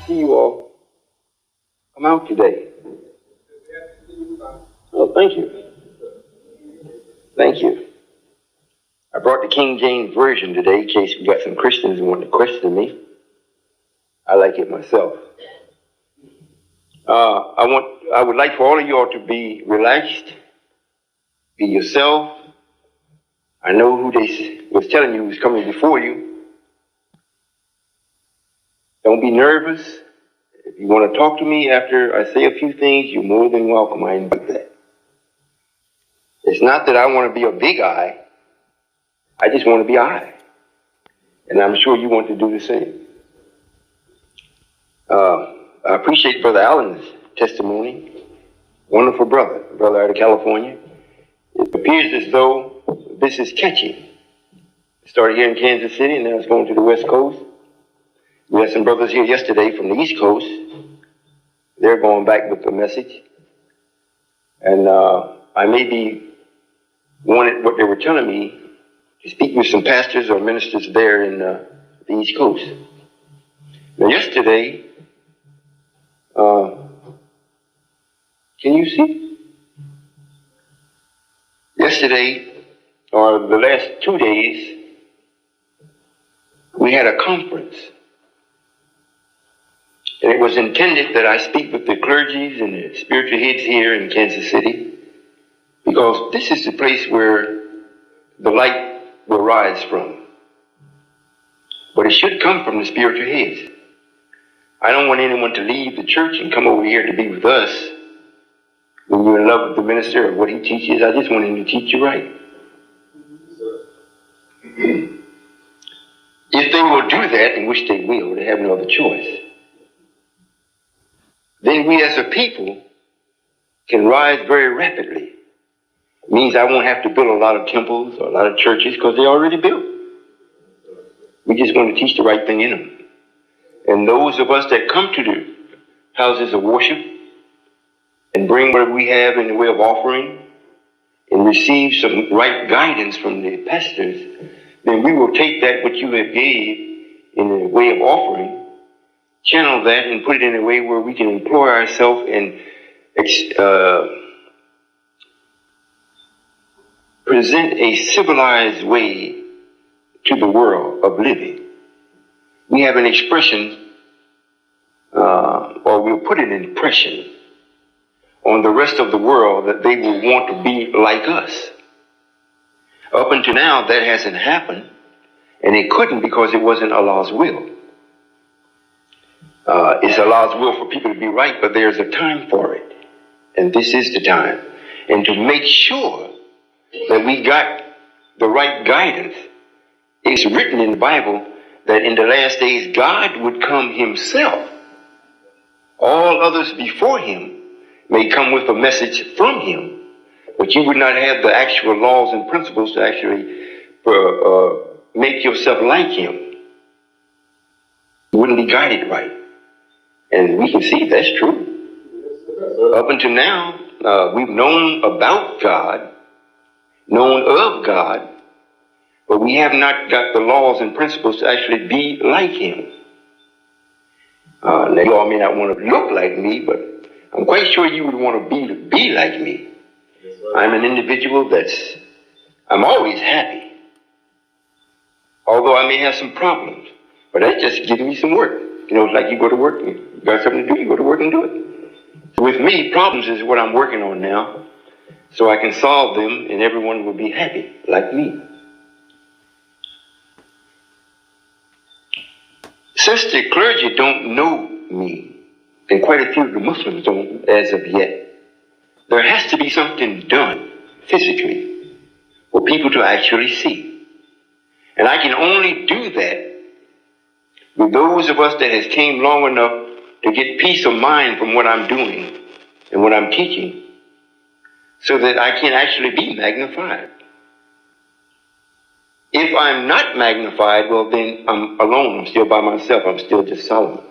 see you all come out today. Oh, thank you. Thank you. I brought the King James Version today in case we got some Christians who want to question me. I like it myself. I would like for all of you all to be relaxed, be yourself. I know who they was telling you was coming before you. Don't be nervous. If you want to talk to me after I say a few things, you're more than welcome. I invite that. It's not that I want to be a big I. I just want to be I. And I'm sure you want to do the same. I appreciate Brother Allen's testimony. Wonderful brother out of California. It appears as though this is catching. It started here in Kansas City and now it's going to the West Coast. We had some brothers here yesterday from the East Coast. They're going back with the message. And I may be wanted what they were telling me to speak with some pastors or ministers there in the East Coast. Now yesterday, can you see? Yesterday, or the last 2 days, we had a conference. And it was intended that I speak with the clergies and the spiritual heads here in Kansas City, because this is the place where the light will rise from. But it should come from the spiritual heads. I don't want anyone to leave the church and come over here to be with us when you're in love with the minister or what he teaches. I just want him to teach you right. If they will do that, and which they will, they have no other choice, then we as a people can rise very rapidly. It means I won't have to build a lot of temples or a lot of churches because they're already built. We just want to teach the right thing in them. And those of us that come to the houses of worship and bring what we have in the way of offering and receive some right guidance from the pastors, then we will take that what you have gave in the way of offering, channel that and put it in a way where we can employ ourselves and present a civilized way to the world of living. We have an expression, or we'll put an impression on the rest of the world that they will want to be like us. Up until now, that hasn't happened, and it couldn't because it wasn't Allah's will. It's Allah's will for people to be right, but there's a time for it, and this is the time. And to make sure that we got the right guidance, it's written in the Bible that in the last days God would come himself. All others before him may come with a message from him, but you would not have the actual laws and principles to actually make yourself like him. You wouldn't be guided right. And we can see that's true. Up until now, we've known about God, known of God, but we have not got the laws and principles to actually be like him. Now you all may not want to look like me, but I'm quite sure you would want to be like me. I'm an individual I'm always happy. Although I may have some problems, but that just gives me some work. You know, it's like you go to work, you got something to do, you go to work and do it. So with me, problems is what I'm working on now, so I can solve them and everyone will be happy, like me. Since the clergy don't know me, and quite a few of the Muslims don't as of yet, there has to be something done physically for people to actually see. And I can only do that with those of us that has came long enough to get peace of mind from what I'm doing and what I'm teaching, so that I can actually be magnified. If I'm not magnified, well then I'm alone. I'm still by myself. I'm still just Solomon.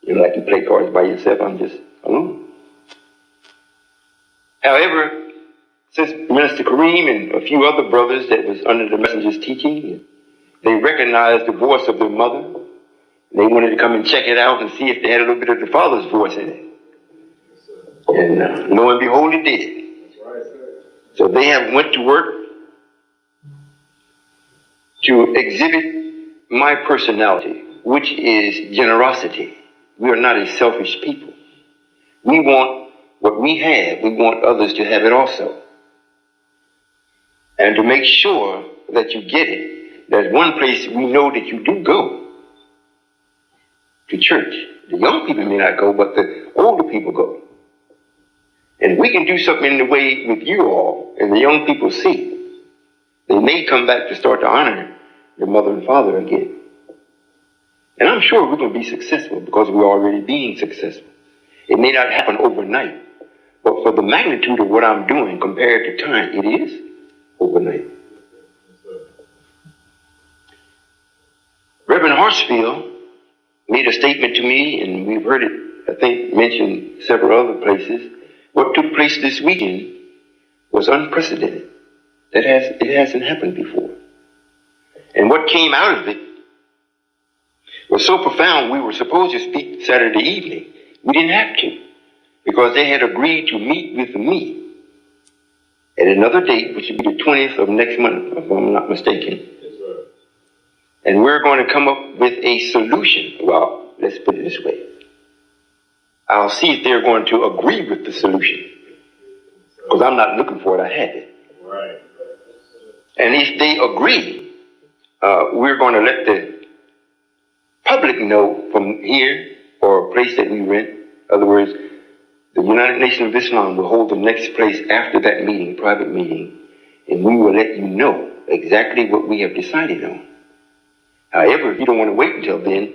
You know, like you play cards by yourself, I'm just alone. However, since Minister Kareem and a few other brothers that was under the messenger's teaching, they recognized the voice of their mother, They wanted to come and check it out and see if they had a little bit of the Father's voice in it. And lo and behold, it did. So they have went to work to exhibit my personality, which is generosity. We are not a selfish people. We want what we have. We want others to have it also. And to make sure that you get it, there's one place we know that you do go, to church. The young people may not go, but the older people go. And we can do something in the way with you all, and the young people see. They may come back to start to honor their mother and father again. And I'm sure we're going to be successful because we're already being successful. It may not happen overnight, but for the magnitude of what I'm doing compared to time, it is overnight. Reverend Hartsfield made a statement to me, and we've heard it, I think, mentioned several other places. What took place this weekend was unprecedented. It hasn't happened before. And what came out of it was so profound, we were supposed to speak Saturday evening. We didn't have to, because they had agreed to meet with me at another date, which would be the 20th of next month, if I'm not mistaken. And we're going to come up with a solution. Well, let's put it this way. I'll see if they're going to agree with the solution. Because I'm not looking for it, I have it. Right. And if they agree, we're going to let the public know from here or a place that we rent. In other words, the United Nations of Islam will hold the next place after that meeting, private meeting, and we will let you know exactly what we have decided on. However, if you don't want to wait until then,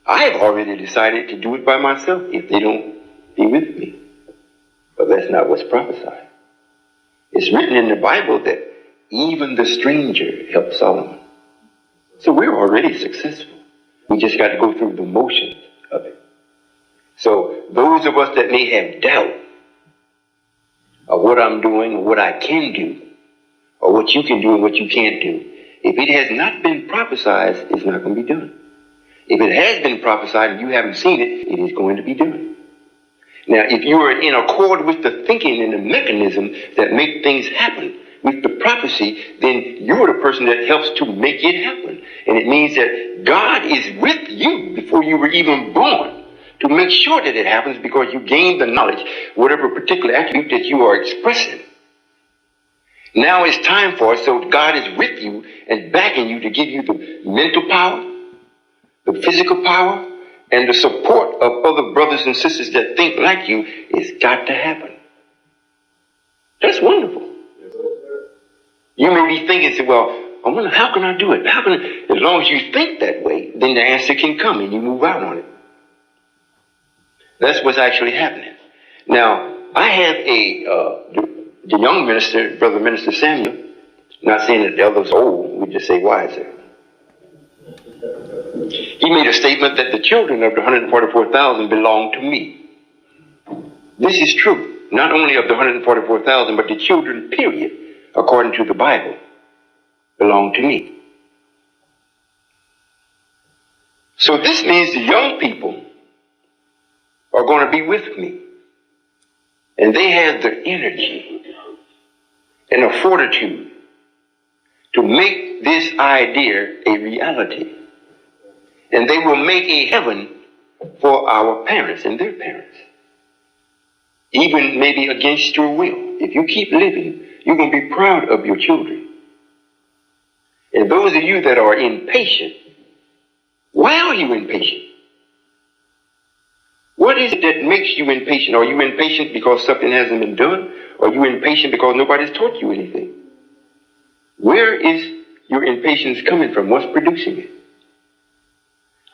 I have already decided to do it by myself if they don't be with me. But that's not what's prophesied. It's written in the Bible that even the stranger helped Solomon. So we're already successful. We just got to go through the motions of it. So those of us that may have doubt of what I'm doing or what I can do, or what you can do and what you can't do, if it has not been prophesied, it's not going to be done. If it has been prophesied and you haven't seen it, it is going to be done. Now, if you are in accord with the thinking and the mechanism that make things happen with the prophecy, then you're the person that helps to make it happen. And it means that God is with you before you were even born to make sure that it happens, because you gain the knowledge, whatever particular attribute that you are expressing. Now it's time for it, so God is with you and backing you to give you the mental power, the physical power, and the support of other brothers and sisters that think like you. It's got to happen. That's wonderful. You may be thinking, say, well, I wonder, how can I do it? How can I? As long as you think that way, then the answer can come and you move out on it. That's what's actually happening. Now, I have the young minister, Brother Minister Samuel, not saying that the other's old, we just say wiser. He made a statement that the children of the 144,000 belong to me. This is true, not only of the 144,000, but the children, period, according to the Bible, belong to me. So this means the young people are going to be with me. And they have the energy and the fortitude to make this idea a reality. And they will make a heaven for our parents and their parents. Even maybe against your will. If you keep living, you're going to be proud of your children. And those of you that are impatient, why are you impatient? What is it that makes you impatient? Are you impatient because something hasn't been done? Or are you impatient because nobody's taught you anything? Where is your impatience coming from? What's producing it?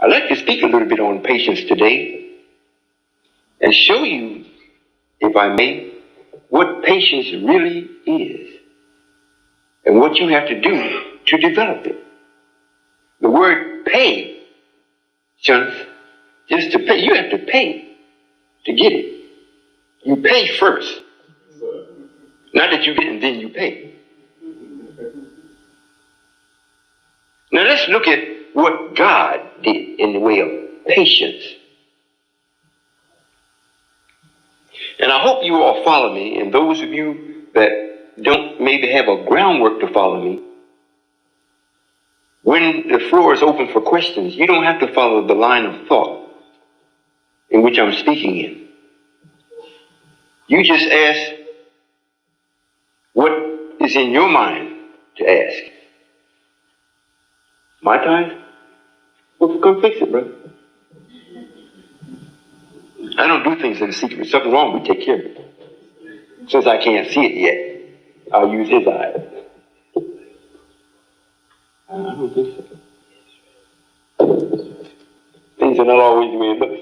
I'd like to speak a little bit on patience today and show you, if I may, what patience really is and what you have to do to develop it. The word pay, just to pay, you have to pay to get it. You pay first. Not that you get it and then you pay. Now let's look at what God did in the way of patience. And I hope you all follow me, and those of you that don't maybe have a groundwork to follow me, when the floor is open for questions, you don't have to follow the line of thought in which I'm speaking in. You just ask what is in your mind to ask. My time? Well, come fix it, brother. I don't do things in secret. If something wrong, we take care of it. Since I can't see it yet, I'll use his eyes. I don't think so. Things are not always the way it looks.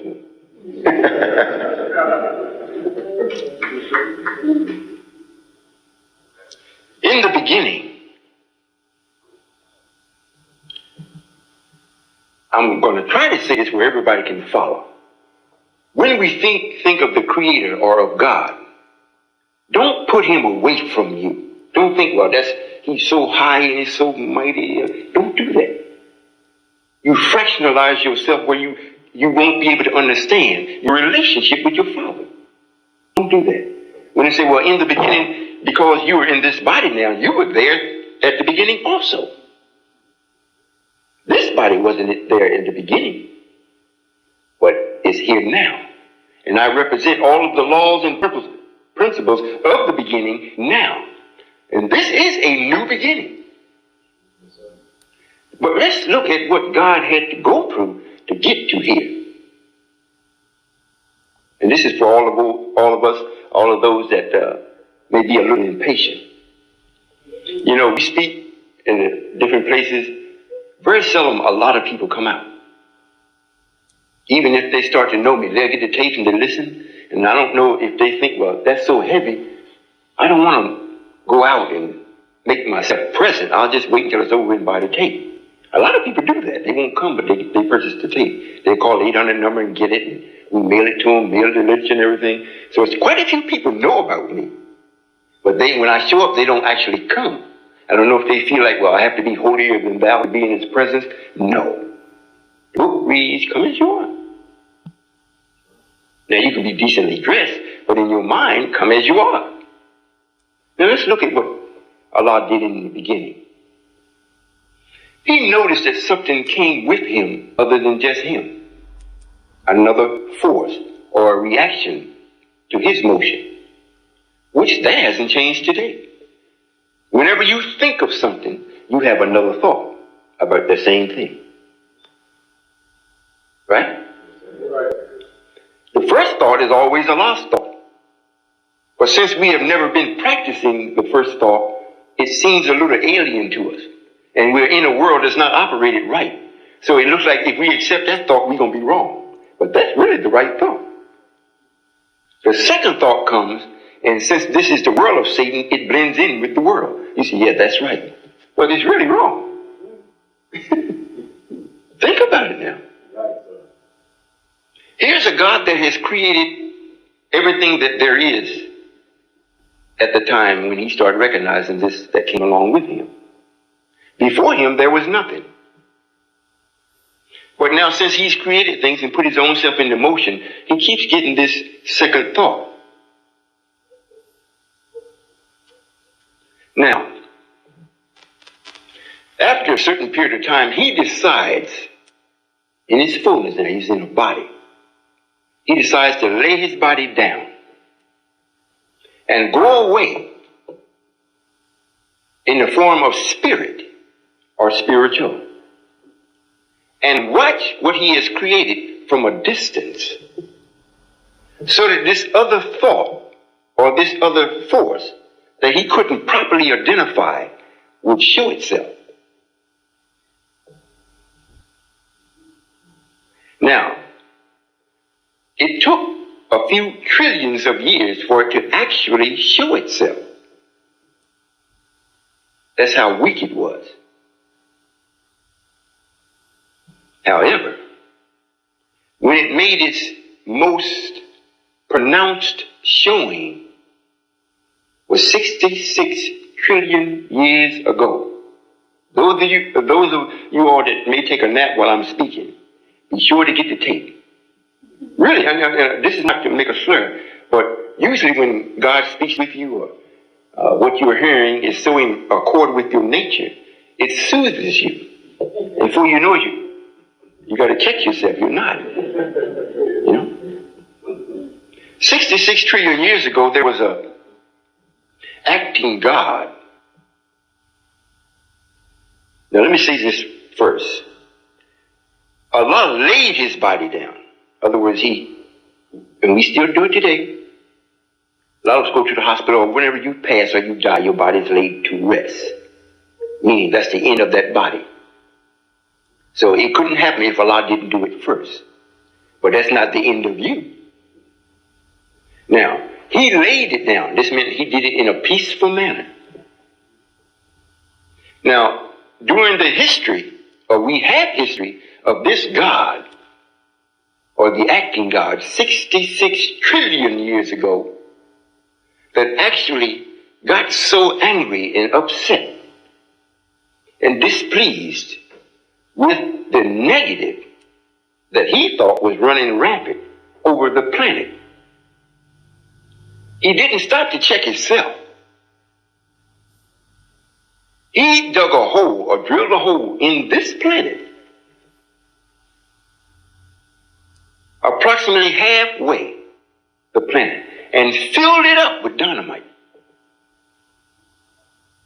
In the beginning, I'm going to try to say this where everybody can follow. When we think of the Creator or of God, don't put him away from you. Don't think, well, he's so high and he's so mighty. Don't do that. You fractionalize yourself where you won't be able to understand your relationship with your Father. Don't do that. When they say, well, in the beginning, because you were in this body now, you were there at the beginning also. This body wasn't there in the beginning, but it's here now. And I represent all of the laws and principles of the beginning now. And this is a new beginning. But let's look at what God had to go through to get to here. And this is for all of us, all of those that may be a little impatient. You know, we speak in different places. Very seldom a lot of people come out. Even if they start to know me, they'll get the tape and they listen. And I don't know if they think, well, that's so heavy. I don't want to go out and make myself present. I'll just wait until it's over and buy the tape. A lot of people do that. They won't come, but they purchase the tape. They call the 800 number and get it. And we mail it to them, mail the list and everything. So it's quite a few people know about me. But when I show up, they don't actually come. I don't know if they feel like, well, I have to be holier than thou to be in his presence. No. Book reads, come as you are. Now, you can be decently dressed, but in your mind, come as you are. Now, let's look at what Allah did in the beginning. He noticed that something came with him other than just him. Another force or a reaction to his motion, which that hasn't changed today. Whenever you think of something, you have another thought about the same thing. Right? The first thought is always a lost thought. But since we have never been practicing the first thought, it seems a little alien to us. And we're in a world that's not operated right. So it looks like if we accept that thought, we're going to be wrong. But that's really the right thought. The second thought comes, and since this is the world of Satan, it blends in with the world. You say, yeah, that's right. But it's really wrong. Think about it now. Here's a God that has created everything that there is at the time when he started recognizing this that came along with him. Before him, there was nothing. But now, since he's created things and put his own self into motion, he keeps getting this second thought. Now, after a certain period of time, he decides, in his fullness now, he's in a body. He decides to lay his body down and go away in the form of spirit or spiritual and watch what he has created from a distance so that this other thought or this other force that he couldn't properly identify would show itself. Now, it took a few trillions of years for it to actually show itself. That's how weak it was. However, when it made its most pronounced showing was 66 trillion years ago. Though those of you all that may take a nap while I'm speaking, be sure to get the tape. Really, this is not to make a slur, but usually when God speaks with you or what you're hearing is so in accord with your nature, it soothes you. And before you know you got to check yourself. You're not. You know? 66 trillion years ago, there was a acting God. Now let me say this first. Allah laid his body down. In other words, and we still do it today. A lot of us go to the hospital, or whenever you pass or you die, your body is laid to rest. Meaning that's the end of that body. So it couldn't happen if Allah didn't do it first. But that's not the end of you. Now, he laid it down. This meant he did it in a peaceful manner. Now, during the history, or we have history of this God, or the acting God, 66 trillion years ago, that actually got so angry and upset and displeased with the negative that he thought was running rampant over the planet. He didn't stop to check himself. He dug a hole or drilled a hole in this planet, approximately halfway the planet, and filled it up with dynamite.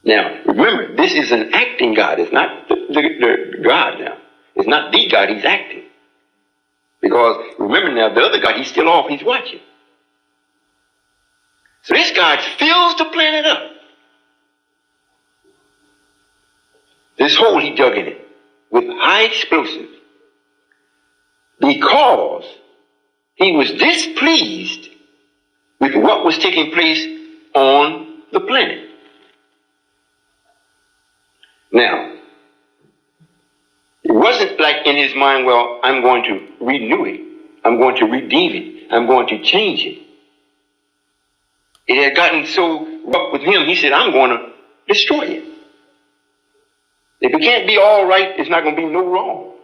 Now, remember, this is an acting God. It's not the God now. It's not the God, he's acting. Because, remember now, the other God, he's still off, he's watching. So this God fills the planet up. This hole he dug in it with high explosives because he was displeased with what was taking place on the planet. Now, it wasn't like in his mind, well, I'm going to renew it. I'm going to redeem it. I'm going to change it. It had gotten so rough with him, he said, I'm going to destroy it. If it can't be all right, it's not going to be no wrong.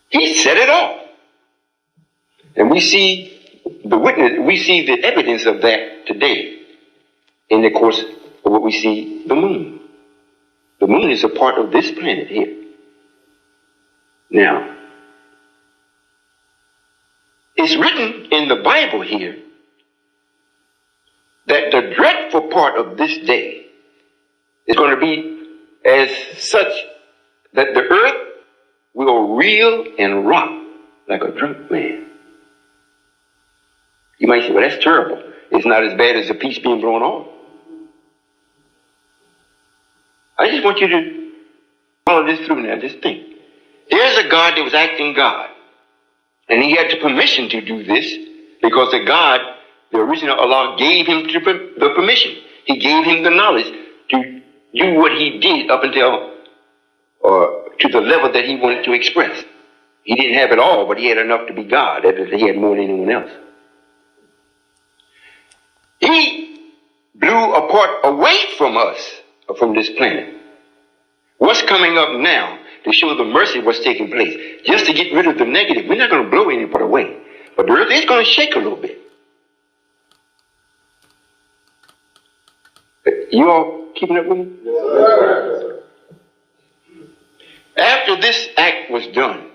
He set it off. And we see the evidence of that today in the course of what we see, the moon. The moon is a part of this planet here. Now, it's written in the Bible here that the dreadful part of this day is going to be as such that the earth will reel and rock like a drunk man. You might say, well, that's terrible. It's not as bad as a piece being blown off. I just want you to follow this through now. Just think. Here's a God that was acting God. And he had the permission to do this because the original Allah gave him the permission. He gave him the knowledge to do what he did up until to the level that he wanted to express. He didn't have it all, but he had enough to be God. That is, he had more than anyone else. He blew a part away from us, from this planet. What's coming up now to show the mercy of what's taking place? Just to get rid of the negative. We're not going to blow any part away. But the earth is going to shake a little bit. You all keeping up with me? Yes. After this act was done,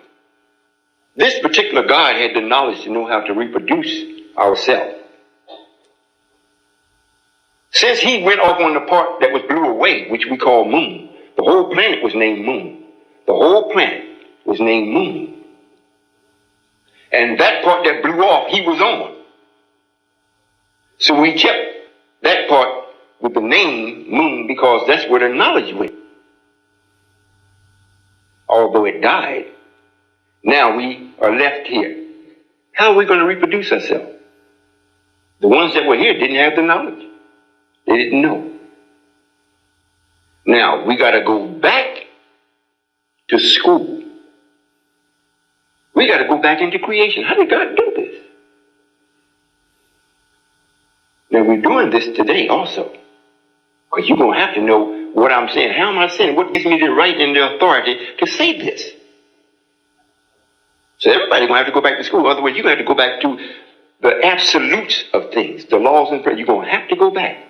this particular God had the knowledge to know how to reproduce ourselves. Since he went off on the part that was blew away, which we call moon, the whole planet was named Moon. The whole planet was named Moon. And that part that blew off, he was on. So we kept that part with the name Moon because that's where the knowledge went. Although it died, now we are left here. How are we going to reproduce ourselves? The ones that were here didn't have the knowledge. They didn't know. Now, we got to go back to school. We got to go back into creation. How did God do this? Now, we're doing this today also. Because you're going to have to know what I'm saying. How am I saying? What gives me the right and the authority to say this? So everybody's going to have to go back to school. Otherwise, you're going to have to go back to the absolutes of things, the laws and prayer. You're going to have to go back.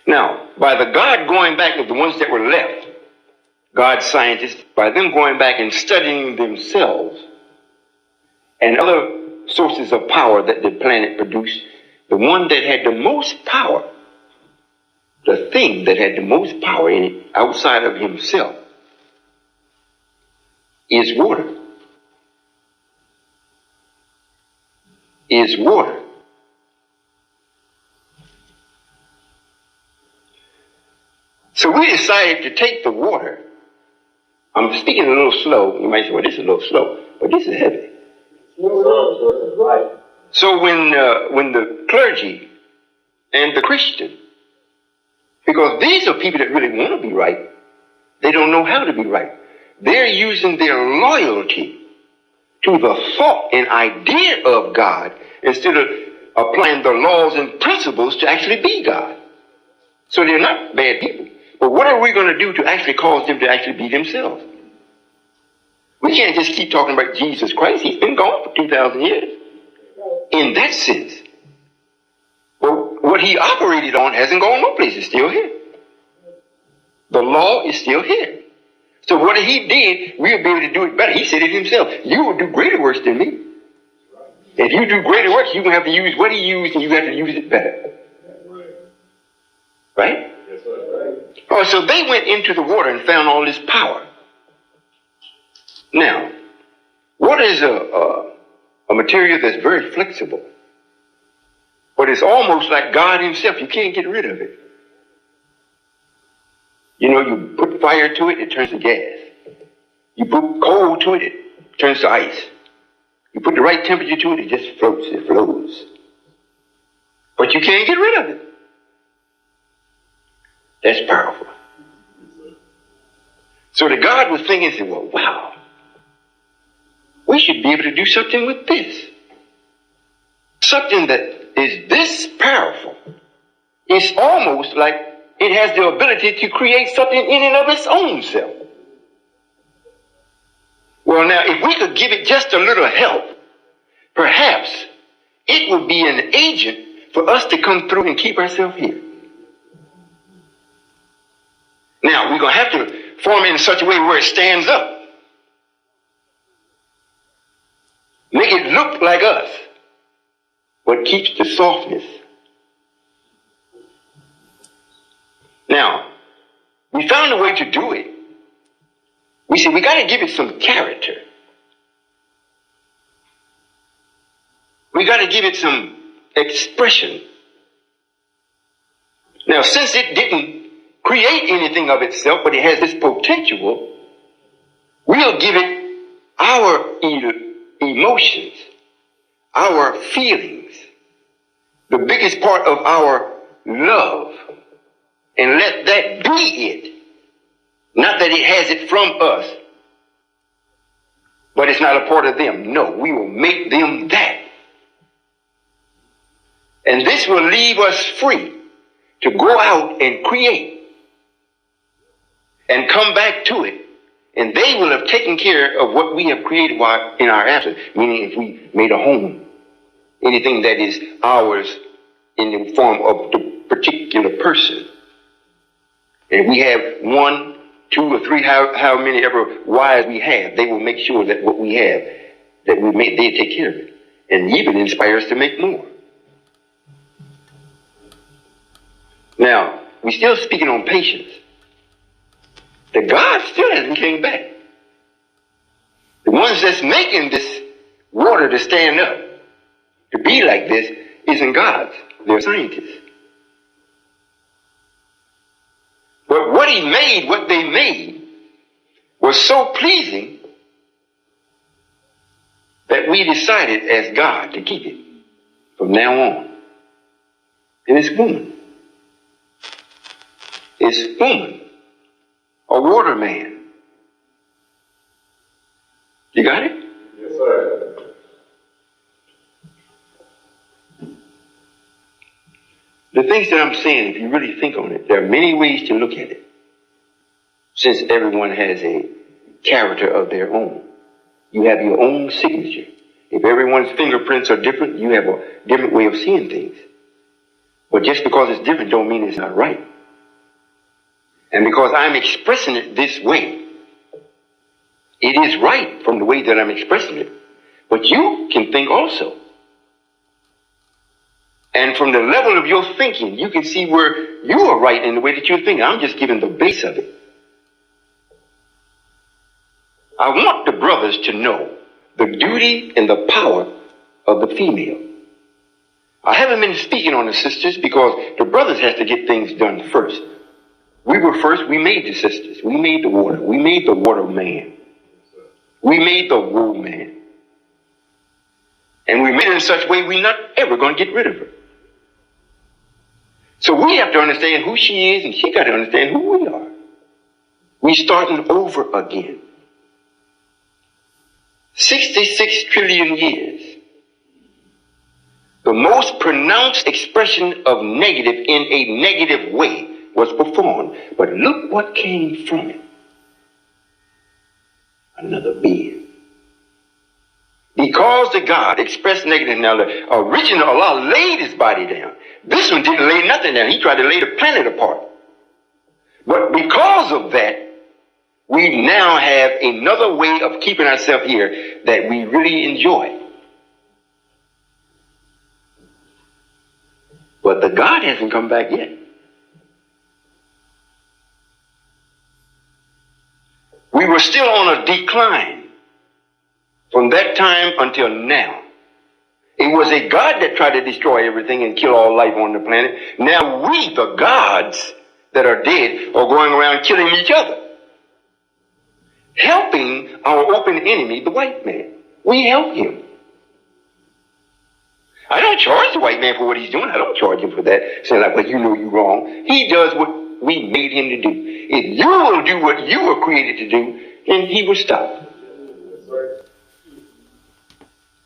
Now, by the God going back of the ones that were left, God's scientists, by them going back and studying themselves and other sources of power that the planet produced, the one that had the most power, the thing that had the most power in it outside of himself, is water. Is water. So we decided to take the water. I'm speaking a little slow. You might say, well, this is a little slow, but this is heavy. Right. So when the clergy and the Christian, because these are people that really want to be right, they don't know how to be right. They're using their loyalty to the thought and idea of God instead of applying the laws and principles to actually be God. So they're not bad people. But what are we going to do to actually cause them to actually be themselves? We can't just keep talking about Jesus Christ. He's been gone for 2,000 years. In that sense. But what he operated on hasn't gone no place. It's still here. The law is still here. So what he did, we'll be able to do it better. He said it himself. You will do greater works than me. If you do greater works, you're going to have to use what he used and you have to use it better. Right? Yes, sir. Oh, so they went into the water and found all this power. Now, water is a material that's very flexible. But it's almost like God himself. You can't get rid of it. You know, you put fire to it, it turns to gas. You put coal to it, it turns to ice. You put the right temperature to it, it just floats, it flows. But you can't get rid of it. That's powerful. So the God was thinking, said, well, wow, we should be able to do something with this. Something that is this powerful. It's almost like it has the ability to create something in and of its own self. Well, now, if we could give it just a little help, perhaps it would be an agent for us to come through and keep ourselves here. Now, we're going to have to form it in such a way where it stands up. Make it look like us, but keeps the softness. Now, we found a way to do it. We said we got to give it some character. We got to give it some expression. Now, since it didn't create anything of itself, but it has this potential, we'll give it our emotions, our feelings, the biggest part of our love, and let that be it. Not that it has it from us, but it's not a part of them. No, we will make them that. And this will leave us free to go out and create and come back to it. And they will have taken care of what we have created while in our absence. Meaning if we made a home, anything that is ours in the form of the particular person. And we have 1, 2, or 3, how many ever wives we have, they will make sure that what we have, that we make, they take care of it. And even inspire us to make more. Now, we're still speaking on patience. The God still hasn't came back. The ones that's making this water to stand up, to be like this, isn't God's. They're scientists. But what he made, what they made, was so pleasing that we decided as God to keep it from now on. And it's woman. It's woman. A water man. You got it? Yes, sir. The things that I'm saying, if you really think on it, there are many ways to look at it. Since everyone has a character of their own. You have your own signature. If everyone's fingerprints are different, you have a different way of seeing things. But just because it's different don't mean it's not right. And because I'm expressing it this way, it is right from the way that I'm expressing it. But you can think also. And from the level of your thinking, you can see where you are right in the way that you're thinking. I'm just giving the base of it. I want the brothers to know the duty and the power of the female. I haven't been speaking on the sisters because the brothers have to get things done first. We were first, we made the sisters. We made the water. We made the water man. We made the wool man. And we made it in such a way we're not ever going to get rid of her. So we have to understand who she is, and she got to understand who we are. We're starting over again. 66 trillion years. The most pronounced expression of negative in a negative way was performed. But look what came from it. Another being. Because the God expressed negative. Now the original Allah laid his body down. This one didn't lay nothing down. He tried to lay the planet apart. But because of that, we now have another way of keeping ourselves here that we really enjoy. But the God hasn't come back yet. We were still on a decline from that time until now. It was a God that tried to destroy everything and kill all life on the planet. Now we, the gods that are dead, are going around killing each other. Helping our open enemy, the white man. We help him. I don't charge the white man for what he's doing. I don't charge him for that. Saying like, well, you know you're wrong. He does what we made him to do. If you will do what you were created to do, then he will stop.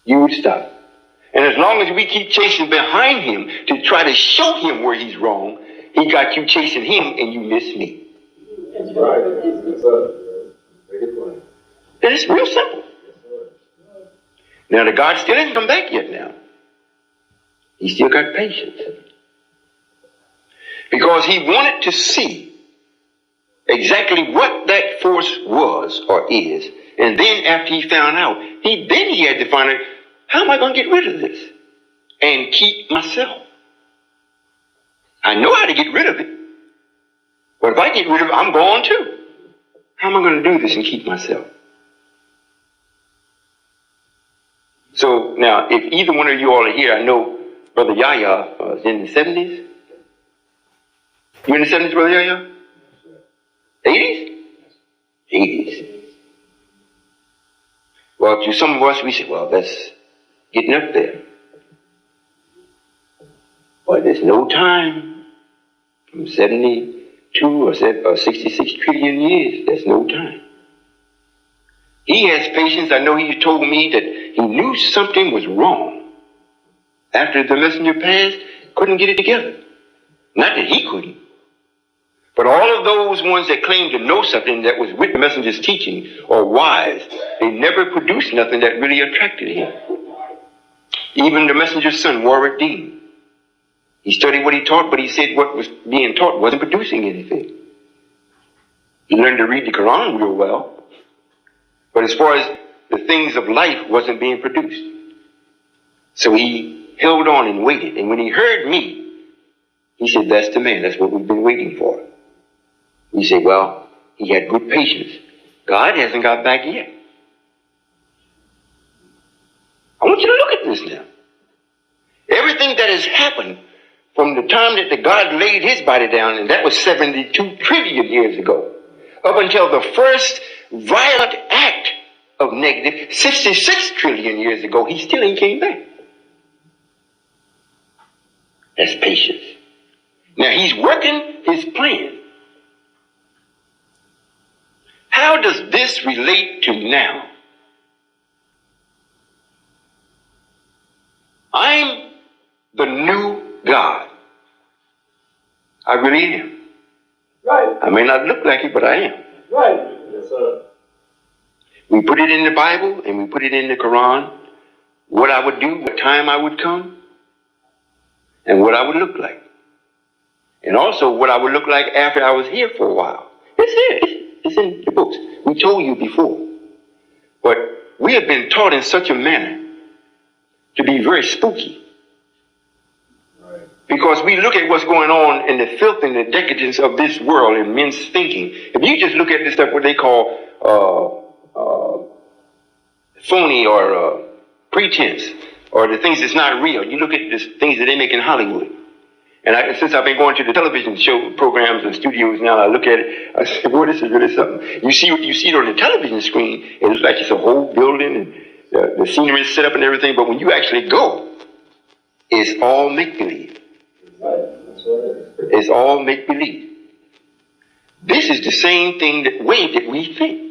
You would stop. And as long as we keep chasing behind him to try to show him where he's wrong, he got you chasing him and you miss me. That's right. That's right. And it's real simple. Now the God still hasn't come back yet now. He still got patience. Because he wanted to see exactly what that force was or is. And then after he found out, he had to find out, how am I going to get rid of this? And keep myself. I know how to get rid of it. But if I get rid of it, I'm gone too. How am I going to do this and keep myself? So now, if either one of you all are here, I know Brother Yahya is in the 70s. You in the 70s, Brother Yahya? 80s? 80s. Well, to some of us, we say, well, that's getting up there. But there's no time. From 72 or 66 trillion years, there's no time. He has patience. I know he told me that he knew something was wrong. After the messenger passed, couldn't get it together. Not that he couldn't. But all of those ones that claimed to know something that was with the messenger's teaching or wise, they never produced nothing that really attracted him. Even the messenger's son, Warwick Dean. He studied what he taught, but he said what was being taught wasn't producing anything. He learned to read the Quran real well. But as far as the things of life wasn't being produced. So he held on and waited. And when he heard me, he said, that's the man. That's what we've been waiting for. We say, well, he had good patience. God hasn't got back yet. I want you to look at this now. Everything that has happened from the time that the God laid his body down, and that was 72 trillion years ago, up until the first violent act of negative 66 trillion years ago, he still ain't came back. That's patience. Now he's working his plan. How does this relate to now? I'm the new God. I really am. Right. I may not look like it, but I am. Right. Yes, sir. We put it in the Bible and we put it in the Quran. What I would do, what time I would come, and what I would look like. And also what I would look like after I was here for a while. It's here. It's in the books. We told you before. But we have been taught in such a manner to be very spooky. Right. Because we look at what's going on in the filth and the decadence of this world and men's thinking. If you just look at this stuff, what they call phony or pretense, or the things that's not real. You look at the things that they make in Hollywood. And since I've been going to the television show programs and studios now, I look at it, I say, boy, this is really something. You see it on the television screen, it looks like it's a whole building and the scenery is set up and everything, but when you actually go, it's all make-believe. It's all make-believe. This is the same way that we think.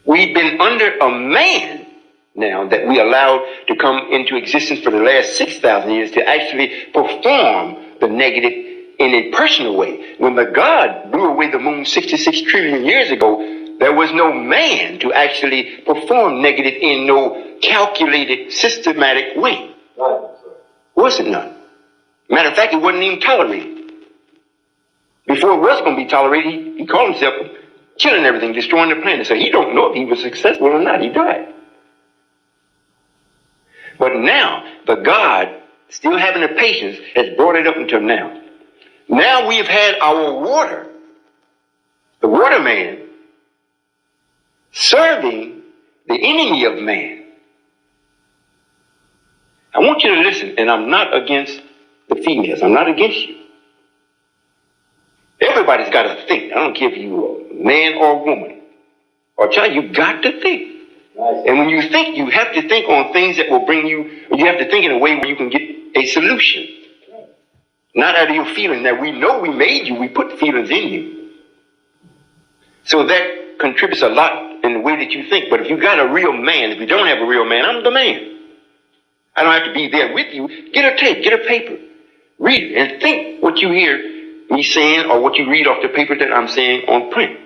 We've been under a man now that we allowed to come into existence for the last 6,000 years to actually perform the negative in a personal way. When the God blew away the moon 66 trillion years ago, there was no man to actually perform negative in no calculated, systematic way. Right. Wasn't none. Matter of fact, it wasn't even tolerated. Before it was going to be tolerated, he called himself killing everything, destroying the planet. So he don't know if he was successful or not. He died. But now, the God, still having the patience, has brought it up until now. Now we've had our water, the water man, serving the enemy of man. I want you to listen, and I'm not against the females. I'm not against you. Everybody's got to think. I don't care if you a man or woman or child, you got to think. And when you think, you have to think on things that will bring you have to think in a way where you can get a solution. Not out of your feelings. Now, we know we made you. We put feelings in you. So that contributes a lot in the way that you think. But if you got a real man, if you don't have a real man, I'm the man. I don't have to be there with you. Get a tape, get a paper. Read it and think what you hear me saying or what you read off the paper that I'm saying on print.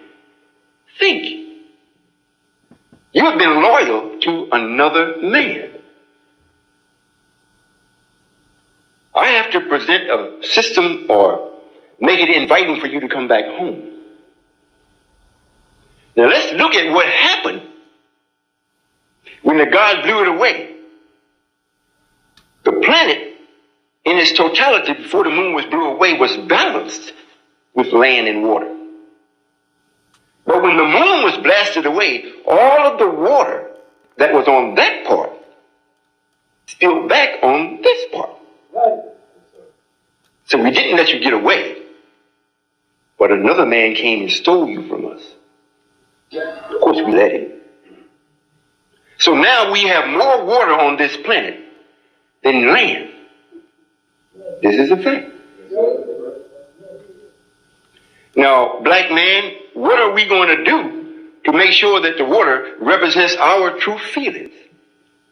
Think. You have been loyal to another man. I have to present a system or make it inviting for you to come back home. Now let's look at what happened when the God blew it away. The planet in its totality before the moon was blew away was balanced with land and water. But when the moon was blasted away, all of the water that was on that part spilled back on this part. Right. So we didn't let you get away, but another man came and stole you from us. Of course we let him. So now we have more water on this planet than land. This is a fact. Now, black man, what are we going to do to make sure that the water represents our true feelings?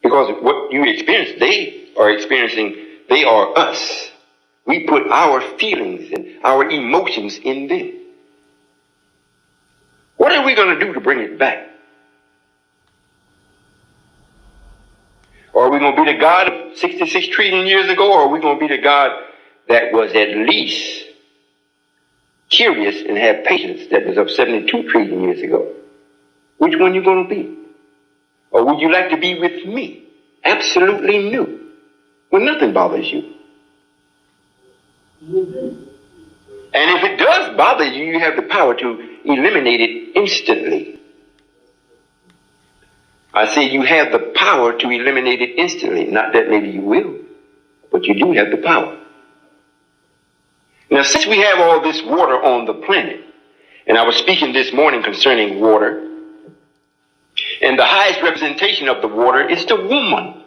Because what you experience, they are experiencing, they are us. We put our feelings and our emotions in them. What are we going to do to bring it back? Are we going to be the God of 66 trillion years ago, or are we going to be the God that was at least curious and had patience that was of 72 trillion years ago? Which one you going to be? Or would you like to be with me, absolutely new, when nothing bothers you? And if it does bother you, you have the power to eliminate it instantly. I say you have the power to eliminate it instantly. Not that maybe you will, but you do have the power. Now, since we have all this water on the planet, and I was speaking this morning concerning water, and the highest representation of the water is the woman.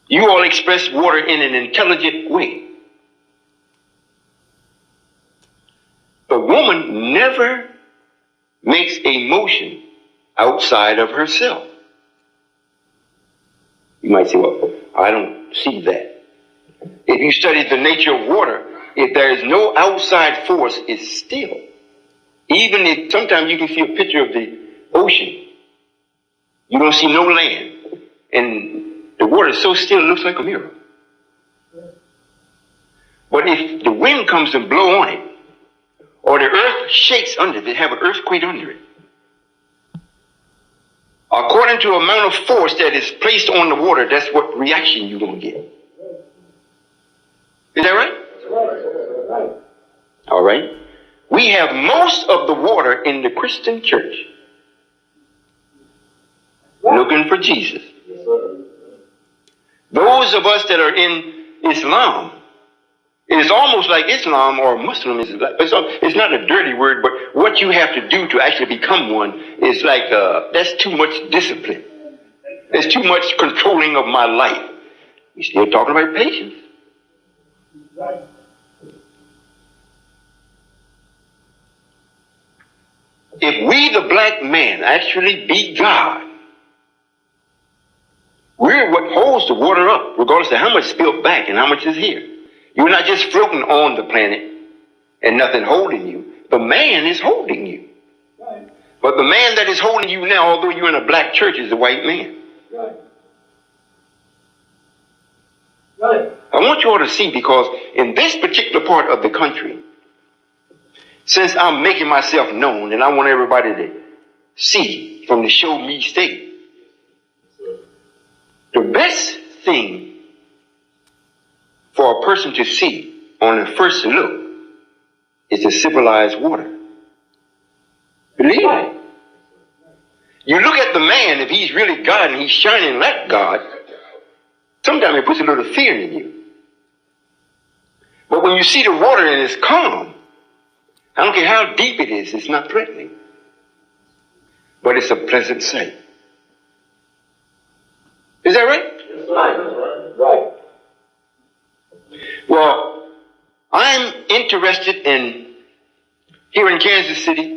You all express water in an intelligent way. The woman never makes a motion outside of herself. You might say, well, I don't see that. If you study the nature of water, if there is no outside force, it's still. Even if sometimes you can see a picture of the ocean, you don't see no land, and the water is so still it looks like a mirror. But if the wind comes and blow on it, or the earth shakes under it, they have an earthquake under it, according to the amount of force that is placed on the water, that's what reaction you're going to get. Is that right? Right. All right. We have most of the water in the Christian church looking for Jesus. Yes, sir. Those of us that are in Islam, it is almost like Islam or Muslim is like, it's not a dirty word, but what you have to do to actually become one is like, that's too much discipline. There's too much controlling of my life. We're still talking about patience. Right. If we, the black man, actually be God, we're what holds the water up, regardless of how much spilled back and how much is here. You're not just floating on the planet and nothing holding you. The man is holding you. Right. But the man that is holding you now, although you're in a black church, is a white man. Right. Right. I want you all to see, because in this particular part of the country, since I'm making myself known and I want everybody to see from the show me state, the best thing for a person to see on the first look is the civilized water. Believe me. You look at the man, if he's really God and he's shining like God, sometimes it puts a little fear in you. But when you see the water and it's calm, I don't care how deep it is, it's not threatening. But it's a pleasant sight. Is that right? Yes, sir. Right. Well, I'm interested in, here in Kansas City,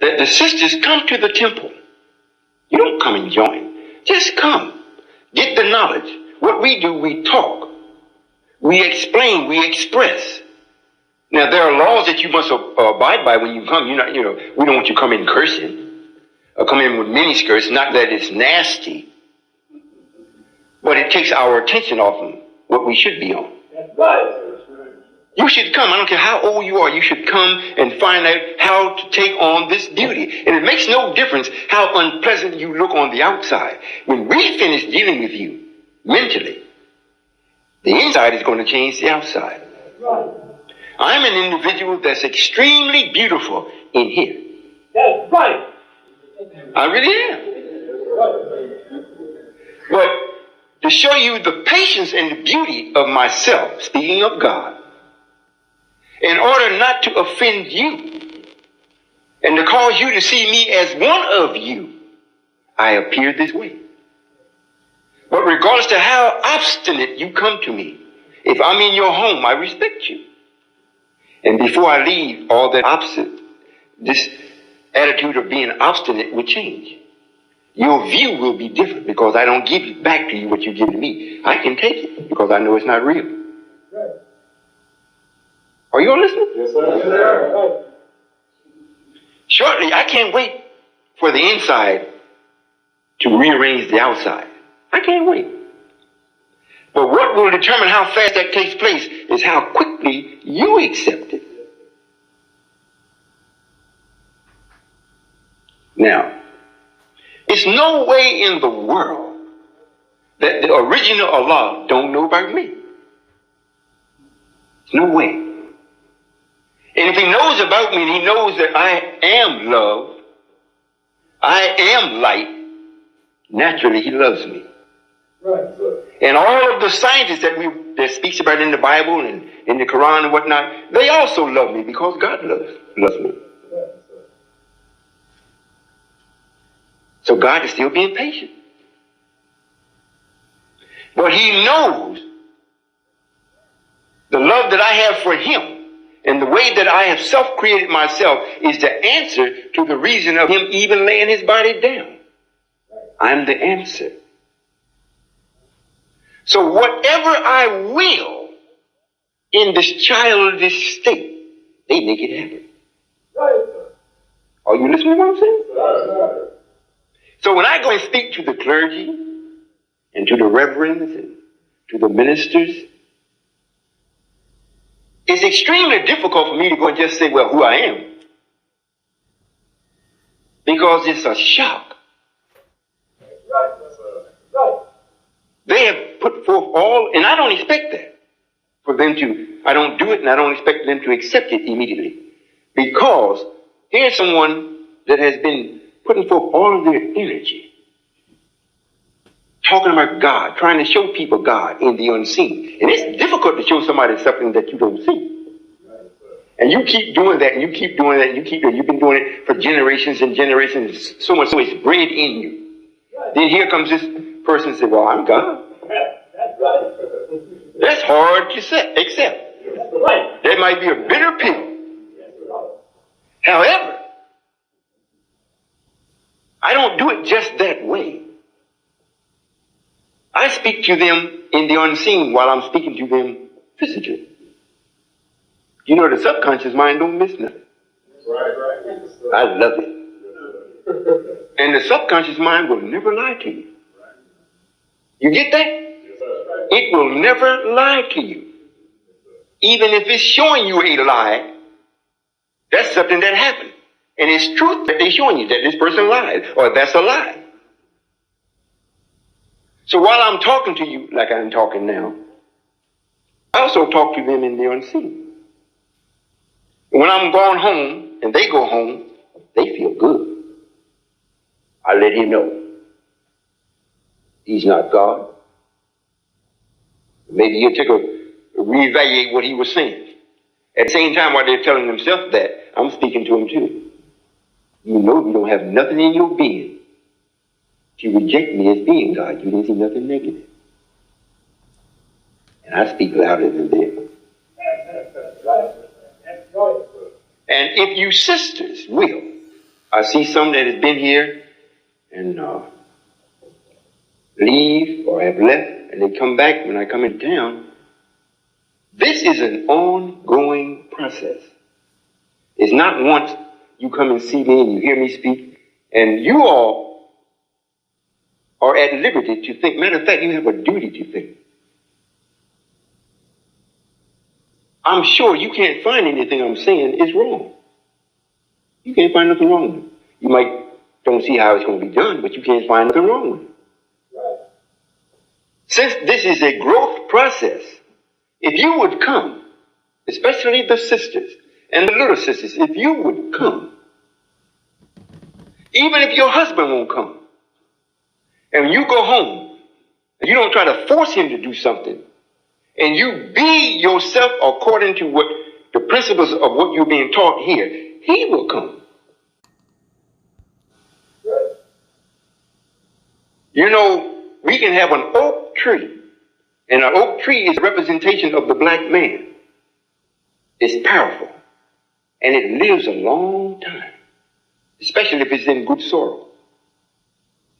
that the sisters come to the temple. You don't come and join. Just come. Get the knowledge. What we do, we talk. We explain, we express. Now, there are laws that you must abide by when you come. We don't want you to come in cursing or come in with miniskirts. Not that it's nasty, but it takes our attention off of what we should be on. That's right. You should come. I don't care how old you are. You should come and find out how to take on this beauty. And it makes no difference how unpleasant you look on the outside. When we finish dealing with you mentally, the inside is going to change the outside. Right. I'm an individual that's extremely beautiful in here. That's right. I really am. But to show you the patience and the beauty of myself, speaking of God, in order not to offend you and to cause you to see me as one of you, I appear this way. But regardless to how obstinate you come to me, if I'm in your home, I respect you. And before I leave, all that opposite, this attitude of being obstinate will change. Your view will be different because I don't give back to you what you give to me. I can take it because I know it's not real. Right. Are you all listening? Yes, sir. Yes, sir. Right. Shortly, I can't wait for the inside to rearrange the outside. I can't wait. But what will determine how fast that takes place is how quickly you accept it. Now, it's no way in the world that the original Allah don't know about me. There's no way. And if he knows about me and he knows that I am love, I am light, naturally he loves me. Right. And all of the scientists that speaks about in the Bible and in the Quran and whatnot, they also love me because God loves me. So God is still being patient. But he knows the love that I have for him and the way that I have self-created myself is the answer to the reason of him even laying his body down. I'm the answer. So whatever I will, in this childish state, they make it happen. Right. Are you listening to what I'm saying? Right. So when I go and speak to the clergy and to the reverends and to the ministers, it's extremely difficult for me to go and just say, well, who I am. Because it's a shock. Right. Right. They have put forth all, and I don't expect that for them to, I don't do it and I don't expect them to accept it immediately. Because here's someone that has been putting forth all of their energy, talking about God, trying to show people God in the unseen. And it's difficult to show somebody something that you don't see. And you keep doing that, and you keep doing that, and you've been doing it for generations and generations, so much so it's bred in you. Then here comes this person and says, well, I'm God. That's right. That's hard to accept. That's right. That might be a bitter pill. However, I don't do it just that way. I speak to them in the unseen while I'm speaking to them physically. You know, the subconscious mind don't miss nothing. Right. I love it. And the subconscious mind will never lie to you. You get that? It will never lie to you. Even if it's showing you a lie, that's something that happened. And it's truth that they're showing you, that this person lied, or that's a lie. So while I'm talking to you like I'm talking now, I also talk to them in the unseen. When I'm going home and they go home, they feel good. I let him know he's not God. Maybe he'll take reevaluate what he was saying. At the same time, while they're telling themselves that, I'm speaking to them too. You know you don't have nothing in your being to reject me as being God. You didn't see nothing negative. And I speak louder than them. And if you sisters will, I see some that has been here and leave or have left, and they come back when I come into town. This is an ongoing process. It's not once you come and see me and you hear me speak, and you all are at liberty to think. Matter of fact, you have a duty to think. I'm sure you can't find anything I'm saying is wrong. You can't find nothing wrong with it. You might don't see how it's going to be done, but you can't find nothing wrong with it. Since this is a growth process, if you would come, especially the sisters and the little sisters, if you would come, even if your husband won't come, and when you go home, and you don't try to force him to do something, and you be yourself according to what the principles of what you're being taught here, he will come. You know, we can have an oak tree, and an oak tree is a representation of the black man. It's powerful, and it lives a long time, especially if it's in good soil.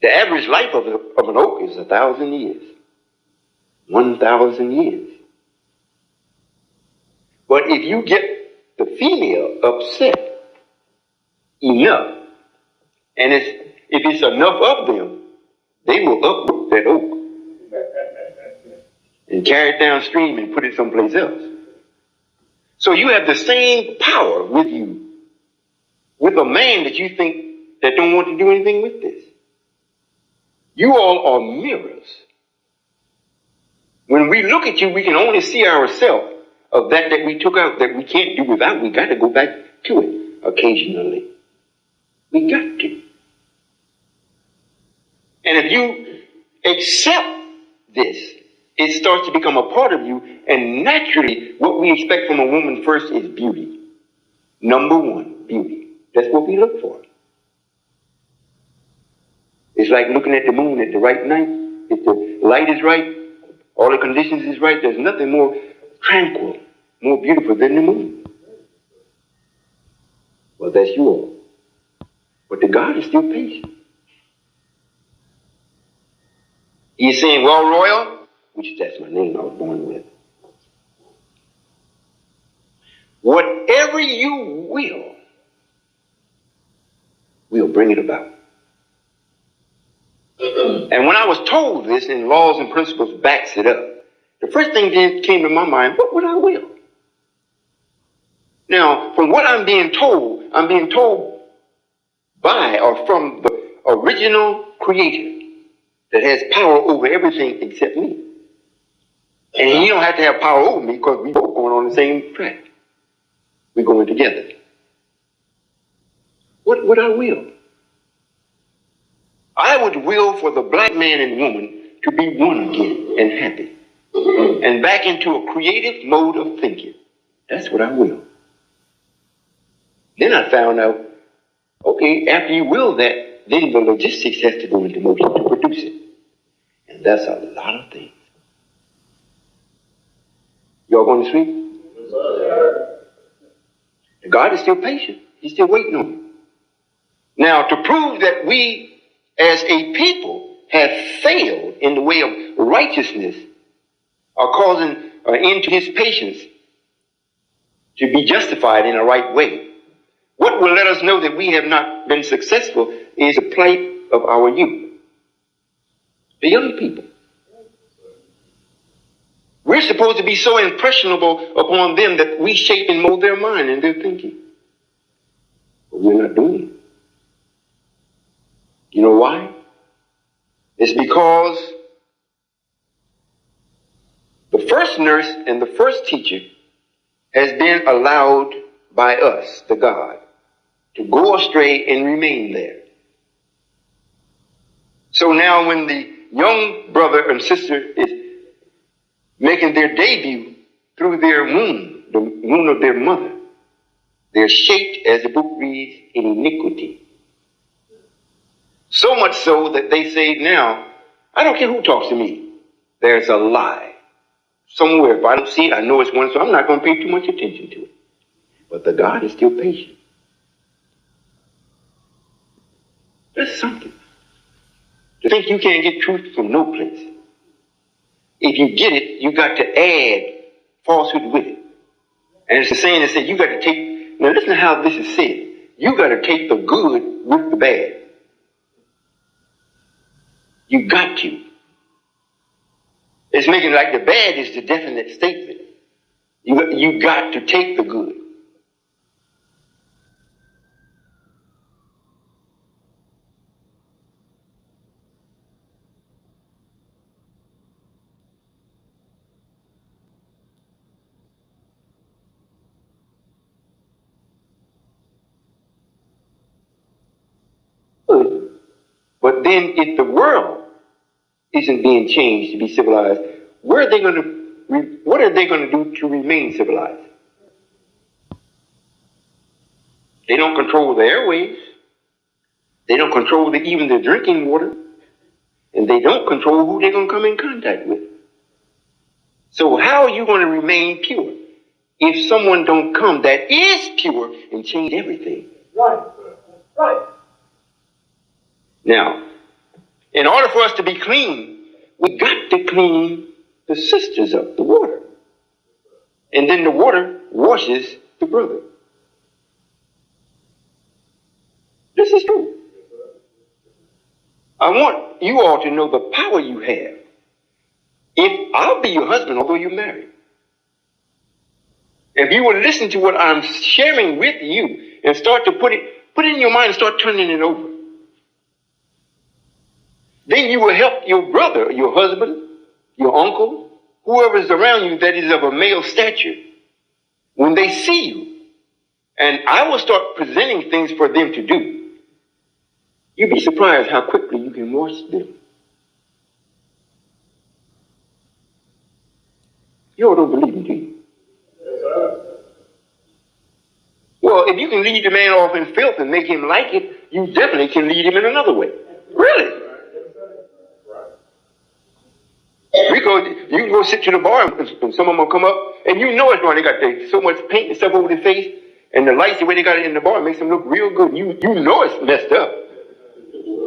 The average life of an oak is 1,000 years. 1,000 years. But if you get the female upset enough, and if it's enough of them, they will uproot that oak and carry it downstream and put it someplace else. So you have the same power with you, with a man that you think that don't want to do anything with this. You all are mirrors. When we look at you, we can only see ourselves of that we took out, that we can't do without. We got to go back to it occasionally. We got to. And if you accept this, it starts to become a part of you, and naturally, what we expect from a woman first is beauty. Number one, beauty. That's what we look for. It's like looking at the moon at the right night. If the light is right, all the conditions is right, there's nothing more tranquil, more beautiful than the moon. Well, that's you all. But the God is still patient. He's saying, well, Royall, which that's my name I was born with, whatever you will bring it about. And when I was told this, and Laws and Principles backs it up, the first thing that came to my mind, what would I will? Now, from what I'm being told by or from the original creator that has power over everything except me. And he don't have to have power over me because we both going on the same track. We're going together. What would I will? I would will for the black man and woman to be one again and happy. And back into a creative mode of thinking. That's what I will. Then I found out, okay, after you will that, then the logistics has to go into motion to produce it. And that's a lot of things. Y'all going to sleep? Yes, sir. God is still patient. He's still waiting on you. Now, to prove that we as a people have failed in the way of righteousness are causing an end to his patience to be justified in a right way. What will let us know that we have not been successful is the plight of our youth, the young people. We're supposed to be so impressionable upon them that we shape and mold their mind and their thinking. But we're not doing it. You know why? It's because the first nurse and the first teacher has been allowed by us, the God, to go astray and remain there. So now when the young brother and sister is making their debut through their womb, the womb of their mother, they're shaped, as the book reads, in iniquity. So much so that they say now, I don't care who talks to me. There's a lie. Somewhere, if I don't see it, I know it's one, so I'm not going to pay too much attention to it. But the God is still patient. That's something. To think you can't get truth from no place. If you get it, you got to add falsehood with it. And it's the saying that says you got to take, now listen to how this is said. You got to take the good with the bad. You got to. It's making like the bad is the definite statement. You got to take the good. But then if the world isn't being changed to be civilized, what are they going to do to remain civilized? They don't control the airwaves. They don't control even their drinking water. And they don't control who they're going to come in contact with. So how are you going to remain pure if someone don't come that is pure and change everything? Right. Right. Now, in order for us to be clean, we got to clean the sisters up, the water. And then the water washes the brother. This is true. I want you all to know the power you have. If I'll be your husband, although you're married. If you will listen to what I'm sharing with you and start to put it in your mind and start turning it over, then you will help your brother, your husband, your uncle, whoever is around you that is of a male stature, when they see you. And I will start presenting things for them to do. You'd be surprised how quickly you can wash them. You all don't believe me, do you? Yes, sir. Well, if you can lead the man off in filth and make him like it, you definitely can lead him in another way. Really? Because you can go sit to the bar and some of them will come up and you know it's wrong. They got so much paint and stuff over their face and the lights, the way they got it in the bar, makes them look real good. You know it's messed up.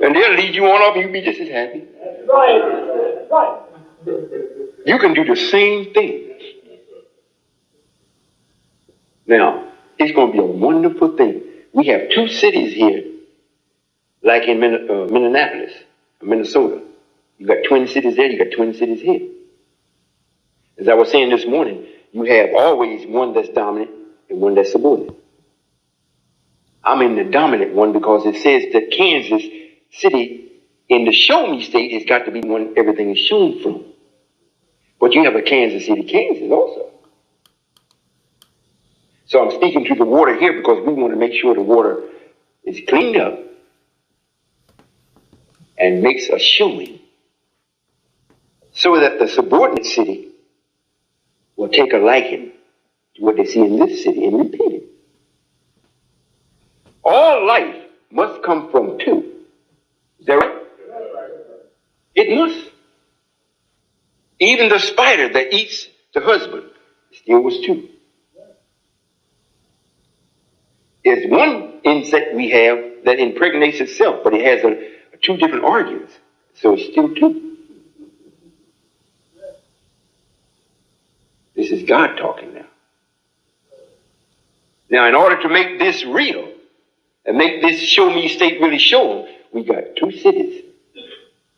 And they'll lead you on off and you'll be just as happy. Right. Right. You can do the same thing. Now, it's going to be a wonderful thing. We have two cities here, like in Minneapolis, Minnesota. You got twin cities there, you got twin cities here. As I was saying this morning, you have always one that's dominant and one that's subordinate. I'm in the dominant one because it says that Kansas City in the show me state has got to be one everything is shown from. But you have a Kansas City, Kansas also. So I'm speaking to the water here because we want to make sure the water is cleaned up and makes a showing so that the subordinate city will take a liking to what they see in this city and repeat it. All life must come from two. Is that right? It must. Even the spider that eats the husband still was two. There's one insect we have that impregnates itself, but it has two different organs. So it's still two. This is God talking now. Now, in order to make this real and make this show me state really show, we got two cities.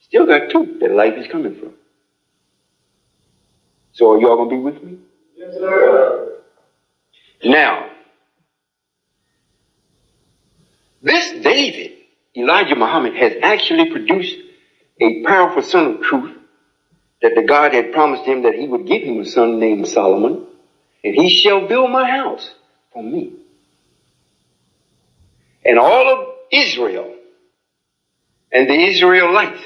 Still got two that life is coming from. So are y'all going to be with me? Yes, sir. Now, this David, Elijah Muhammad, has actually produced a powerful son of truth that the God had promised him that he would give him a son named Solomon, and he shall build my house for me. And all of Israel and the Israelites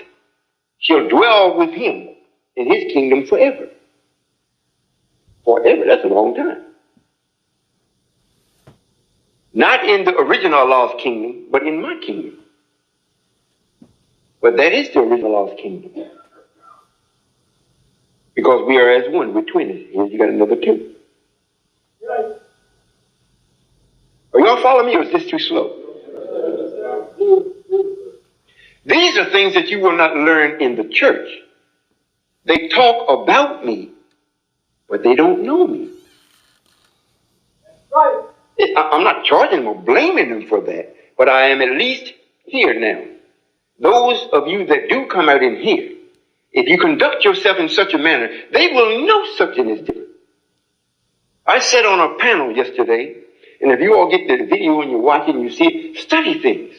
shall dwell with him in his kingdom forever. Forever, that's a long time. Not in the original lost kingdom, but in my kingdom. But that is the original lost kingdom. Because we are as one, we're twins. Here you got another two. Right. Are y'all following me, or is this too slow? These are things that you will not learn in the church. They talk about me, but they don't know me. Right. I'm not charging them or blaming them for that, but I am at least here now. Those of you that do come out in here, if you conduct yourself in such a manner, they will know something is different. I sat on a panel yesterday, and if you all get the video and you watch it and you see it, study things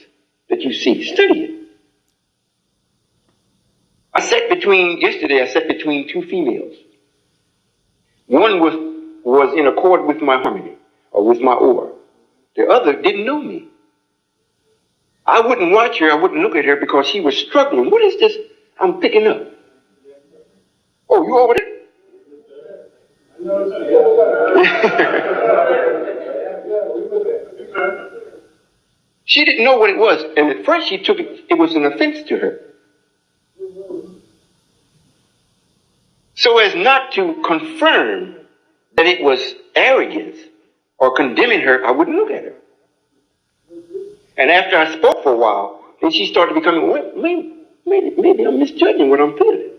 that you see. Study it. Yesterday I sat between two females. One was in accord with my harmony, or with my oar. The other didn't know me. I wouldn't watch her, I wouldn't look at her because she was struggling. What is this I'm picking up? Oh, you over there? She didn't know what it was, and at first she took it was an offense to her. So as not to confirm that it was arrogance or condemning her, I wouldn't look at her. And after I spoke for a while, then she started becoming, well, maybe I'm misjudging what I'm feeling.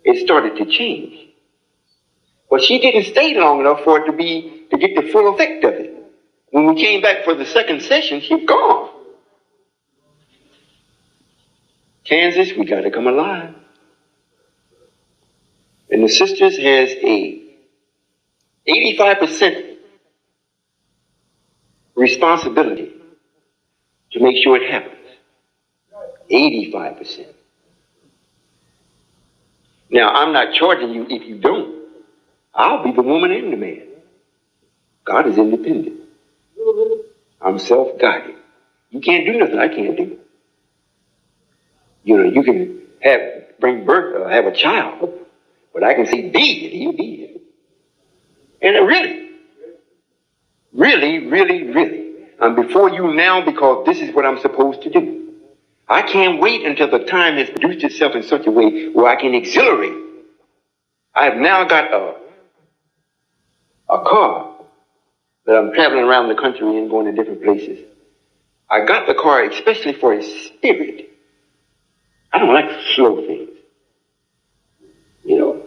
It started to change. But she didn't stay long enough for it to get the full effect of it. When we came back for the second session, she's gone. Kansas, we got to come alive. And the sisters has a 85% responsibility to make sure it happens. 85%. Now, I'm not charging you if you don't. I'll be the woman and the man. God is independent. I'm self-guided. You can't do nothing I can't do. You know, you can bring birth or have a child, but I can say be it, he'll be it. And really, I'm before you now because this is what I'm supposed to do. I can't wait until the time has produced itself in such a way where I can exhilarate. I have now got a car that I'm traveling around the country and going to different places. I got the car especially for a spirit. I don't like slow things. You know,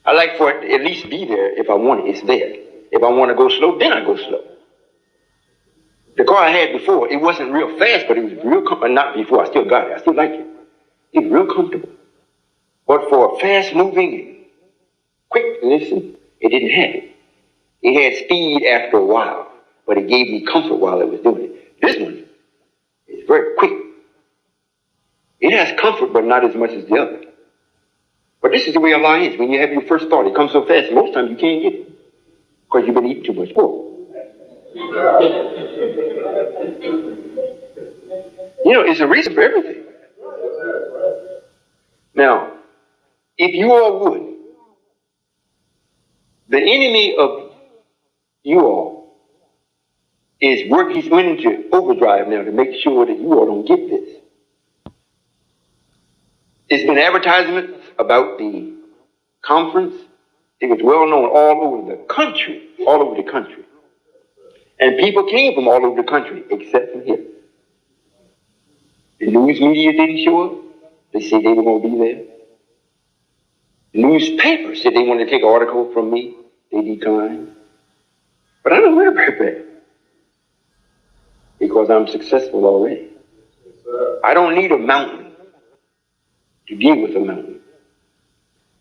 I like for it to at least be there if I want it, it's there. If I want to go slow, then I go slow. The car I had before, it wasn't real fast, but it was real comfortable. Not before, I still got it. I still like it. It was real comfortable. But for fast moving and quick, listen, it didn't have it. It had speed after a while, but it gave me comfort while it was doing it. This one is very quick. It has comfort, but not as much as the other. But this is the way Allah is. When you have your first thought, it comes so fast, most times you can't get it because you've been eating too much pork. You know, it's a reason for everything. Now, if you all would, the enemy of you all is working, he's went into overdrive now to make sure that you all don't get this. It's been advertisements about the conference. It was well known all over the country, And people came from all over the country, except from here. The news media didn't show up. They said they were going to be there. The newspapers said they wanted to take an article from me. They declined. But I don't worry about that. Because I'm successful already. I don't need a mountain to deal with a mountain.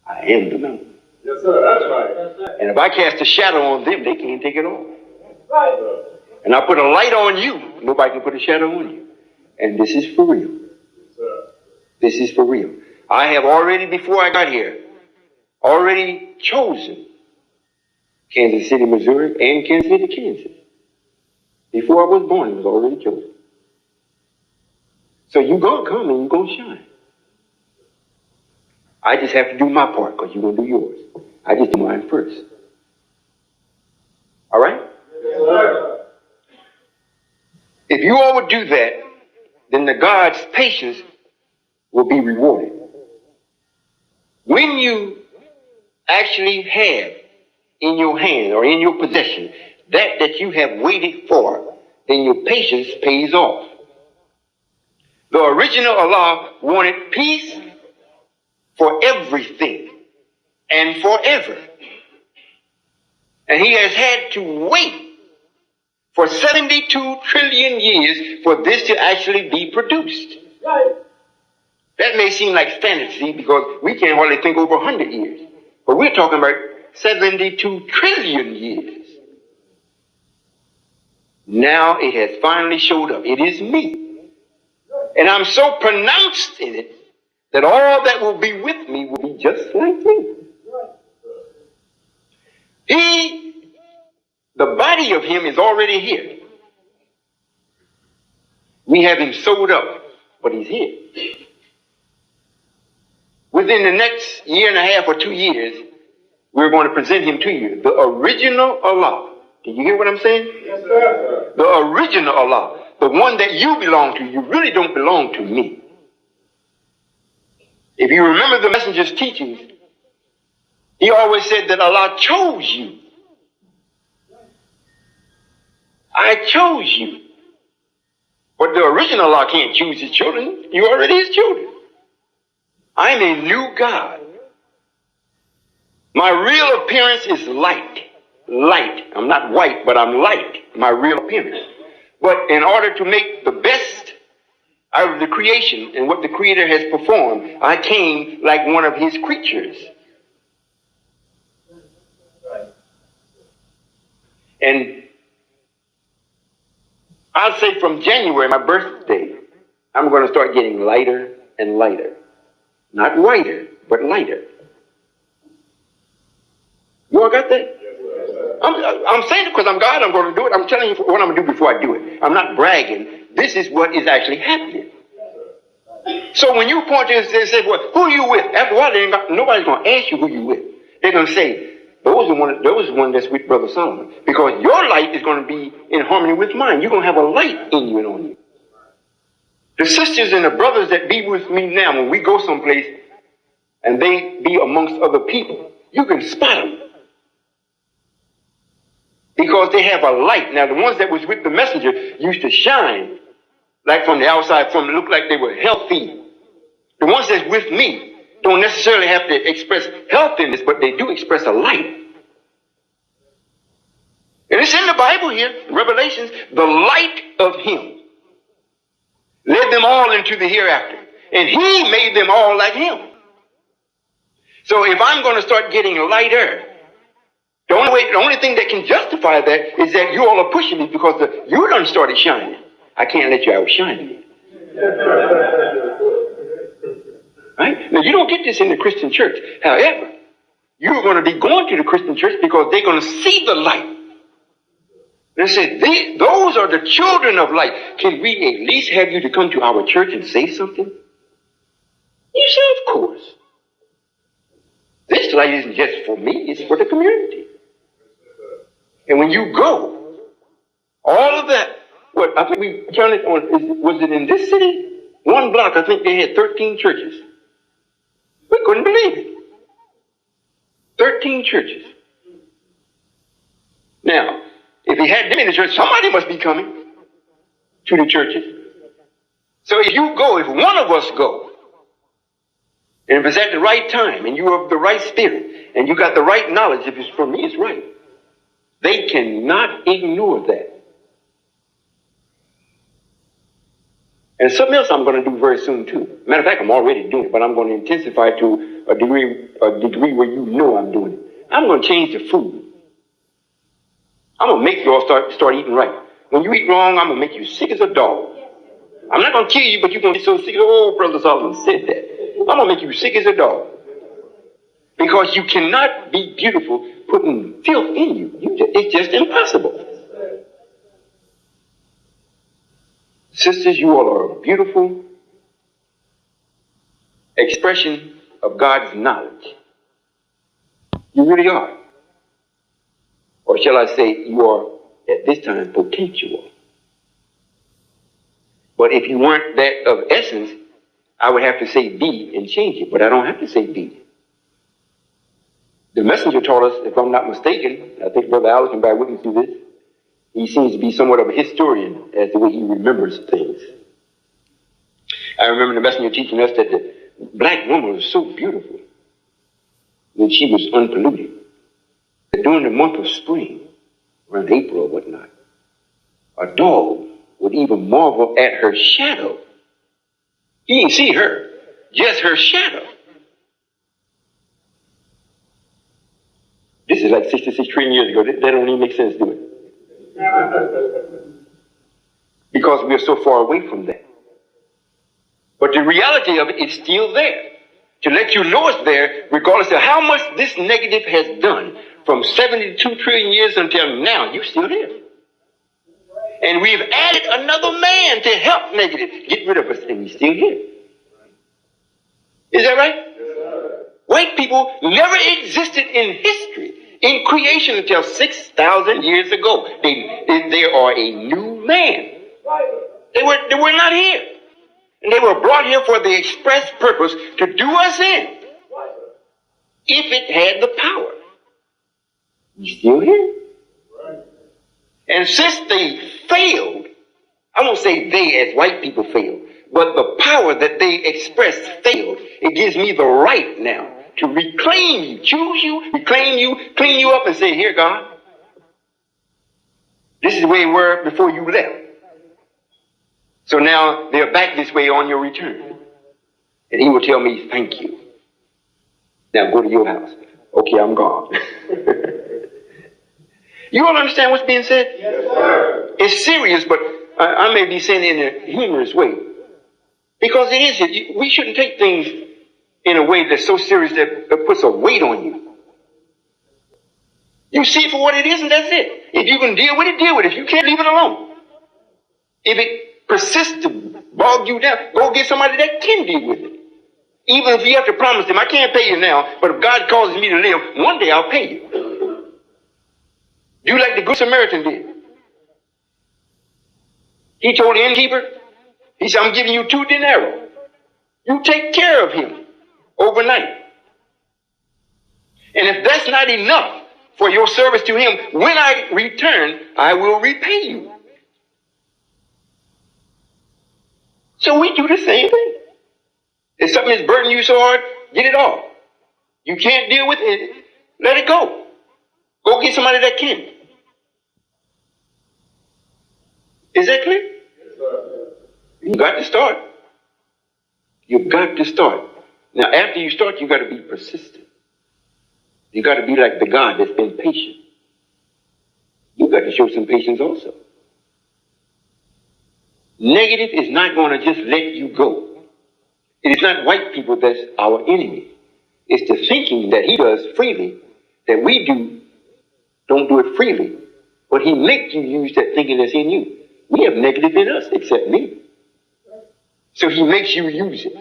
I am the mountain. Yes, sir. That's right. And if I cast a shadow on them, they can't take it off. Right. And I put a light on you, nobody can put a shadow on you. And this is for real. Yes, sir. This is for real. I have already, before I got here, already chosen Kansas City, Missouri, and Kansas City, Kansas. Before I was born, it was already chosen. So you're going to come and you're going to shine. I just have to do my part because you're going to do yours. I just do mine first. All right? Yes, sir. If you all would do that, then the God's patience will be rewarded. When you actually have in your hand or in your possession that you have waited for, then your patience pays off. The original Allah wanted peace for everything and forever. And he has had to wait for 72 trillion years for this to actually be produced. Right. That may seem like fantasy because we can't hardly think over 100 years. But we're talking about 72 trillion years. Now it has finally showed up. It is me. And I'm so pronounced in it that all that will be with me will be just like me. The body of him is already here. We have him sewed up, but he's here. Within the next year and a half or 2 years, we're going to present him to you. The original Allah. Do you hear what I'm saying? Yes, sir. The original Allah. The one that you belong to. You really don't belong to me. If you remember the messenger's teachings, he always said that Allah chose you. I chose you. But the original Allah can't choose his children. You already his children. I'm a new God. My real appearance is light. Light. I'm not white, but I'm light. My real appearance. But in order to make the best out of the creation and what the Creator has performed, I came like one of his creatures. And I'll say from January, my birthday, I'm going to start getting lighter and lighter. Not whiter, but lighter. You all got that? I'm saying it because I'm God, I'm going to do it. I'm telling you what I'm going to do before I do it. I'm not bragging. This is what is actually happening. So when you point to it and say, well, who are you with? After a while, nobody's going to ask you who you with. They're going to say, those are one that's with Brother Solomon. Because your light is going to be in harmony with mine. You're going to have a light in you and on you. The sisters and the brothers that be with me now, when we go someplace and they be amongst other people, you can spot them. Because they have a light. Now, the ones that was with the messenger used to shine, like from the outside, from look like they were healthy. The ones that's with me don't necessarily have to express healthiness, but they do express a light. And it's in the Bible here, Revelations, the light of him led them all into the hereafter. And he made them all like him. So if I'm going to start getting lighter, the only thing that can justify that is that you all are pushing me because you done started shining. I can't let you outshine me. Right? Now, you don't get this in the Christian church. However, you're going to be going to the Christian church because they're going to see the light. They said, those are the children of light. Can we at least have you to come to our church and say something? You say, of course. This light isn't just for me, it's for the community. And when you go, all of that, what I think we counted on, was it in this city? One block, I think they had 13 churches. We couldn't believe it. 13 churches. Now, if he had them in the church, somebody must be coming to the churches. So if you go, if one of us go, and if it's at the right time, and you have the right spirit, and you got the right knowledge, if it's for me, it's right. They cannot ignore that. And something else I'm going to do very soon too. Matter of fact, I'm already doing it, but I'm going to intensify to a degree where you know I'm doing it. I'm going to change the food. I'm going to make you all start eating right. When you eat wrong, I'm going to make you sick as a dog. I'm not going to kill you, but you're going to be so sick. Oh, Brother Solomon said that. I'm going to make you sick as a dog. Because you cannot be beautiful putting filth in you. It's just impossible. Sisters, you all are a beautiful expression of God's knowledge. You really are. Or shall I say, you are, at this time, potential. But if you weren't that of essence, I would have to say be and change it. But I don't have to say be. The messenger taught us, if I'm not mistaken, I think Brother Alex can bear witness to this, he seems to be somewhat of a historian as the way he remembers things. I remember the messenger teaching us that the black woman was so beautiful that she was unpolluted. During the month of spring, around April or whatnot, a dog would even marvel at her shadow. He didn't see her, just her shadow. This is like 66 trillion years ago. That don't even make sense, do it? Because we're so far away from that. But the reality of it is still there. To let you know it's there, regardless of how much this negative has done, from 72 trillion years until now, you're still there. And we've added another man to help negative get rid of us, and he's still here. Is that right? White people never existed in history, in creation, until 6,000 years ago. They are a new man. They were not here. And they were brought here for the express purpose to do us in. If it had the power. He's still here. And since they failed, I won't say they as white people failed, but the power that they expressed failed. It gives me the right now to reclaim you, choose you, reclaim you, clean you up and say, here, God, this is the way you were before you left. So now they're back this way on your return. And he will tell me, thank you. Now go to your house. Okay, I'm gone. You all understand what's being said? Yes, sir. It's serious, but I may be saying it in a humorous way. Because it is. We shouldn't take things in a way that's so serious that puts a weight on you. You see it for what it is, and that's it. If you can deal with it, deal with it. If you can't, leave it alone. If it persists to bog you down, go get somebody that can deal with it. Even if you have to promise them, I can't pay you now, but if God causes me to live, one day I'll pay you. Do like the Good Samaritan did. He told the innkeeper, he said, I'm giving you 2 denarii. You take care of him overnight. And if that's not enough for your service to him, when I return, I will repay you. So we do the same thing. If something is burdening you so hard, get it off. You can't deal with it, let it go. Go get somebody that can. Is that clear? Yes, sir. You got to start. You've got to start. Now, after you start, you got to be persistent. You got to be like the God that's been patient. You got to show some patience also. Negative is not going to just let you go. It is not white people that's our enemy. It's the thinking that he does freely, that we don't do it freely. But he makes you use that thinking that's in you. We have negative in us, except me. So he makes you use it.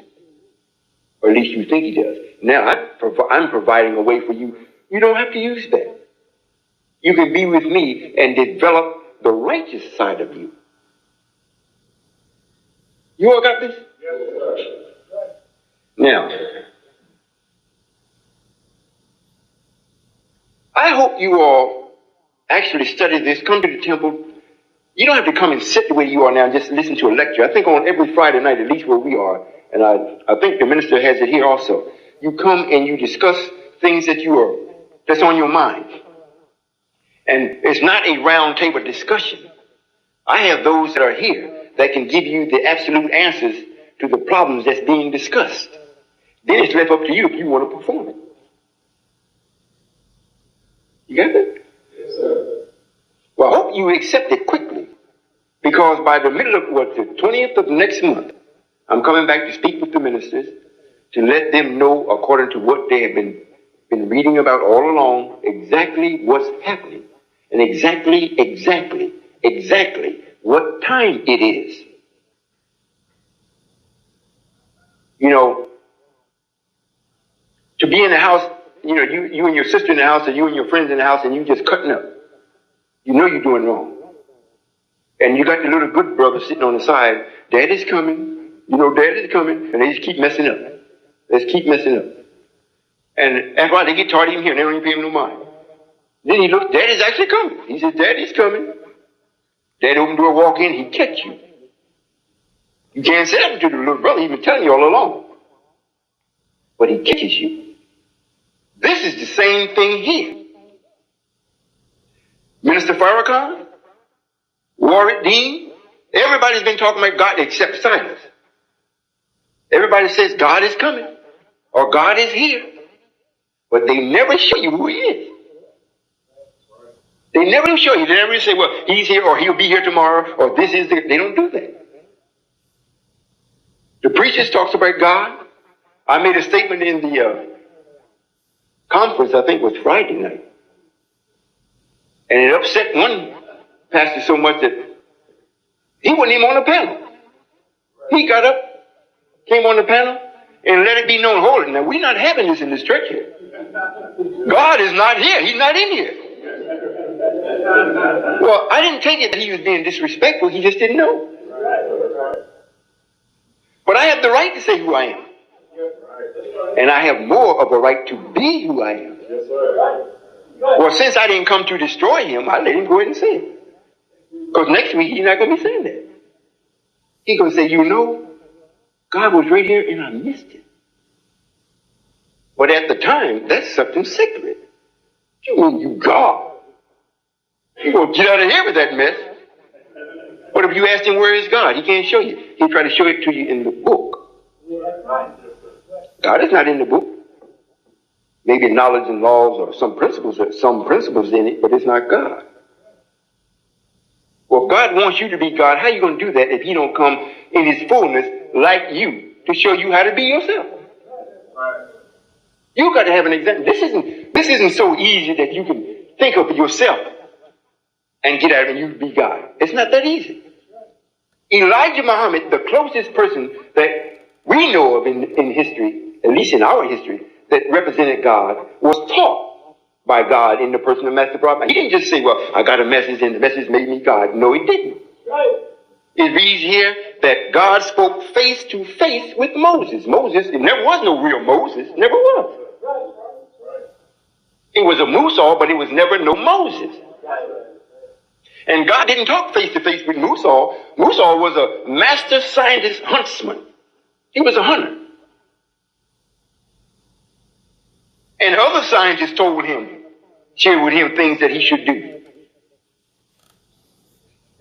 Or at least you think he does. Now, I'm providing a way for you. You don't have to use that. You can be with me and develop the righteous side of you. You all got this? Yes, sir. Now, I hope you all actually study this, come to the temple. You don't have to come and sit the way you are now and just listen to a lecture. I think on every Friday night, at least where we are, and I think the minister has it here also, you come and you discuss things that's on your mind. And it's not a round table discussion. I have those that are here that can give you the absolute answers to the problems that's being discussed. Then it's left up to you if you want to perform it. You got that? Yes, sir. Well, I hope you accept it quickly, because by the middle of the 20th of next month, I'm coming back to speak with the ministers to let them know, according to what they have been reading about all along, exactly what's happening and exactly what time it is. You know, to be in the house, you know, you and your sister in the house, or you and your friends in the house, and you just cutting up. You know you're doing wrong. And you got the little good brother sitting on the side. Daddy's coming. You know, Daddy's coming. And they just keep messing up. They just keep messing up. And after a while, they get tired of him here. And they don't even pay him no mind. Then he looks, Daddy's actually coming. He says, Daddy's coming. Daddy open the door, walk in, he catch you. You can't say that to the little brother. He's been telling you all along. But he catches you. This is the same thing here. Minister Farrakhan, Warwick Dean, everybody's been talking about God except Silas. Everybody says God is coming or God is here, but they never show you who he is. They never show you. They never say, well, he's here or he'll be here tomorrow or this is they don't do that. The preachers talks about God. I made a statement in the conference, I think it was Friday night. And it upset one pastor so much that he wasn't even on the panel. He got up, came on the panel, and let it be known, hold it. Now, we're not having this in this church here. God is not here. He's not in here. Well, I didn't take it that he was being disrespectful. He just didn't know. But I have the right to say who I am. And I have more of a right to be who I am. Yes, sir. Well, since I didn't come to destroy him, I let him go ahead and say it. Because next week, he's not going to be saying that. He's going to say, you know, God was right here and I missed it. But at the time, that's something sacred. You mean you God? You're going to get out of here with that mess. But if you ask him where is God, he can't show you. He'll try to show it to you in the book. God is not in the book. Maybe knowledge and laws or some principles in it, but it's not God. Well, if God wants you to be God, how are you going to do that if he don't come in his fullness like you to show you how to be yourself? You got to have an example. This isn't so easy that you can think of yourself and get out and you be God. It's not that easy. Elijah Muhammad, the closest person that we know of in history, at least in our history, that represented God, was taught by God in the person of Master Prophet. He didn't just say, well, I got a message and the message made me God. No, he didn't. It reads here that God spoke face to face with Moses. Moses, it never was no real Moses. Never was. It was a Musa, but it was never no Moses. And God didn't talk face to face with Musa. Musa was a master scientist huntsman. He was a hunter. And other scientists shared with him things that he should do.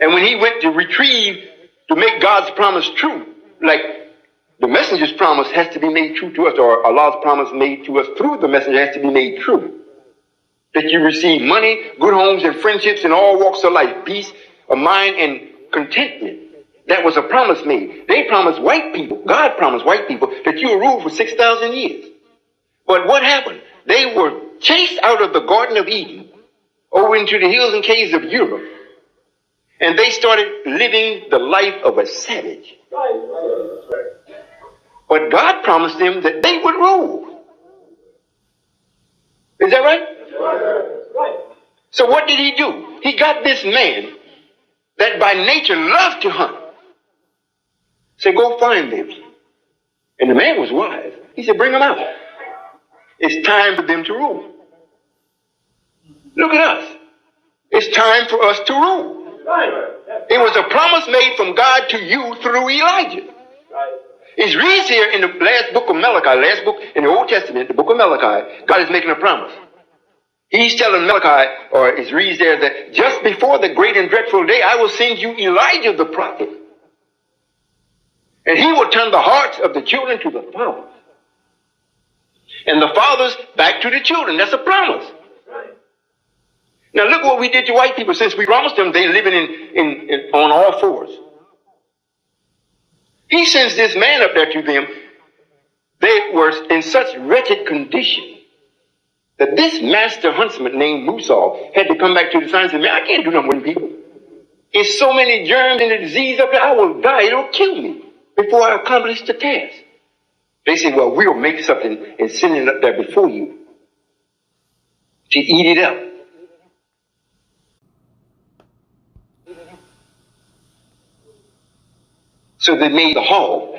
And when he went to retrieve, to make God's promise true, like the messenger's promise has to be made true to us, or Allah's promise made to us through the messenger has to be made true. That you receive money, good homes, and friendships in all walks of life, peace of mind, and contentment. That was a promise made. They promised white people, God promised white people, that you will rule for 6,000 years. But what happened? They were chased out of the Garden of Eden over into the hills and caves of Europe. And they started living the life of a savage. But God promised them that they would rule. Is that right? So what did he do? He got this man that by nature loved to hunt. Said, go find them. And the man was wise. He said, bring them out. It's time for them to rule. Look at us. It's time for us to rule. It was a promise made from God to you through Elijah. It reads here in the last book of Malachi, last book in the Old Testament, the book of Malachi, God is making a promise. He's telling Malachi, or it reads there, that just before the great and dreadful day, I will send you Elijah the prophet. And he will turn the hearts of the children to the fathers, and the fathers back to the children. That's a promise. Now look what we did to white people. Since we promised them, they're living on all fours. He sends this man up there to them. They were in such wretched condition that this master huntsman named Royall had to come back to the science and say, man, I can't do nothing with people. It's so many germs and the disease up there, I will die. It'll kill me before I accomplish the task. They say, well, we'll make something and send it up there before you to eat it up. So they made the hog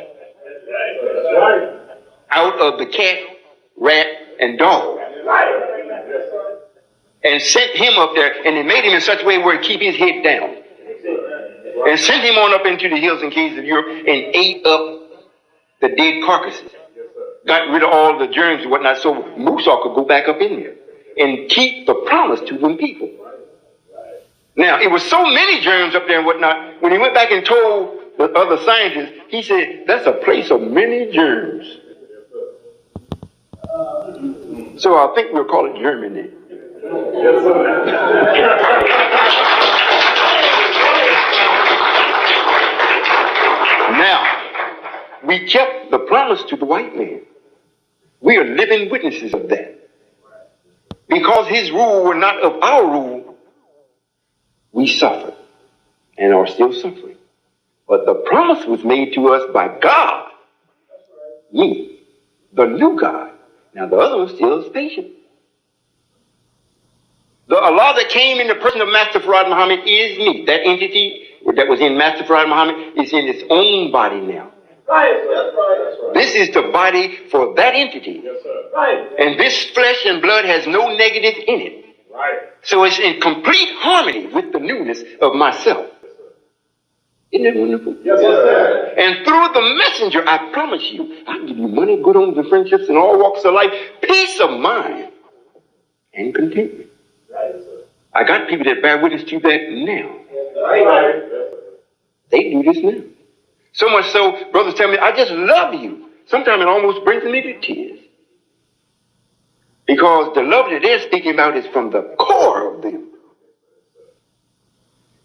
out of the cat, rat, and dog, and sent him up there, and they made him in such a way where he'd keep his head down, and sent him on up into the hills and caves of Europe and ate up the dead carcasses, got rid of all the germs and whatnot, so Royall could go back up in there and keep the promise to them people. Now, it was so many germs up there and whatnot, when he went back and told the other scientists, he said, that's a place of many germs. So I think we'll call it Germany. Now, we kept the promise to the white man. We are living witnesses of that. Because his rule were not of our rule, we suffered and are still suffering. But the promise was made to us by God, me, the new God. Now the other one still is patient. The Allah that came in the person of Master Farad Muhammad is me. That entity that was in Master Farad Muhammad is in its own body now. This is the body for that entity. And this flesh and blood has no negative in it. So it's in complete harmony with the newness of myself. Isn't that wonderful? Yes, sir. And through the messenger, I promise you, I'll give you money, good homes, and friendships in all walks of life, peace of mind, and contentment. I got people that bear witness to that now. They do this now. So much so, brothers tell me, I just love you. Sometimes it almost brings me to tears. Because the love that they're speaking about is from the core of them.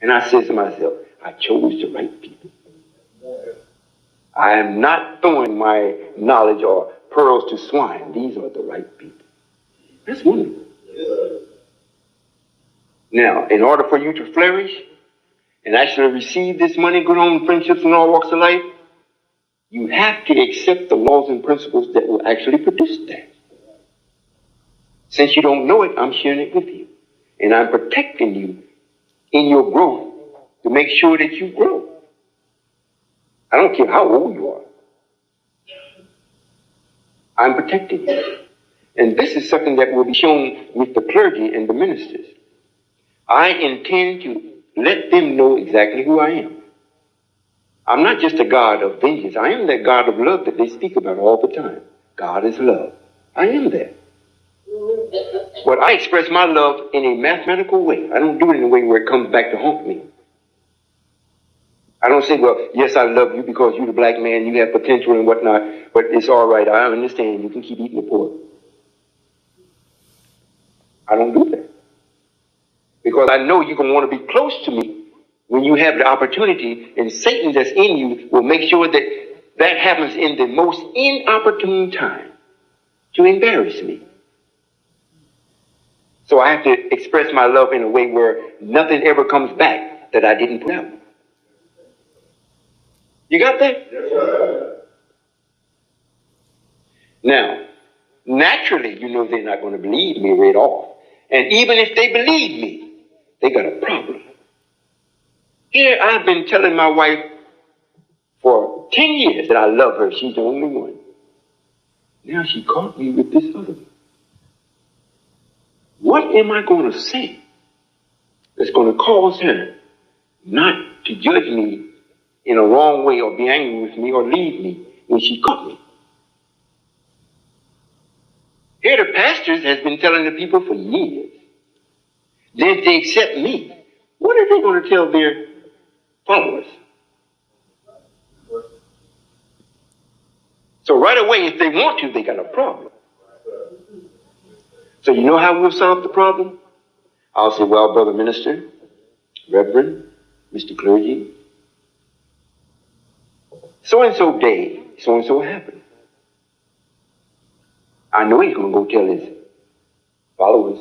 And I said to myself, I chose the right people. I am not throwing my knowledge or pearls to swine. These are the right people. That's wonderful. Now, in order for you to flourish and actually receive this money, good home, friendships, and all walks of life, you have to accept the laws and principles that will actually produce that. Since you don't know it, I'm sharing it with you. And I'm protecting you in your growth to make sure that you grow. I don't care how old you are. I'm protecting you. And this is something that will be shown with the clergy and the ministers. I intend to let them know exactly who I am. I'm not just a God of vengeance. I am that God of love that they speak about all the time. God is love. I am that. But I express my love in a mathematical way. I don't do it in a way where it comes back to haunt me. I don't say, well, yes, I love you because you're the black man, you have potential and whatnot, but it's all right. I understand. You can keep eating the pork. I don't do that. Because I know you're going to want to be close to me when you have the opportunity, and Satan that's in you will make sure that that happens in the most inopportune time to embarrass me. So I have to express my love in a way where nothing ever comes back that I didn't put out. You got that? Yes, sir. Now, naturally, you know they're not going to believe me right off. And even if they believe me, they got a problem. Here I've been telling my wife for 10 years that I love her. She's the only one. Now she caught me with this other one. What am I going to say that's going to cause her not to judge me in a wrong way or be angry with me or leave me when she caught me? Here the pastors has been telling the people for years. Then if they accept me, what are they going to tell their followers? So right away, if they want to, they got a problem. So you know how we'll solve the problem? I'll say, well, brother minister, reverend, Mr. Clergy, so-and-so day, so-and-so happened. I know he's going to go tell his followers.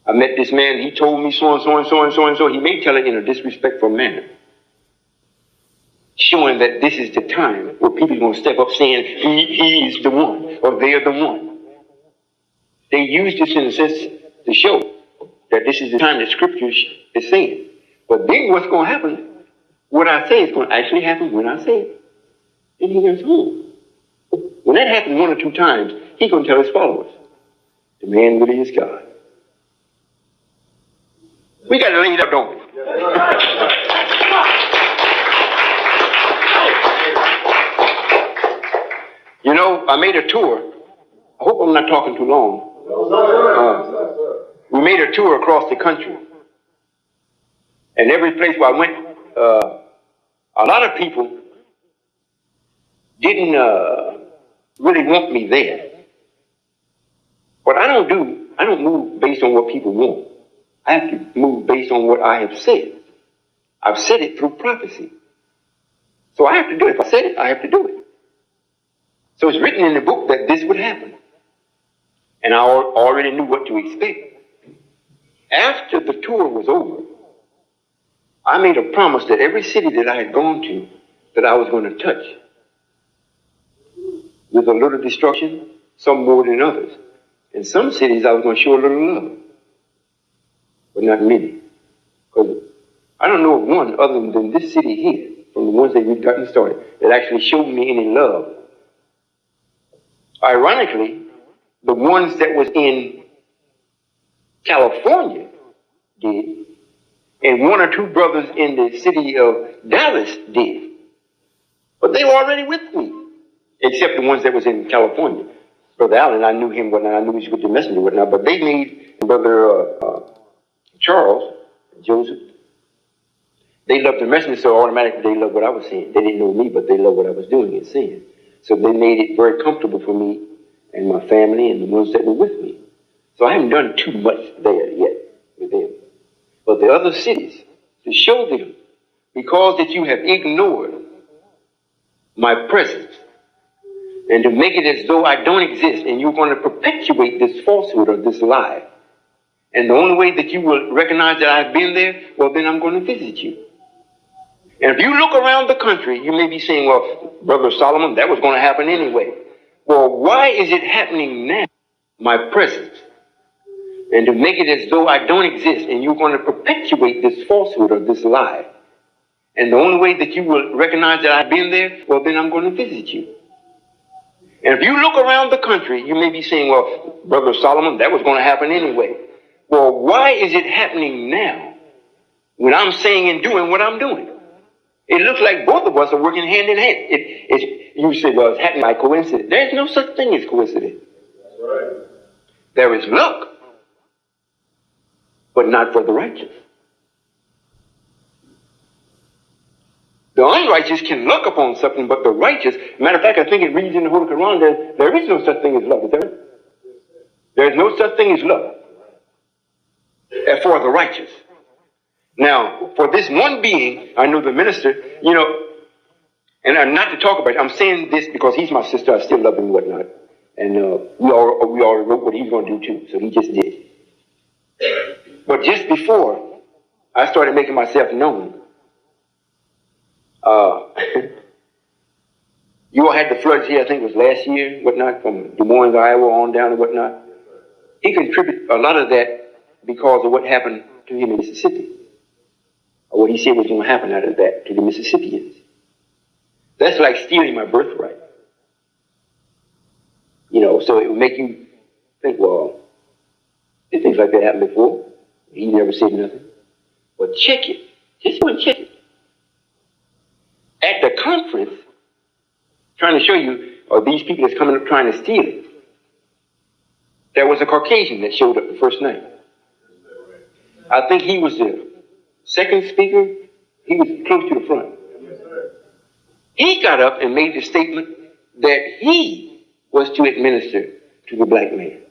I met this man, he told me so-and-so and so-and-so and so. He may tell it in a disrespectful manner, showing that this is the time where people are going to step up saying, he is the one, or they're the one. They use this in a sense to show that this is the time that Scripture is saying. But then what's going to happen, what I say is going to actually happen when I say it. And he goes, When that happens one or two times, he's going to tell his followers, the man really is God. We got to lay it up, don't we? You know, I made a tour. I hope I'm not talking too long. We made a tour across the country. And every place where I went, a lot of people didn't really want me there. But I don't move based on what people want. I have to move based on what I have said. I've said it through prophecy. So I have to do it. If I said it, I have to do it. So it's written in the book that this would happen. And I already knew what to expect. After the tour was over, I made a promise that every city that I had gone to, that I was going to touch. With a little destruction, some more than others. In some cities, I was going to show a little love. But not many. Because I don't know of one other than this city here, from the ones that we've gotten started, that actually showed me any love. Ironically, the ones that was in California did, and one or two brothers in the city of Dallas did. But they were already with me, except the ones that was in California. Brother Allen, I knew him, whatnot, I knew he was with the messenger, whatnot, but they made Brother Charles, Joseph, they loved the messenger, so automatically they loved what I was saying. They didn't know me, but they loved what I was doing and saying. So they made it very comfortable for me and my family and the ones that were with me. So I haven't done too much there yet with them. But the other cities, to show them, because that you have ignored my presence, and to make it as though I don't exist, and you're going to perpetuate this falsehood or this lie. And the only way that you will recognize that I've been there, well, then I'm going to visit you. And if you look around the country, you may be saying, well, Brother Solomon, that was going to happen anyway. Well, why is it happening now? My presence. And to make it as though I don't exist, and you're going to perpetuate this falsehood or this lie. And the only way that you will recognize that I've been there, well, then I'm going to visit you. And if you look around the country, you may be saying, well, Brother Solomon, that was going to happen anyway. Well, why is it happening now when I'm saying and doing what I'm doing? It looks like both of us are working hand in hand. You say, well, it's happening by coincidence. There's no such thing as coincidence. That's right. There is luck, but not for the righteous. The unrighteous can look upon something, but the righteous, matter of fact, I think it reads in the Holy Quran that there is no such thing as love. Is there? There is no such thing as love for the righteous. Now, for this one being, I know the minister, and I'm not to talk about it, I'm saying this because he's my sister, I still love him and whatnot. And we all wrote what he's going to do too, so he just did. But just before I started making myself known, you all had the floods here, I think it was last year, whatnot, from Des Moines, Iowa on down and whatnot. He contributed a lot of that because of what happened to him in Mississippi. Or what he said was going to happen out of that to the Mississippians. That's like stealing my birthright. So it would make you think, well, things like that happened before. He never said nothing. But check it. Just want to check it. At the conference, trying to show you, these people that's coming up trying to steal it, there was a Caucasian that showed up the first night. I think he was the second speaker. He was close to the front. He got up and made the statement that he was to administer to the black man.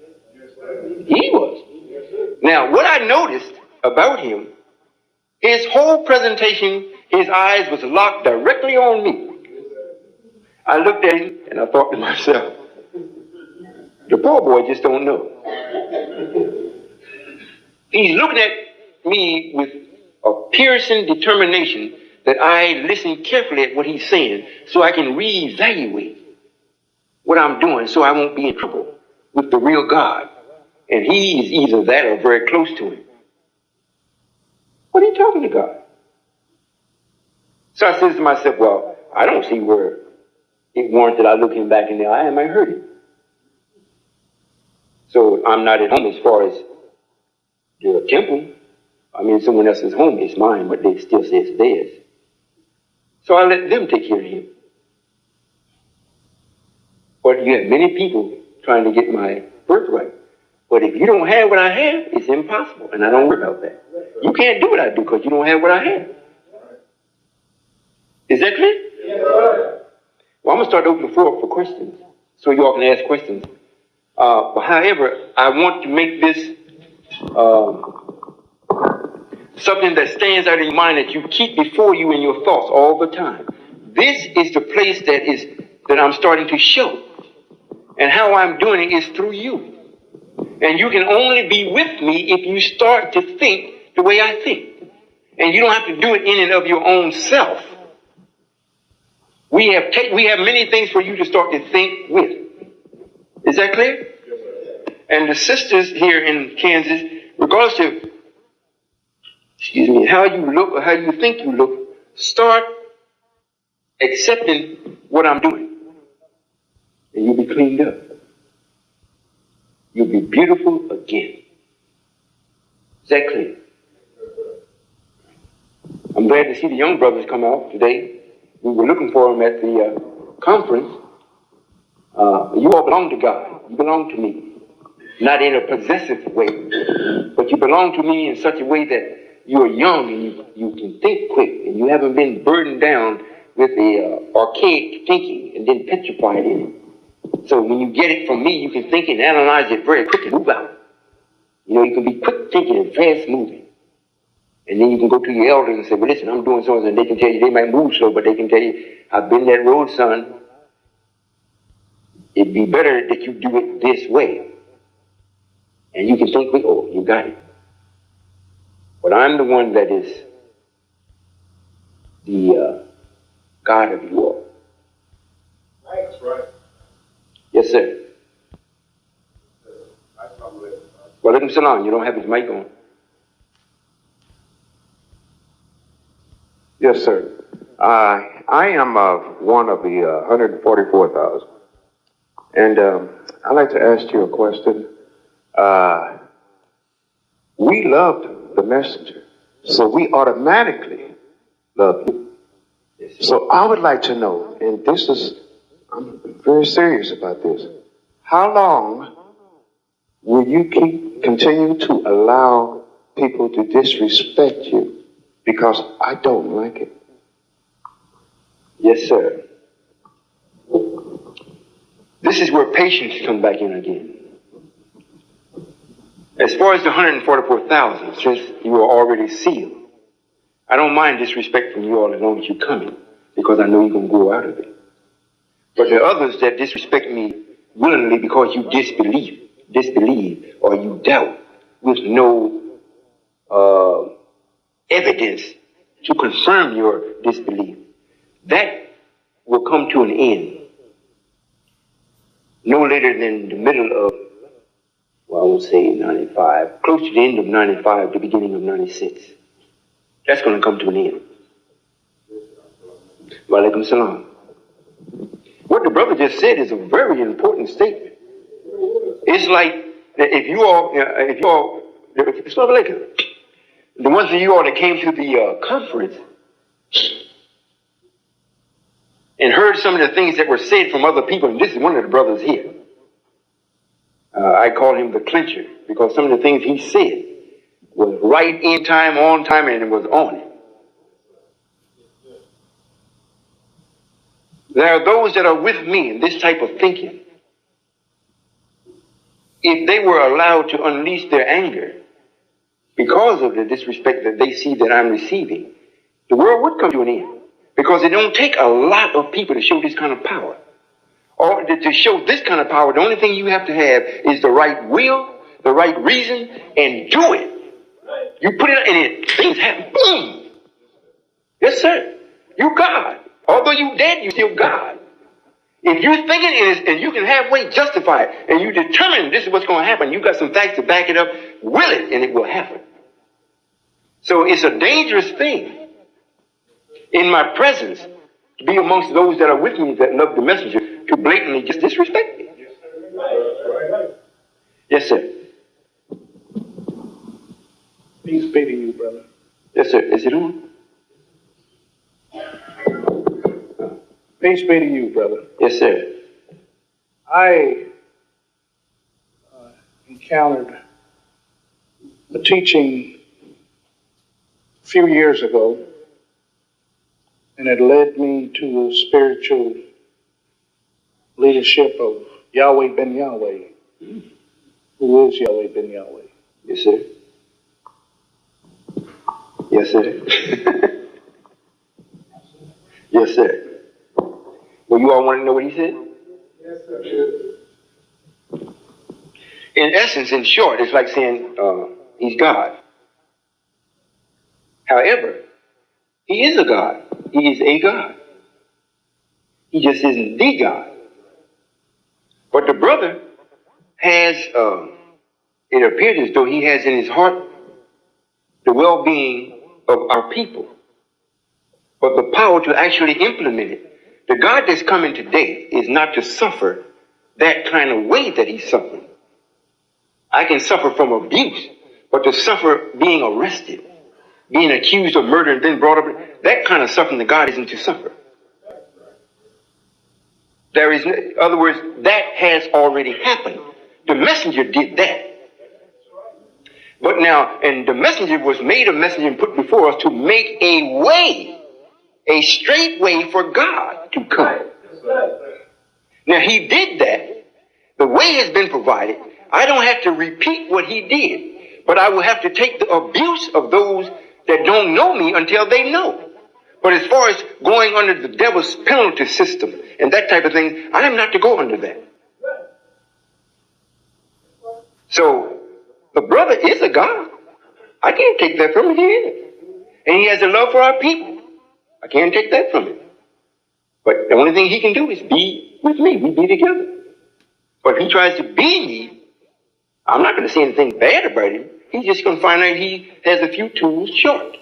He was. Now, what I noticed about him, his whole presentation, his eyes was locked directly on me. I looked at him and I thought to myself, the poor boy just don't know. He's looking at me with a piercing determination that I listen carefully at what he's saying so I can reevaluate what I'm doing so I won't be in trouble with the real God. And he is either that or very close to him. What are you talking to God? So I says to myself, well, I don't see where it warrants that I look him back in the eye and might hurt him. So I'm not at home as far as the temple. I mean, someone else's home is mine, but they still say it's theirs. So I let them take care of him. But you have many people trying to get my birthright. But if you don't have what I have, it's impossible. And I don't worry about that. You can't do what I do because you don't have what I have. Is that clear? Yes, Well, I'm going to start opening the floor up for questions. So you all can ask questions. But however, I want to make this something that stands out in your mind that you keep before you in your thoughts all the time. This is the place that I'm starting to show. And how I'm doing it is through you. And you can only be with me if you start to think the way I think. And you don't have to do it in and of your own self. We have many things for you to start to think with. Is that clear? And the sisters here in Kansas, regardless of how you look or how you think you look, start accepting what I'm doing. And you'll be cleaned up. You'll be beautiful again. Is that clear? I'm glad to see the young brothers come out today. We were looking for them at the conference. You all belong to God. You belong to me. Not in a possessive way, but you belong to me in such a way that you're young and you can think quick and you haven't been burdened down with the archaic thinking and then petrified in it. So when you get it from me, you can think and analyze it very quick and move out. You can be quick thinking and fast moving. And then you can go to your elders and say, well, listen, I'm doing something. And they can tell you, they might move slow, but they can tell you, I've been that road, son. It'd be better that you do it this way. And you can think, oh, you got it. But I'm the one that is the God of you all. that's right. Yes, sir. Well, let him sit on. You don't have his mic on. Yes, sir. I am one of the 144,000. And I'd like to ask you a question. We loved the messenger, so we automatically love you. So I would like to know, and I'm very serious about this, how long will you continue to allow people to disrespect you? Because I don't like it. Yes, sir. This is where patience comes back in again. As far as the 144,000, since you are already sealed, I don't mind disrespecting you all as long as you come in, because I know you're going to grow out of it. But there are others that disrespect me willingly because you disbelieve, or you doubt with no evidence to confirm your disbelief. That will come to an end no later than the middle of, well, I won't say 95, close to the end of 95, the beginning of 96. That's going to come to an end. Walaikum salam. What the brother just said is a very important statement. It's like if you all, it's not like the ones of you all that came to the conference and heard some of the things that were said from other people, and this is one of the brothers here. I call him the clincher because some of the things he said was right in time, on time, and it was on it. There are those that are with me in this type of thinking. If they were allowed to unleash their anger because of the disrespect that they see that I'm receiving, the world would come to an end. Because it don't take a lot of people to show this kind of power. Or to show this kind of power, the only thing you have to have is the right will, the right reason, and do it. You put it and things happen. Boom! Yes, sir. You God. Although you dead, you still God. If you're thinking it is, and you can halfway justify it, and you determine this is what's going to happen, you got some facts to back it up, will it, and it will happen. So it's a dangerous thing in my presence to be amongst those that are with me that love the messenger to blatantly just disrespect me. Yes, sir. Peace be to you, brother. Yes, sir. Is it on? Peace be to you, brother. Yes, sir. I encountered a teaching a few years ago, and it led me to the spiritual leadership of Yahweh ben Yahweh. Who is Yahweh ben Yahweh? Yes, sir. Yes, sir. Yes, sir. Well, you all want to know what he said? Yes, sir. In essence, in short, it's like saying he's God. However, he is a God. He is a God. He just isn't the God. But the brother has, it appears as though he has in his heart the well-being of our people, but the power to actually implement it. The God that's coming today is not to suffer that kind of way that he's suffering. I can suffer from abuse, but to suffer being arrested, being accused of murder and then brought up, that kind of suffering that God isn't to suffer. There is, in other words, that has already happened. The messenger did that. But now, and the messenger was made a messenger and put before us to make a way, a straight way for God to come. Now, he did that. The way has been provided. I don't have to repeat what he did, but I will have to take the abuse of those that don't know me until they know. But as far as going under the devil's penalty system and that type of thing, I am not to go under that. So, the brother is a God. I can't take that from him. He is. And he has a love for our people. I can't take that from him. But the only thing he can do is be with me. We be together. But if he tries to be me, I'm not going to say anything bad about him. He's just going to find out he has a few tools short.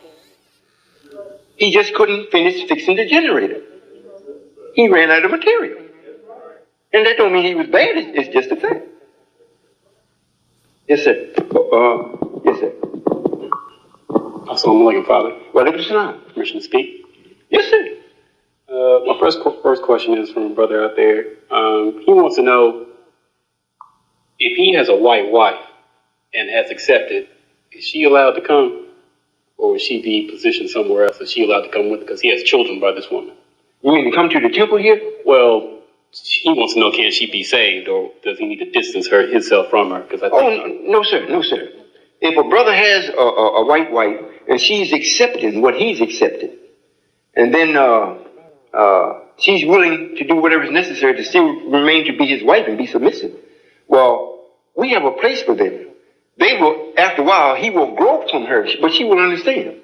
He just couldn't finish fixing the generator. He ran out of material. And that don't mean he was bad. It's just a fact. Yes, sir. Yes, sir. Assalamu alaikum, Father. Walaikum salam. Permission to speak? Yes, sir. My first question is from a brother out there. He wants to know if he has a white wife and has accepted, is she allowed to come? Or would she be positioned somewhere else? Is she allowed to come with? Because he has children by this woman. You mean to come to the temple here? Well, he wants to know, can she be saved, or does he need to distance himself from her? Because I think. Oh, no, sir, no, sir. If a brother has a white wife and she's accepting what he's accepted, and then she's willing to do whatever is necessary to still remain to be his wife and be submissive, well, we have a place for them. They will, after a while, he will grow from her, but she will understand.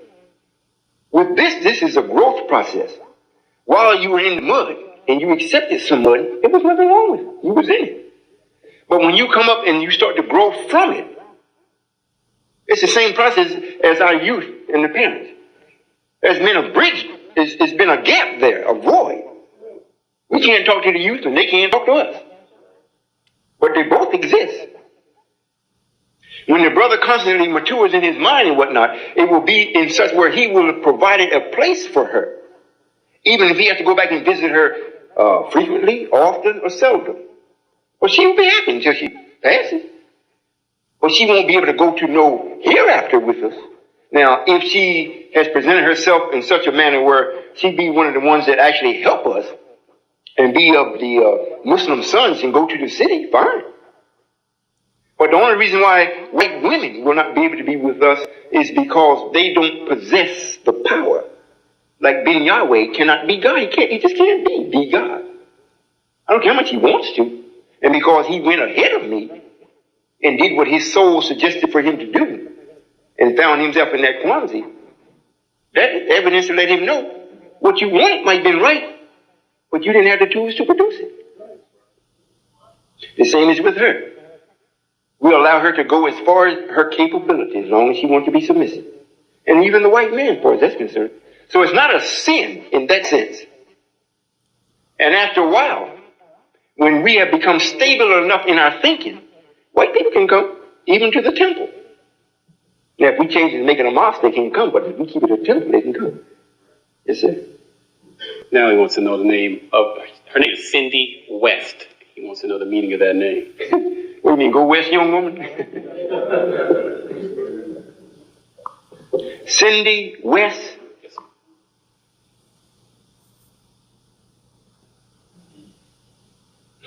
With this is a growth process. While you were in the mud and you accepted some mud, there was nothing wrong with it. You was in it. But when you come up and you start to grow from it, it's the same process as our youth and the parents. There's been a bridge, it's been a gap there, a void. We can't talk to the youth and they can't talk to us. But they both exist. When the brother constantly matures in his mind and whatnot, it will be in such where he will have provided a place for her. Even if he has to go back and visit her frequently, often, or seldom. Well, she will be happy until she passes. But she won't be able to go to no hereafter with us. Now, if she has presented herself in such a manner where she'd be one of the ones that actually help us and be of the Muslim sons and go to the city, fine. But the only reason why white women will not be able to be with us is because they don't possess the power. Like Ben Yahweh cannot be God. He just can't be God. I don't care how much he wants to. And because he went ahead of me and did what his soul suggested for him to do and found himself in that clumsy, that is evidence to let him know what you wanted might have been right, but you didn't have the tools to produce it. The same is with her. We allow her to go as far as her capability, as long as she wants to be submissive. And even the white man, as far as that's concerned. So it's not a sin in that sense. And after a while, when we have become stable enough in our thinking, white people can come, even to the temple. Now, if we change it and make it a mosque, they can't come, but if we keep it a temple, they can come. Yes, sir. Now he wants to know the name of, her name is Cindy West. He wants to know the meaning of that name. What do you mean, go west, young woman? Cindy West. Yes,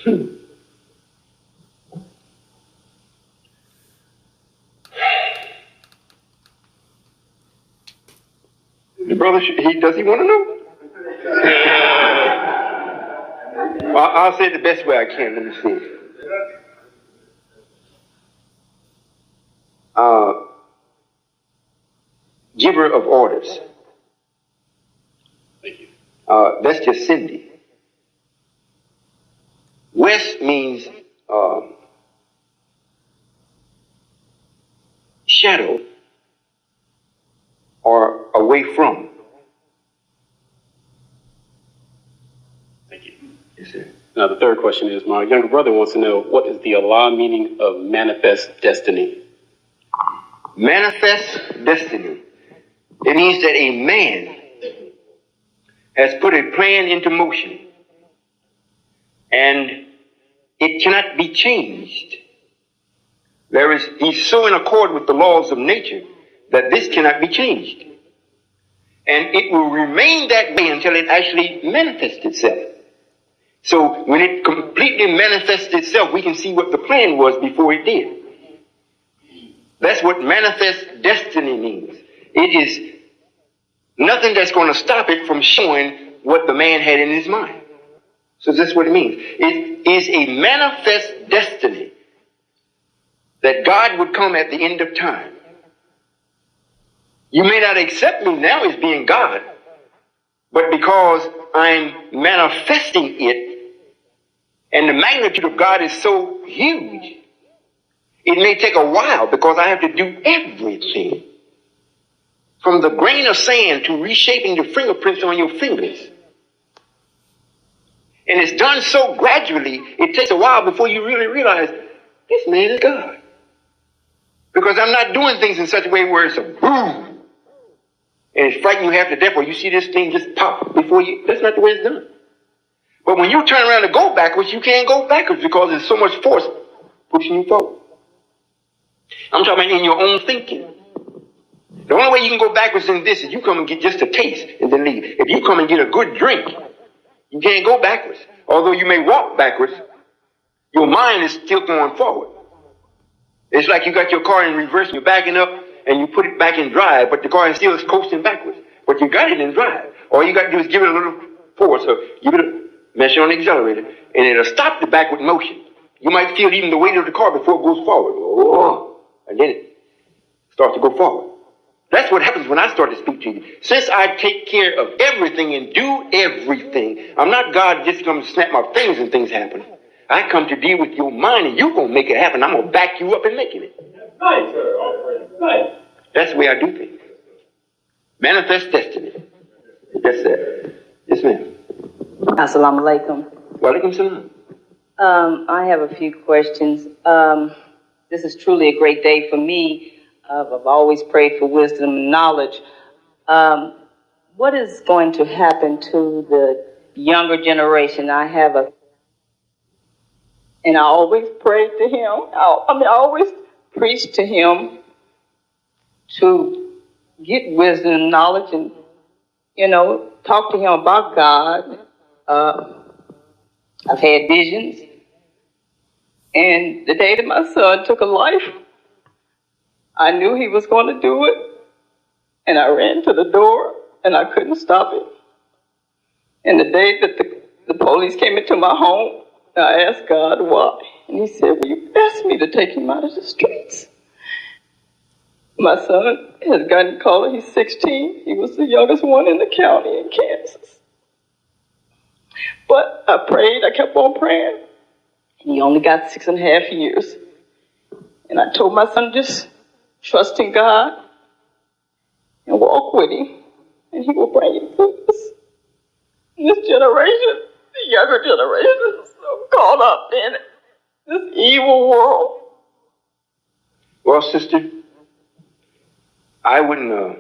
sir. The brother, does he want to know? I'll say it the best way I can. Let me see. Giver of orders. Thank you. That's just Cindy. West means shadow or away from. Thank you. Yes, sir. Now the third question is, my younger brother wants to know, what is the Allah meaning of manifest destiny? Manifest destiny. It means that a man has put a plan into motion and it cannot be changed. He's so in accord with the laws of nature that this cannot be changed. And it will remain that way until it actually manifests itself. So when it completely manifests itself, we can see what the plan was before it did. That's what manifest destiny means. It is nothing that's going to stop it from showing what the man had in his mind. So that's what it means. It is a manifest destiny that God would come at the end of time. You may not accept me now as being God, but because I'm manifesting it, and the magnitude of God is so huge, it may take a while because I have to do everything. From the grain of sand to reshaping the fingerprints on your fingers. And it's done so gradually, it takes a while before you really realize, this man is God. Because I'm not doing things in such a way where it's a boom, and it's frightening you half to death, or you see this thing just pop before you. That's not the way it's done. But when you turn around to go backwards, you can't go backwards because there's so much force pushing you forward. I'm talking about in your own thinking. The only way you can go backwards in this is you come and get just a taste and then leave. If you come and get a good drink You can't go backwards. Although you may walk backwards, your mind is still going forward. It's like you got your car in reverse and you're backing up and you put it back in drive, but the car is still coasting backwards. But you got it in drive. All you got to do is give it a little force, or give it a measure on the accelerator, and it'll stop the backward motion. You might feel even the weight of the car before it goes forward. Oh, and then it starts to go forward. That's what happens when I start to speak to you. Since I take care of everything and do everything, I'm not God just come to snap my fingers and things happen. I come to deal with your mind, and you're going to make it happen. I'm going to back you up in making it. Right, sir. Right. That's the way I do things. Manifest destiny. That's that. Yes, ma'am. Assalamu alaikum. Walaikum salam. I have a few questions. This is truly a great day for me. I've always prayed for wisdom and knowledge. What is going to happen to the younger generation? And I always prayed to him. I always preached to him to get wisdom and knowledge and, talk to him about God. I've had visions. And the day that my son took a life, I knew he was going to do it. And I ran to the door and I couldn't stop it. And the day that the police came into my home, I asked God why. And he said, well, you asked me to take him out of the streets. My son has gotten called. He's 16. He was the youngest one in the county in Kansas. But I prayed. I kept on praying. He only got 6.5 years. And I told my son, just trust in God and walk with him. And he will bring you through this. This generation, the younger generation, is so caught up in this evil world. Well, sister, I wouldn't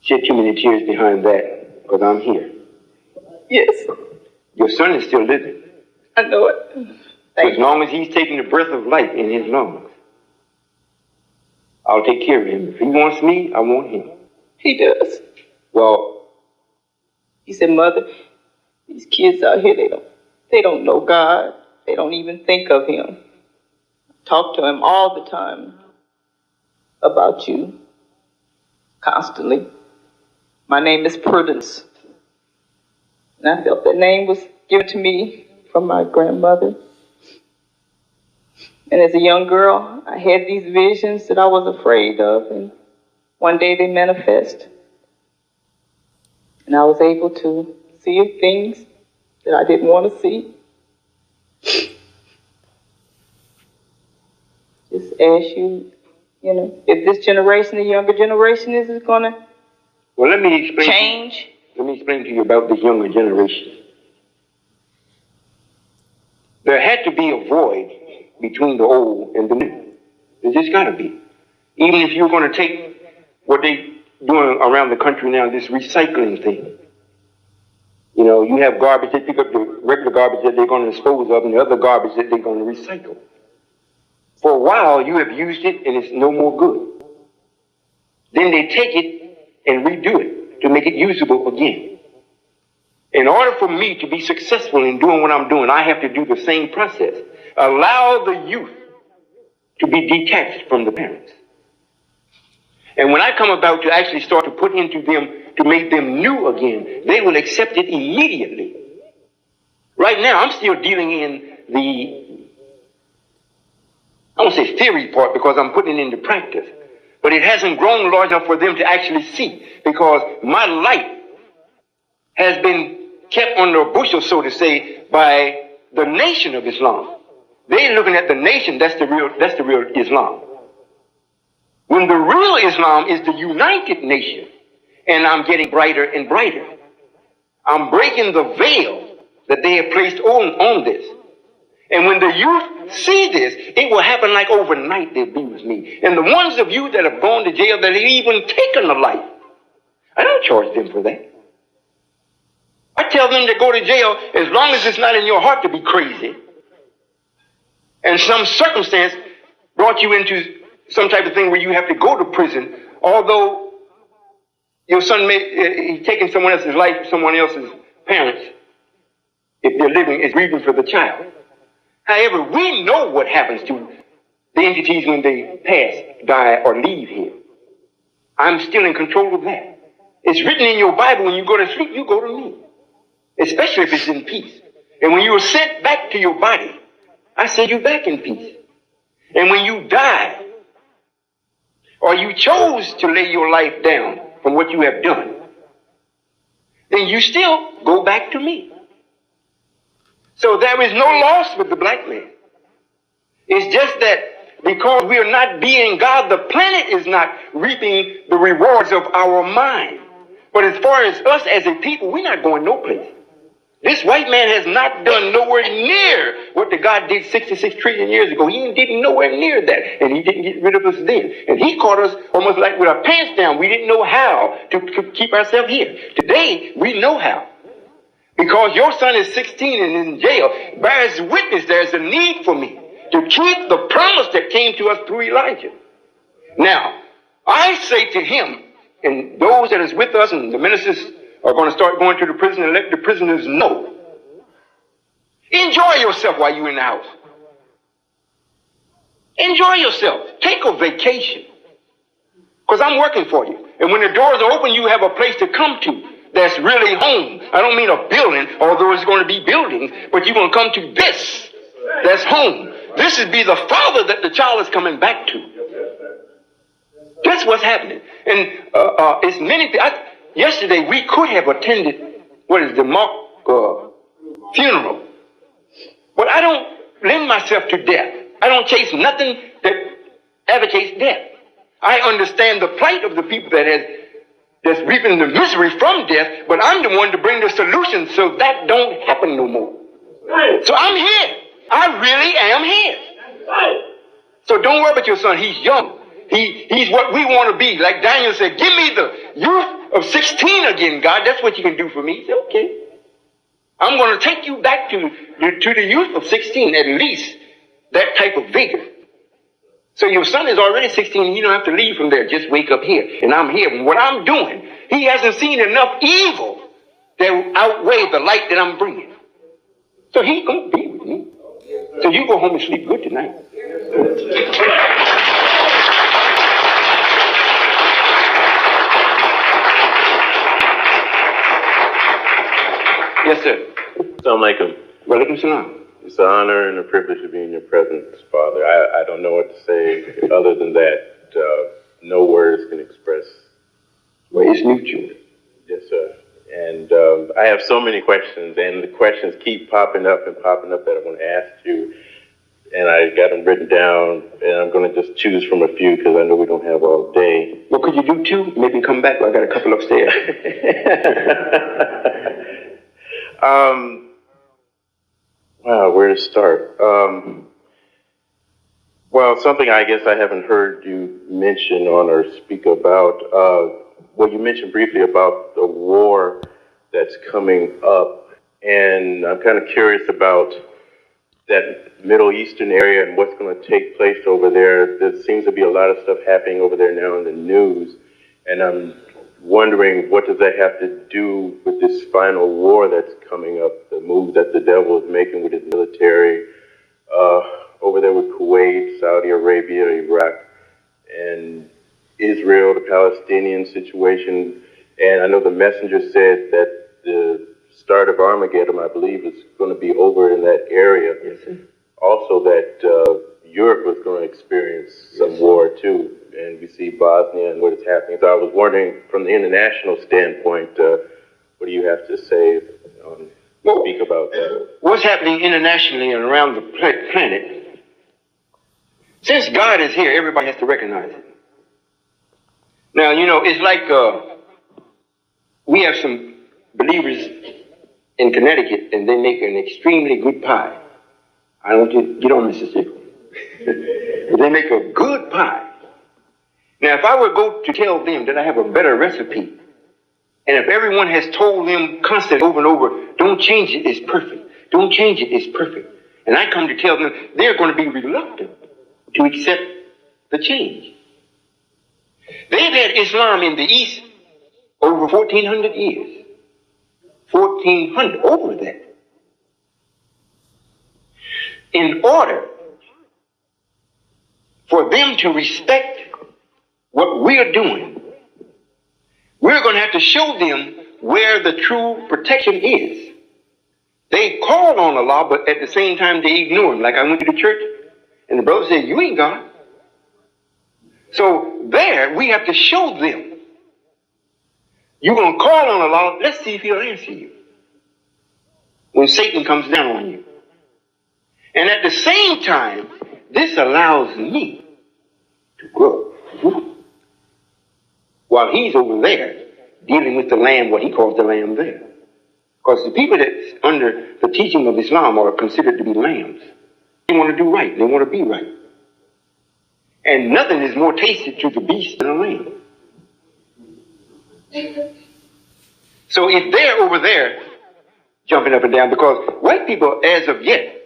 shed too many tears behind that, because I'm here. Yes, Your son is still living. I know it. As long as he's taking the breath of life in his lungs, I'll take care of him. If he wants me, I want him. He does. Well, He said, Mother, these kids out here, they don't know God. They don't even think of him. Talk to him all the time about you, constantly. My name is Prudence. And I felt that name was given to me from my grandmother. And as a young girl, I had these visions that I was afraid of, and one day they manifest. And I was able to see things that I didn't want to see. Just ask you, if this generation, the younger generation, is going to well, let me explain. change. Let me explain to you about this younger generation. There had to be a void between the old and the new. There's just got to be. Even if you're going to take what they're doing around the country now, this recycling thing. You have garbage, they pick up the regular garbage that they're going to dispose of and the other garbage that they're going to recycle. For a while, you have used it and it's no more good. Then they take it and redo it to make it usable again. In order for me to be successful in doing what I'm doing, I have to do the same process. Allow the youth to be detached from the parents. And when I come about to actually start to put into them, to make them new again, they will accept it immediately. Right now, I'm still dealing in the, I won't say theory part because I'm putting it into practice. But it hasn't grown large enough for them to actually see, because my light has been kept under a bushel, so to say, by the nation of Islam. They're looking at the nation, that's the real Islam. When the real Islam is the united nation, and I'm getting brighter and brighter. I'm breaking the veil that they have placed on this. And when the youth see this, it will happen like overnight they'll be with me. And the ones of you that have gone to jail, that have even taken a life, I don't charge them for that. I tell them to go to jail as long as it's not in your heart to be crazy. And some circumstance brought you into some type of thing where you have to go to prison, although your son he's taking someone else's life, someone else's parents, if they're living, is grieving for the child. However, we know what happens to the entities when they pass, die, or leave here. I'm still in control of that. It's written in your Bible, when you go to sleep, you go to me. Especially if it's in peace. And when you are sent back to your body, I send you back in peace. And when you die, or you chose to lay your life down from what you have done, then you still go back to me. So there is no loss with the black man. It's just that because we are not being God, the planet is not reaping the rewards of our mind. But as far as us as a people, we're not going no place. This white man has not done nowhere near what the God did 66 trillion years ago. He didn't nowhere near that. And he didn't get rid of us then. And he caught us almost like with our pants down. We didn't know how to keep ourselves here. Today, we know how. Because your son is 16 and in jail, bears witness there's a need for me to keep the promise that came to us through Elijah. Now, I say to him, and those that is with us, and the ministers are going to start going to the prison and let the prisoners know. Enjoy yourself while you're in the house. Enjoy yourself. Take a vacation. Because I'm working for you. And when the doors are open, you have a place to come to that's really home. I don't mean a building, although it's going to be buildings, but you're going to come to this that's home. This would be the father that the child is coming back to. That's what's happening. And it's many things. Yesterday, we could have attended, the mock funeral. But I don't lend myself to death. I don't chase nothing that advocates death. I understand the plight of the people that's reaping the misery from death, but I'm the one to bring the solution so that don't happen no more. So I'm here. I really am here. So don't worry about your son. He's young. He's what we want to be. Like Daniel said, give me the youth of 16 again, God. That's what you can do for me. He said, okay. I'm going to take you back to the youth of 16, at least that type of vigor. So your son is already 16, and you don't have to leave from there. Just wake up here. And I'm here. And what I'm doing, he hasn't seen enough evil that outweigh the light that I'm bringing. So he's going to be with me. So you go home and sleep good tonight. Yes, sir. Assalamu alaikum. Walaikum salam. It's an honor and a privilege to be in your presence, Father. I don't know what to say other than that. No words can express. Well, it's mutual. Yes, sir. And I have so many questions, and the questions keep popping up that I want to ask you. And I got them written down, and I'm going to just choose from a few because I know we don't have all day. Well, could you do two? Maybe come back. I got a couple upstairs. Wow, where to start? Well, something I guess I haven't heard you mention on or speak about. Well, you mentioned briefly about the war that's coming up, and I'm kind of curious about that Middle Eastern area and what's going to take place over there. There seems to be a lot of stuff happening over there now in the news, and I'm wondering, what does that have to do with this final war that's coming up, the move that the devil is making with his military over there with Kuwait, Saudi Arabia, Iraq, and Israel, the Palestinian situation. And I know the messenger said that the start of Armageddon, I believe, is going to be over in that area. Yes, sir. Also that Europe was going to experience some war too. And we see Bosnia and what is happening. So I was wondering, from the international standpoint, what do you have to say speak about that? What's happening internationally and around the planet? Since God is here, everybody has to recognize it. Now, it's like we have some believers in Connecticut, and they make an extremely good pie. I don't want you to get on Mississippi. They make a good pie. Now, if I were to go to tell them that I have a better recipe, and if everyone has told them constantly over and over, don't change it, it's perfect. Don't change it, it's perfect. And I come to tell them, they're going to be reluctant to accept the change. They've had Islam in the East over 1,400 years. 1,400, over that. In order for them to respect what we're doing, we're going to have to show them where the true protection is. They call on Allah, but at the same time they ignore him. Like I went to the church, and the brother said, "You ain't God." So there, we have to show them. You're going to call on Allah, let's see if he'll answer you when Satan comes down on you. And at the same time, this allows me to grow. While he's over there dealing with the lamb, what he calls the lamb there. Because the people that's under the teaching of Islam are considered to be lambs. They want to do right. They want to be right. And nothing is more tasted to the beast than a lamb. So if they're over there jumping up and down, because white people, as of yet,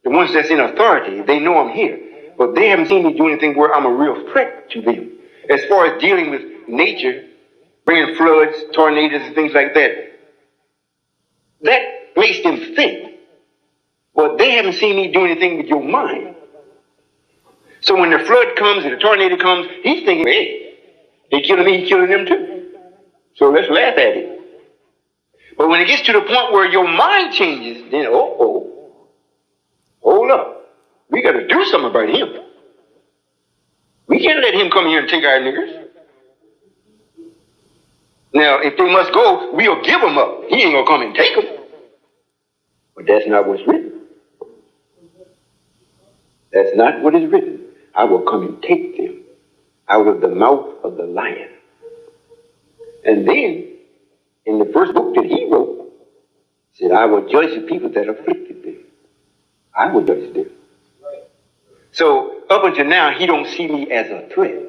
the ones that's in authority, they know I'm here. But they haven't seen me do anything where I'm a real threat to them. As far as dealing with nature, bringing floods, tornadoes, and things like that, that makes them think. But they haven't seen me do anything with your mind. So when the flood comes and the tornado comes, he's thinking, hey, they killing me, he's killing them too. So let's laugh at it. But when it gets to the point where your mind changes, then, hold up. We got to do something about him. We can't let him come here and take our niggers. Now, if they must go, we'll give them up. He ain't going to come and take them. But that's not what's written. That's not what is written. I will come and take them out of the mouth of the lion. And then, in the first book that he wrote, said, I will judge the people that afflicted them. I will judge them. So, up until now, he don't see me as a threat.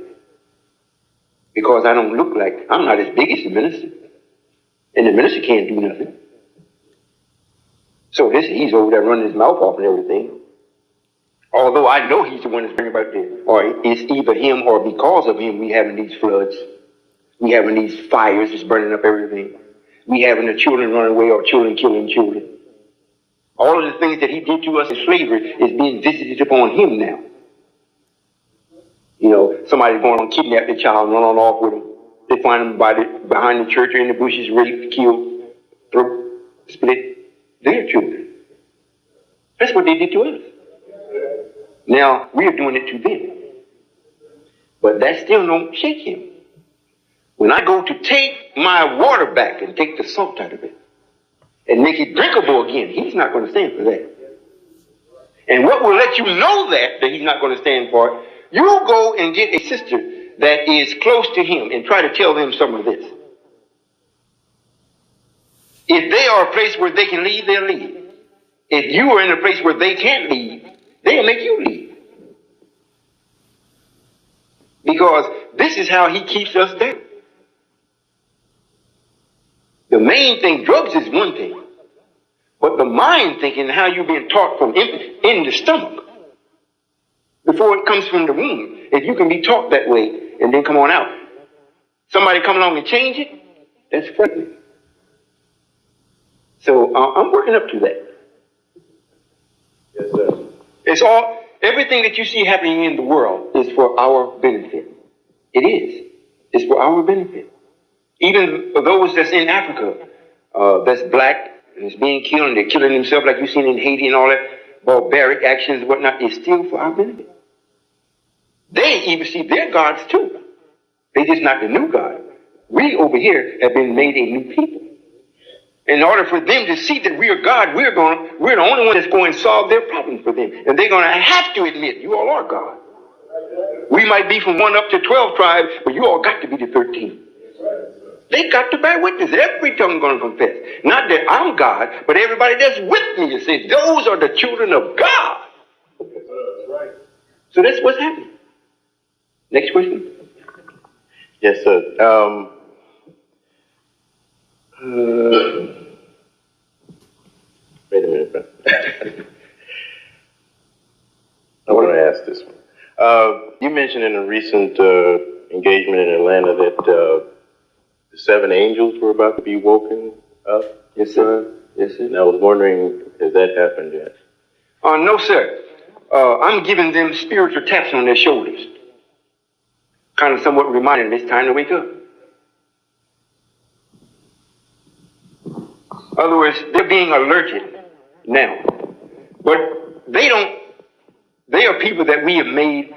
Because I don't look like, I'm not as big as the minister. And the minister can't do nothing. So he's over there running his mouth off and everything. Although I know he's the one that's bringing about this. Or it's either him or because of him we having these floods. We having these fires that's burning up everything. We having the children running away or children killing children. All of the things that he did to us in slavery is being visited upon him now. You know, somebody's going on kidnap the child and run on off with him. They find him behind the church or in the bushes, raped, killed, throat split. Their children. That's what they did to us. Now, we're doing it to them. But that still don't shake him. When I go to take my water back and take the salt out of it and make it drinkable again, he's not going to stand for that. And what will let you know that he's not going to stand for it, you go and get a sister that is close to him and try to tell them some of this. If they are a place where they can leave, they'll leave. If you are in a place where they can't leave, they'll make you leave. Because this is how he keeps us down. The main thing, drugs is one thing. But the mind thinking, how you're being taught from in the stomach. Before it comes from the womb. If you can be taught that way and then come on out. Somebody come along and change it, that's frightening. So I'm working up to that. Yes, sir. It's everything that you see happening in the world is for our benefit. It is. It's for our benefit. Even for those that's in Africa, that's black and is being killed and they're killing themselves like you've seen in Haiti and all that, barbaric actions and whatnot, is still for our benefit. They even see their gods too. They just not the new God. We over here have been made a new people. In order for them to see that we are God, we're the only one that's going to solve their problem for them. And they're going to have to admit, you all are God. We might be from 1 up to 12 tribes, but you all got to be the 13. They got to bear witness. Every tongue going to confess. Not that I'm God, but everybody that's with me to say, those are the children of God. So that's what's happening. Next question. Yes, sir. Wait a minute, bro. I want to ask this one. You mentioned in a recent engagement in Atlanta that the 7 angels were about to be woken. up? Yes, sir. Yes, sir. And I was wondering, has that happened yet? No, sir. I'm giving them spiritual taps on their shoulders. Kind of somewhat reminding them it's time to wake up. In other words, they're being alerted now. But they are people that we have made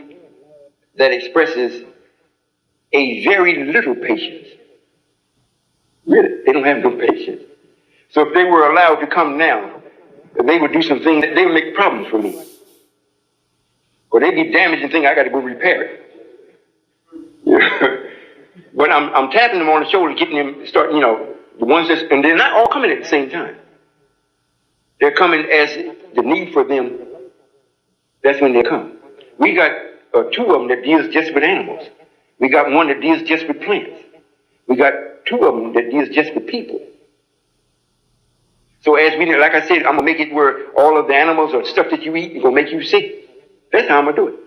that expresses a very little patience. Really, they don't have no patience. So if they were allowed to come now, they would do some things that they would make problems for me. Or they'd be damaging things I got to go repair it. Yeah. But I'm tapping them on the shoulder, getting them to start, the ones that, and they're not all coming at the same time. They're coming as the need for them, that's when they come. We got two of them that deals just with animals. We got one that deals just with plants. We got two of them that deals just with people. So as we, like I said, I'm gonna make it where all of the animals or stuff that you eat is gonna make you sick. That's how I'm gonna do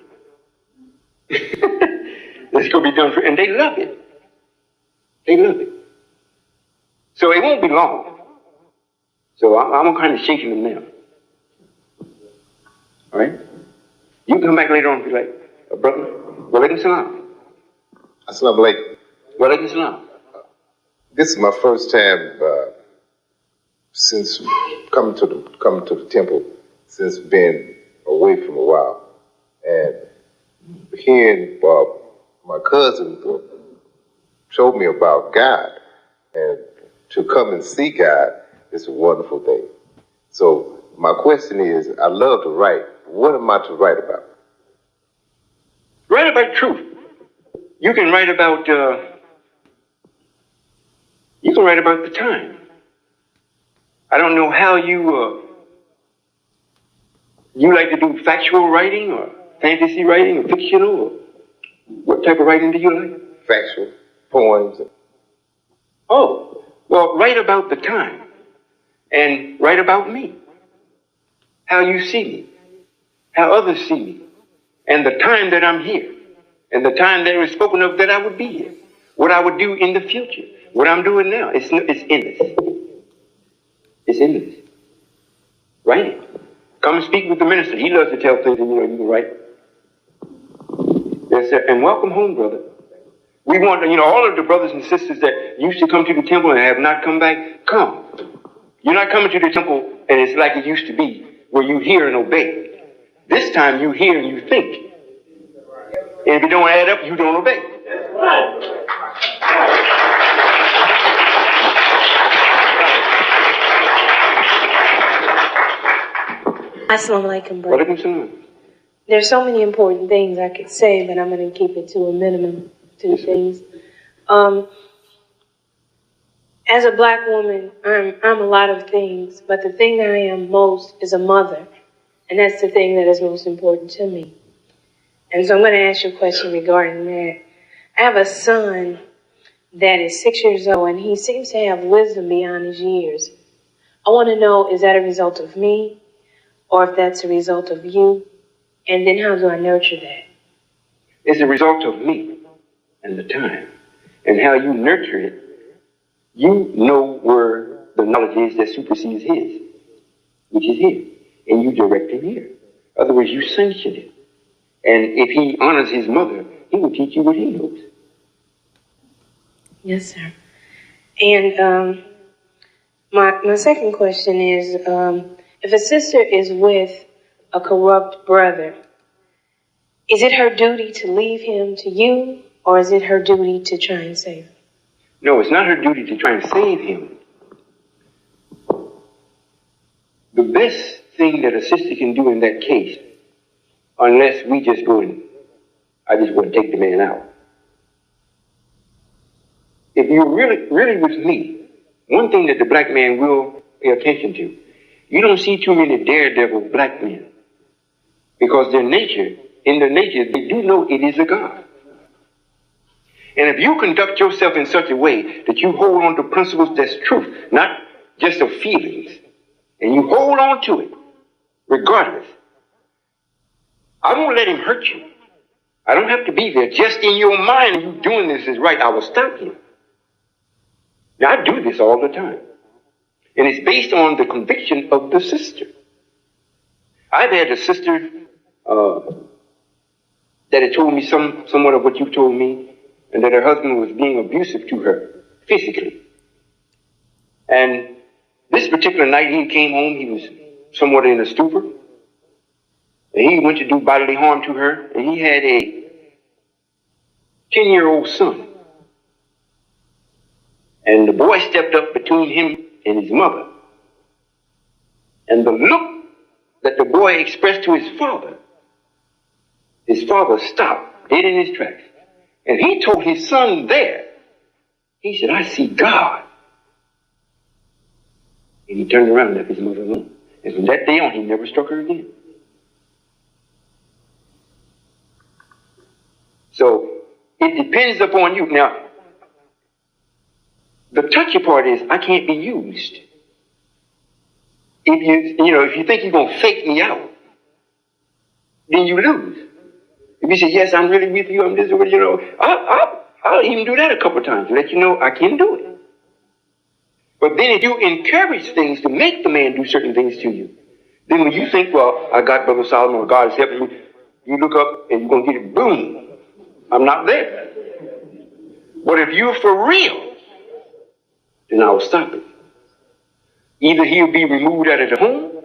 it. It's gonna be done for, and they love it. They love it. So it won't be long. So I'm kind of shaking them now. All right? You can come back later on and be like, brother, walaikum salam. Assalamu alaikum. Walaikum salam. This is my first time since coming to the temple, since being away from a while, and hearing my cousin told me about God, and to come and see God is a wonderful thing. So my question is, I love to write. What am I to write about? Write about truth. You can write about the time. I don't know how you like to do factual writing or fantasy writing or fictional, or what type of writing do you like? Factual poems. Oh, well, write about the time and write about me. How you see me, how others see me, and the time that I'm here, and the time that was spoken of that I would be here, what I would do in the future, what I'm doing now. It's endless. It's endless. Write it. Come and speak with the minister. He loves to tell things, and you can write. Yes, sir. And welcome home, brother. We want, all of the brothers and sisters that used to come to the temple and have not come back, come. You're not coming to the temple and it's like it used to be, where you hear and obey. This time you hear and you think. And if it don't add up, you don't obey. Assalamu alaikum, brother. Walaikum salam. There's so many important things I could say, but I'm going to keep it to a minimum, two things. As a black woman, I'm a lot of things, but the thing that I am most is a mother, and that's the thing that is most important to me. And so I'm going to ask you a question regarding that. I have a son that is 6 years old, and he seems to have wisdom beyond his years. I want to know, is that a result of me, or if that's a result of you? And then how do I nurture that? It's a result of me and the time. And how you nurture it, you know where the knowledge is that supersedes his, which is here. And you direct him here. Otherwise, you sanction it. And if he honors his mother, he will teach you what he knows. Yes, sir. And my second question is, if a sister is with a corrupt brother, is it her duty to leave him to you, or is it her duty to try and save him? No, it's not her duty to try and save him. The best thing that a sister can do in that case, unless we just go and, I just want to take the man out. If you're really with me, one thing that the black man will pay attention to, you don't see too many daredevil black men. Because in their nature, they do know it is a God. And if you conduct yourself in such a way that you hold on to principles that's truth, not just of feelings, and you hold on to it, regardless, I won't let him hurt you. I don't have to be there. Just in your mind, you doing this is right, I will stop you. Now, I do this all the time. And it's based on the conviction of the sister. I've had a sister that had told me somewhat of what you told me, and that her husband was being abusive to her physically. And this particular night he came home, he was somewhat in a stupor. And he went to do bodily harm to her, and he had a 10-year-old son. And the boy stepped up between him and his mother. And the look that the boy expressed to his father stopped dead in his tracks. And he told his son there, he said, "I see God." And he turned around and left his mother alone. And from that day on, he never struck her again. So it depends upon you. Now, the touchy part is I can't be used. If you think you're going to fake me out, then you lose. If you say, "Yes, I'm really with you, I'm this or I'll even do that a couple of times to let you know I can do it. But then if you encourage things to make the man do certain things to you, then when you think, "Well, I got Brother Solomon, or God is helping me," you look up and you're going to get it, boom, I'm not there. But if you're for real, then I will stop it. Either he'll be removed out of the home,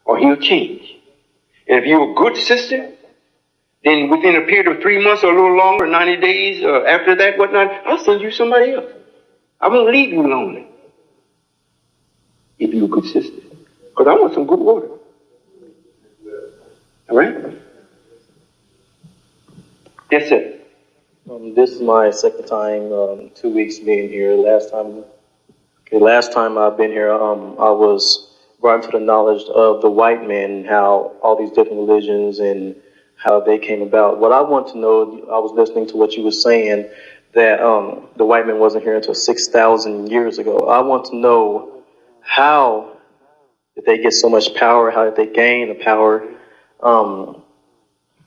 or he'll change. And if you're a good sister, then within a period of 3 months or a little longer, 90 days, after that, whatnot, I'll send you somebody else. I won't leave you lonely. If you're a good sister. Because I want some good water. All right? Yes, sir. This is my second time, 2 weeks being here. Last time I've been here, I was brought to the knowledge of the white man and how all these different religions and how they came about. What I want to know, I was listening to what you were saying, that the white man wasn't here until 6,000 years ago. I want to know, how did they get so much power? How did they gain the power?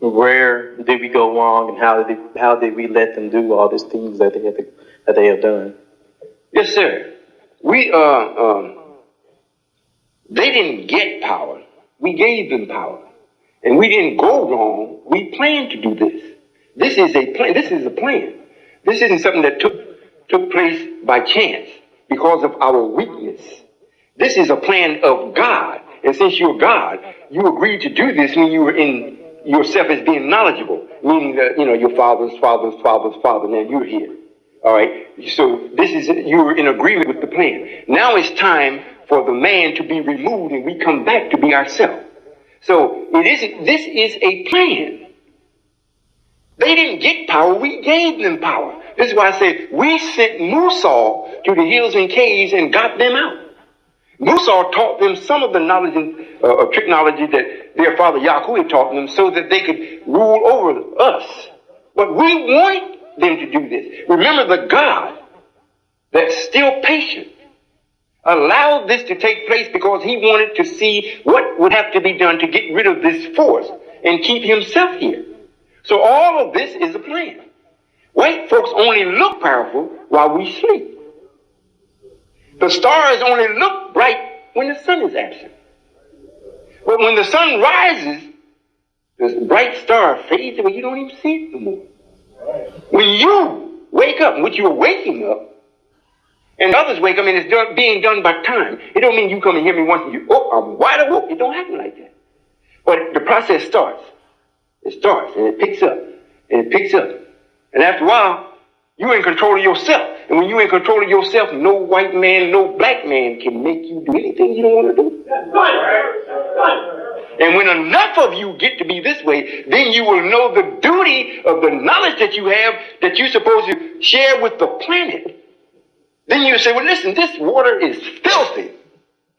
Where did we go wrong, and how did we let them do all these things that they have done? Yes, sir. They didn't get power. We gave them power. And we didn't go wrong. We planned to do this. This is a plan. This is a plan. This isn't something that took place by chance because of our weakness. This is a plan of God. And since you're God, you agreed to do this when you were in yourself as being knowledgeable, meaning that, your father's father's father's father. Now you're here. All right. So you're in agreement with the plan. Now it's time for the man to be removed and we come back to be ourselves. So this is a plan. They didn't get power, we gave them power. This is why I say we sent Musa to the hills and caves and got them out. Musa taught them some of the knowledge and technology that their father Yaakov had taught them so that they could rule over us. But we wanted them to do this. Remember, the God that's still patient allowed this to take place because he wanted to see what would have to be done to get rid of this force and keep himself here. So all of this is a plan. White folks only look powerful while we sleep. The stars only look bright when the sun is absent. But when the sun rises, this bright star fades away. You don't even see it anymore. When you wake up, which you're waking up, and others wake up, and it's being done by time. It don't mean you come and hear me once and I'm wide awake. It don't happen like that. But the process starts. It starts, and it picks up, and it picks up. And after a while, you're in control of yourself. And when you're in control of yourself, no white man, no black man can make you do anything you don't want to do. And when enough of you get to be this way, then you will know the duty of the knowledge that you have that you're supposed to share with the planet. Then you say, well, listen, this water is filthy.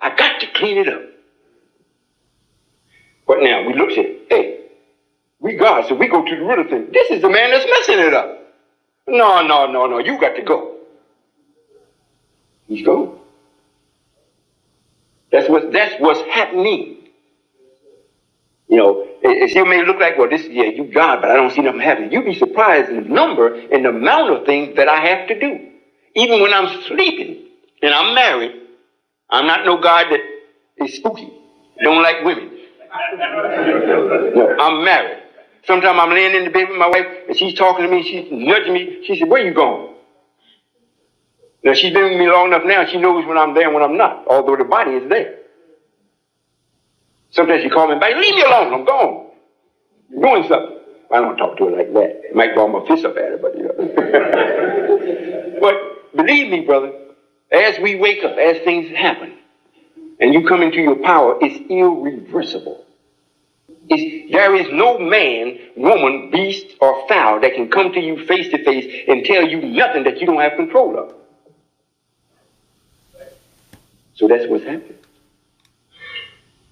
I got to clean it up. But now we look at it. Hey, we God, so we go to the root of things. This is the man that's messing it up. No, you got to go. He's gone. That's what's happening. It still may look like, well, you God, but I don't see nothing happening. You'd be surprised in the number and the amount of things that I have to do. Even when I'm sleeping and I'm married, I'm not no God that is spooky. Don't like women. No, I'm married. Sometimes I'm laying in the bed with my wife and she's talking to me, she's nudging me. She said, where you going? Now she's been with me long enough now, she knows when I'm there and when I'm not, although the body is there. Sometimes she calls me back, leave me alone, I'm gone. You're doing something. I don't talk to her like that. It might ball my fist up at her, but you know. But believe me, brother, as we wake up, as things happen, and you come into your power, it's irreversible. There is no man, woman, beast, or fowl that can come to you face to face and tell you nothing that you don't have control of. So that's what's happening.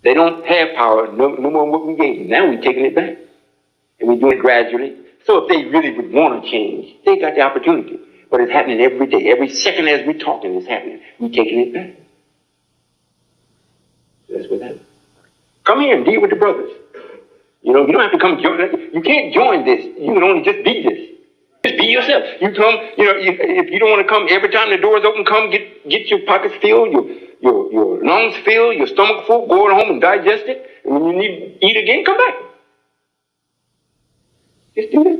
They don't have power no more than what we gave them. Now we're taking it back. And we do it gradually. So if they really would want to change, they got the opportunity. But it's happening every day. Every second as we're talking, it's happening. We're taking it back. That's what happened. Come here and deal with the brothers. You know, you don't have to come join. You can't join this. You can only just be this. Just be yourself. You come, you know, if you don't want to come every time the door's open, come get your pockets filled, your lungs filled, your stomach full, go home and digest it. And when you need to eat again, come back. Just do that.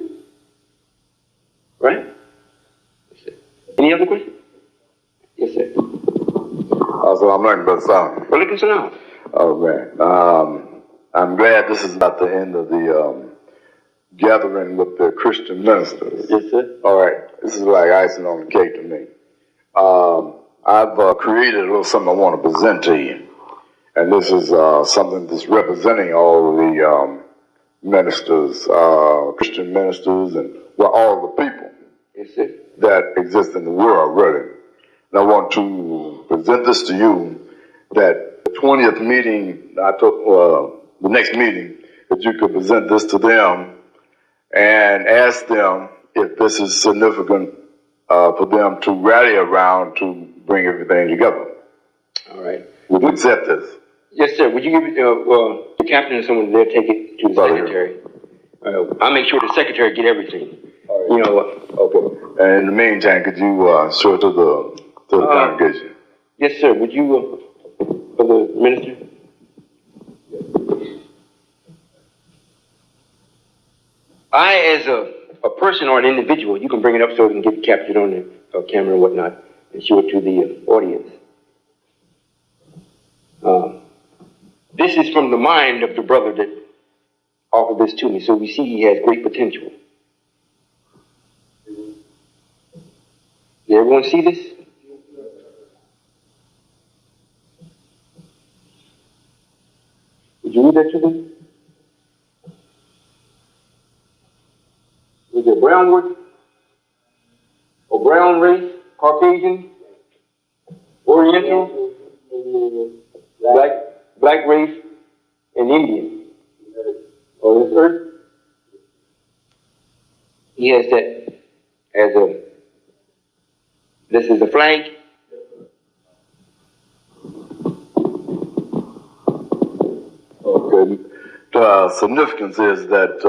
Right? That's it. Any other questions? Yes, sir. Assalamu alaikum, Brother Solomon. Walaikum salam. Oh, man. I'm glad this is not the end of the gathering with the Christian ministers. Yes, sir. All right. This is like icing on the cake to me. I've created a little something I want to present to you. And this is something that's representing all the ministers, Christian ministers, and all the people that exist in the world, really. And I want to present this to you, that the 20th meeting, the next meeting, that you could present this to them and ask them if this is significant for them to rally around to bring everything together. All right. Would you accept this? Yes, sir. Would you give it, the captain or someone there take it to the secretary? I'll make sure the secretary get everything. Right. You know what? Okay. And in the meantime, could you show it to the congregation? Yes, sir. Would you, for the minister? I, as a person or an individual, you can bring it up so it can get captured on the camera and whatnot and show it to the audience. This is from the mind of the brother that offered this to me, so we see he has great potential. Did everyone see this? Would you read that to them? Was it Brownwood? Or brown race? Caucasian? Oriental? Black race? And Indian? On this earth? He has that as this is a flag. Okay. The significance is that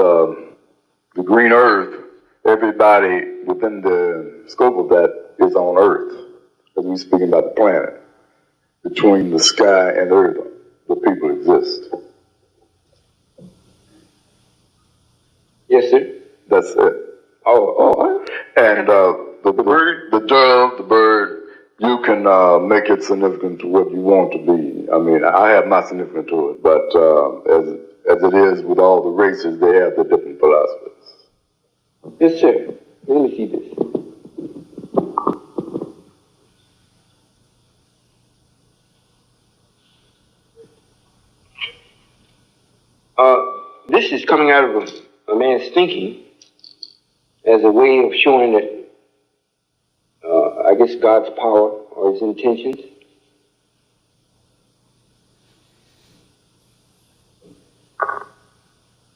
the green earth, everybody within the scope of that is on earth, as we're speaking about the planet. Between the sky and earth, the people exist. Yes, sir. That's it. And the bird, the dove, the bird, you can make it significant to what you want to be. I mean, I have my significance to it, but as it is with all the races, they have the different philosophies. Yes, sir. Let me see this. This is coming out of a man's thinking as a way of showing that, I guess, God's power or his intentions.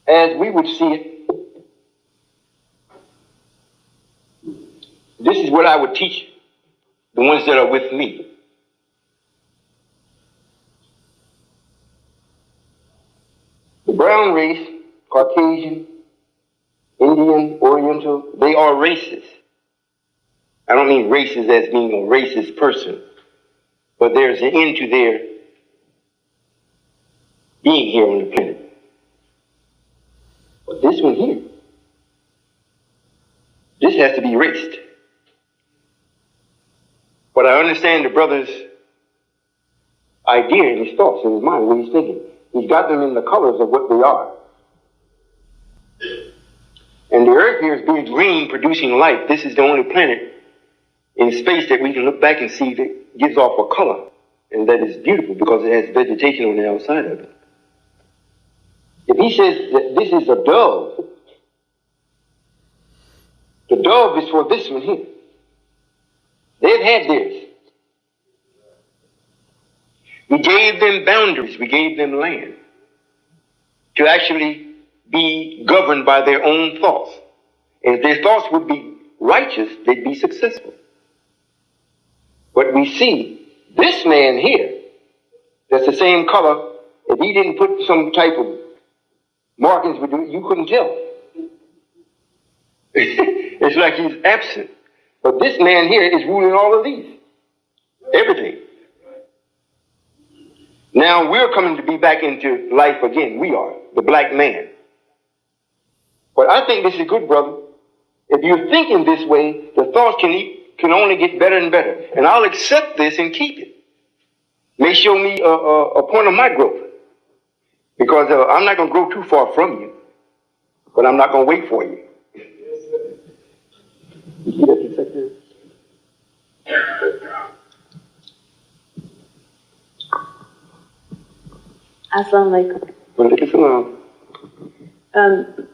As we would see it, this is what I would teach the ones that are with me. The brown race, Caucasian, Indian, Oriental, they are races. I don't mean races as being a racist person. But there's an end to their being here on the planet. But this one here, this has to be erased. But I understand the brother's idea and his thoughts in his mind, what he's thinking. He's got them in the colors of what they are. And the earth here is being green, producing light. This is the only planet in space that we can look back and see that gives off a color. And that is beautiful because it has vegetation on the outside of it. If he says that this is a dove, the dove is for this one here. They've had theirs. We gave them boundaries. We gave them land to actually be governed by their own thoughts. And if their thoughts would be righteous, they'd be successful. But we see this man here, that's the same color. If he didn't put some type of markings, you couldn't tell. It's like he's absent. But this man here is ruling all of these. Everything. Now we're coming to be back into life again. We are, the black man. But I think this is good, brother. If you're thinking this way, the thoughts can only get better and better. And I'll accept this and keep it. May show me a point of my growth. Because I'm not going to grow too far from you. But I'm not going to wait for you. Assalamu alaikum.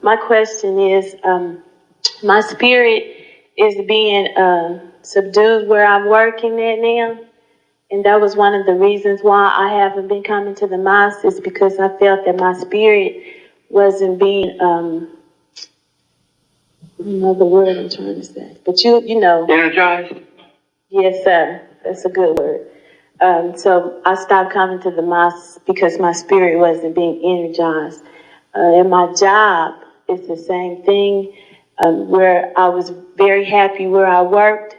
My question is, my spirit is being subdued where I'm working at now. And that was one of the reasons why I haven't been coming to the mosque, is because I felt that my spirit wasn't being, I don't know the word I'm trying to say, but you know. Energized? Yes, sir. That's a good word. So I stopped coming to the mosque because my spirit wasn't being energized. And my job is the same thing, where I was very happy where I worked.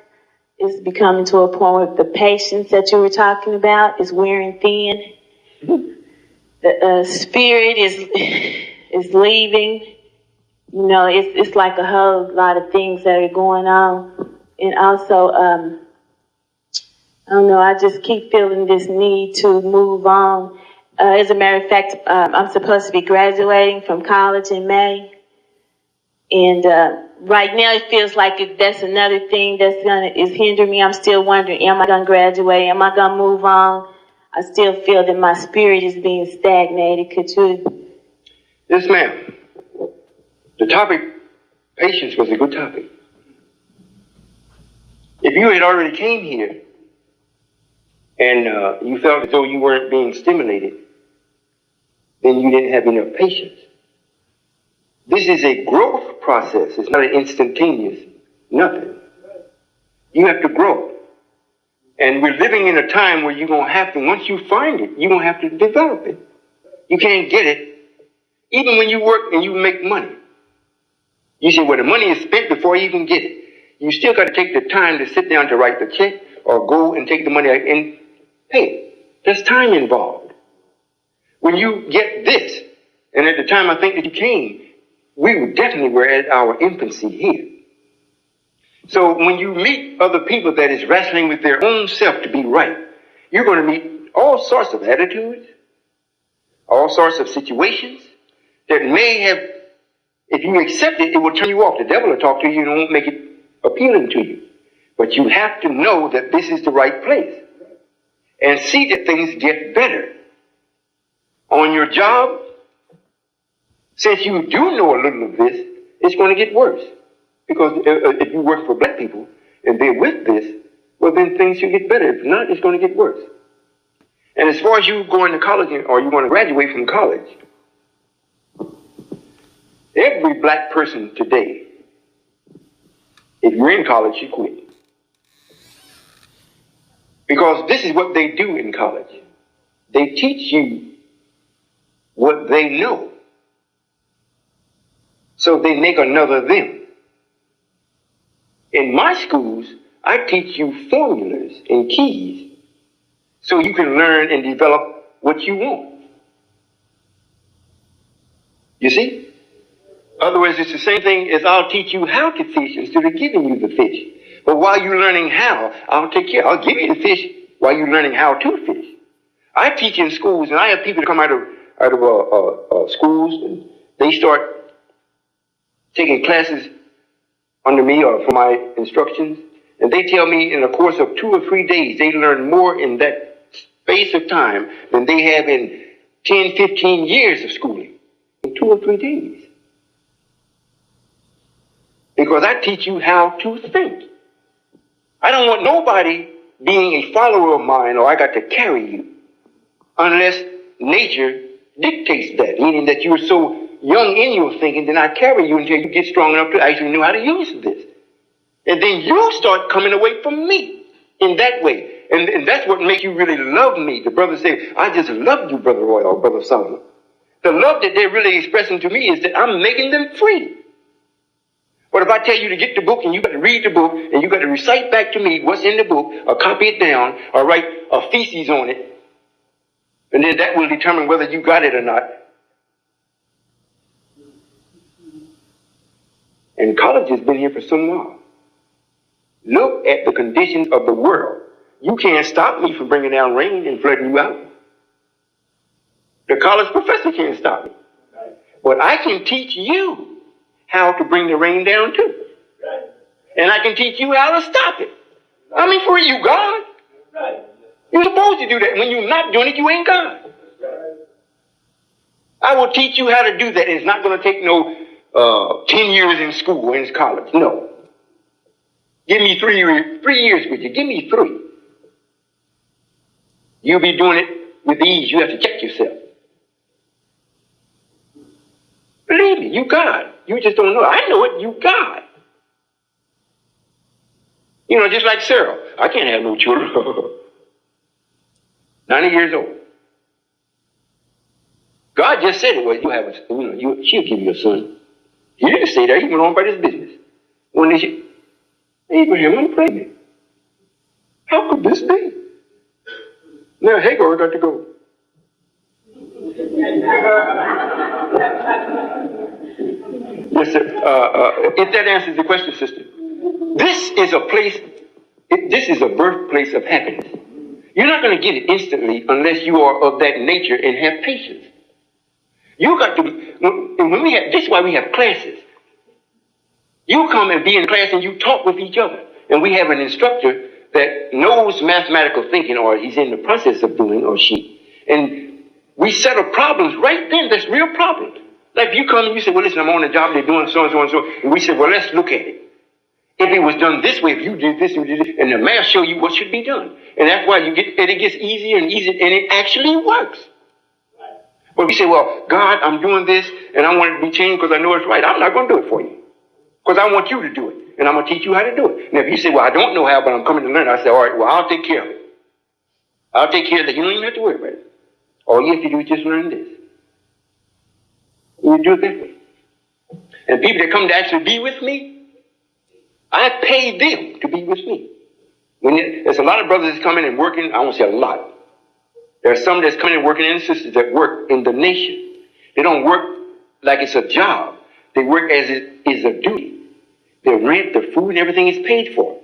It's becoming to a point where the patience that you were talking about is wearing thin. The spirit is leaving. You know, it's like a whole lot of things that are going on. And also, I don't know, I just keep feeling this need to move on. As a matter of fact, I'm supposed to be graduating from college in May. And right now it feels like that's another thing is hindering me. I'm still wondering, am I going to graduate? Am I going to move on? I still feel that my spirit is being stagnated. Could you? Yes, ma'am. The topic, patience, was a good topic. If you had already came here and you felt as though you weren't being stimulated, then you didn't have enough patience. This is a growth process. It's not an instantaneous nothing. You have to grow. And we're living in a time where you're going to have to, once you find it, you're going to have to develop it. You can't get it. Even when you work and you make money. You say, well, the money is spent before you even get it. You still got to take the time to sit down to write the check or go and take the money out and pay it. There's time involved. When you get this, and at the time I think that you came, we definitely were at our infancy here. So when you meet other people that is wrestling with their own self to be right, you're going to meet all sorts of attitudes, all sorts of situations that may have, if you accept it, it will turn you off. The devil will talk to you and won't make it appealing to you. But you have to know that this is the right place and see that things get better. On your job, since you do know a little of this, it's going to get worse. Because if you work for black people and they're with this, well, then things should get better. If not, it's going to get worse. And as far as you going to college or you want to graduate from college, every black person today, if you're in college, you quit. Because this is what they do in college. They teach you what they know. So they make another them. In my schools, I teach you formulas and keys so you can learn and develop what you want. You see? Other words, it's the same thing as I'll teach you how to fish instead of giving you the fish. But while you're learning how, I'll take care. I'll give you the fish while you're learning how to fish. I teach in schools, and I have people that come out of schools, and they start taking classes under me or for my instructions, and they tell me in the course of 2 or 3 days, they learn more in that space of time than they have in 10, 15 years of schooling. In 2 or 3 days. Because I teach you how to think. I don't want nobody being a follower of mine or I got to carry you unless nature dictates that, meaning that you're so young in your thinking, then I carry you until you get strong enough to actually know how to use this. And then you start coming away from me in that way. And that's what makes you really love me. The brothers say, I just love you, Brother Royall, Brother Solomon. The love that they're really expressing to me is that I'm making them free. But if I tell you to get the book and you got to read the book and you got to recite back to me what's in the book or copy it down or write a thesis on it, and then that will determine whether you got it or not. And college has been here for some while. Look at the conditions of the world. You can't stop me from bringing down rain and flooding you out. The college professor can't stop me. But I can teach you how to bring the rain down too. And I can teach you how to stop it. I mean, for you, God. You're supposed to do that. When you're not doing it, you ain't God. I will teach you how to do that. And it's not going to take no 10 years in school or in college. No. Give me 3 years with you. Give me 3. You'll be doing it with ease. You have to check yourself. Believe me, you God. You just don't know. I know it. You God. You know, just like Sarah. I can't have no children. 90 years old. God just said it. Well, you have a, she'll give you a son. He didn't say that. He went on about his business. When they said, Abraham, I'm pregnant. How could this be? Now Hagar got to go. Yes, sir. If that answers the question, sister. This is a place, this is a birthplace of happiness. You're not going to get it instantly unless you are of that nature and have patience. You got to, when we have, this is why we have classes. You come and be in class and you talk with each other. And we have an instructor that knows mathematical thinking, or he's in the process of doing, or she. And we settle problems right then. That's real problems. Like you come and you say, well, listen, I'm on the job, they're doing so and so and so. And we say, well, let's look at it. If it was done this way, if you did this and you did this, and the math show you what should be done. And that's why it gets easier and easier, and it actually works. But we say, well, God, I'm doing this, and I want it to be changed because I know it's right. I'm not going to do it for you. Because I want you to do it. And I'm going to teach you how to do it. And if you say, well, I don't know how, but I'm coming to learn, I say, all right, well, I'll take care of it. I'll take care of that. You don't even have to worry about it. All you have to do is just learn this. You do it that way. And people that come to actually be with me, I pay them to be with me. There's a lot of brothers that's coming and working, I won't say a lot. There are some that's coming and working in sisters that work in the nation. They don't work like it's a job. They work as it is a duty. Their rent, their food, and everything is paid for.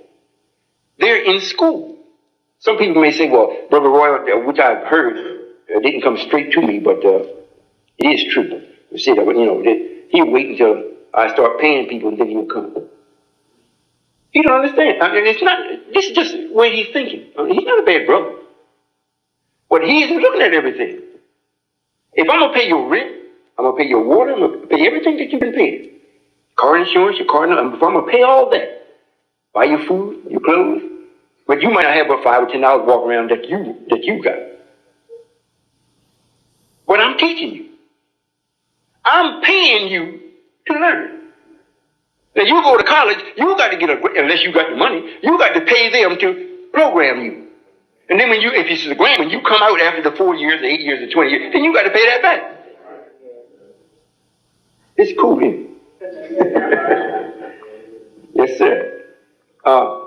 They're in school. Some people may say, well, Brother Royall, which I've heard, didn't come straight to me, but it is true. You see that, he'll wait until I start paying people and then he'll come. He don't understand. I mean, this is just the way he's thinking. I mean, he's not a bad brother. But he isn't looking at everything. If I'm going to pay your rent, I'm going to pay your water, I'm going to pay everything that you've been paying. Car insurance, your car, if I'm going to pay all that, buy your food, your clothes, but you might not have but $5 or $10 walking around that you got. But I'm teaching you. I'm paying you to learn. Now you go to college, you got to get unless you got the money, you got to pay them to program you. And then if it's a grant, when you come out after the 4 years, the 8 years, the 20 years, then you got to pay that back. It's cool, isn't it? Yes, sir. I'm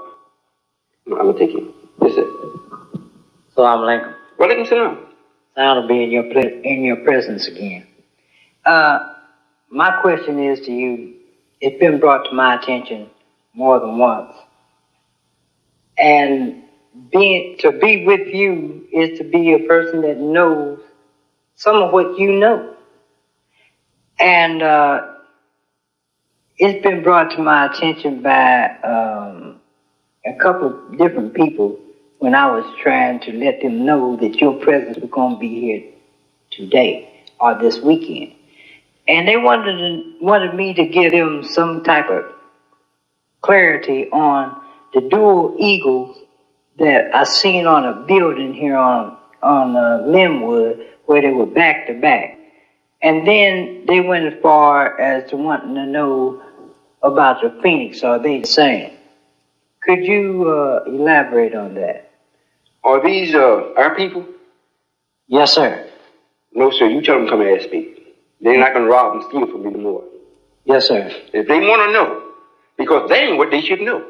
going to take it. Yes, sir. Salam alaikum. Walaikum salam. It's an honor to be in your presence again. My question is to you. It's been brought to my attention more than once, and to be with you is to be a person that knows some of what you know, and it's been brought to my attention by a couple of different people when I was trying to let them know that your presence was going to be here today or this weekend. And they wanted me to give them some type of clarity on the dual eagles that I seen on a building here on Linwood, where they were back to back. And then they went as far as to wanting to know about the Phoenix. Are they the same? Could you elaborate on that? Are these our people? Yes, sir. No, sir. You tell them to come and ask me. They're not going to rob and steal from me anymore. Yes, sir. If they want to know, because that ain't what they should know.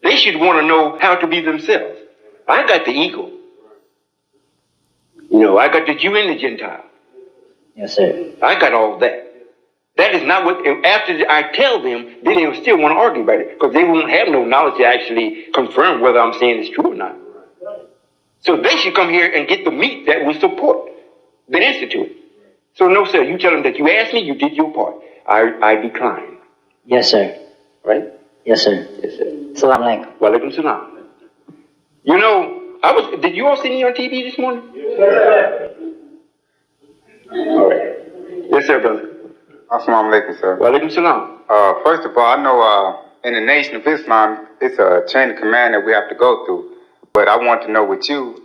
They should want to know how to be themselves. I got the eagle. You know, I got the Jew and the Gentile. Yes, sir. I got all that. That is not what, after I tell them, then they will still want to argue about it, because they won't have no knowledge to actually confirm whether I'm saying it's true or not. So they should come here and get the meat that will support the institute. So no, sir, you tell them that you asked me, you did your part. I decline. Yes, sir. Right? Yes, sir. Yes, sir. Salam alaikum. Walaikum salam. You know, did you all see me on TV this morning? Yes. All right. Yes, sir, brother. Assalamu alaikum, sir. Walaikum salam. First of all, I know in the Nation of Islam, it's a chain of command that we have to go through. But I want to know with you,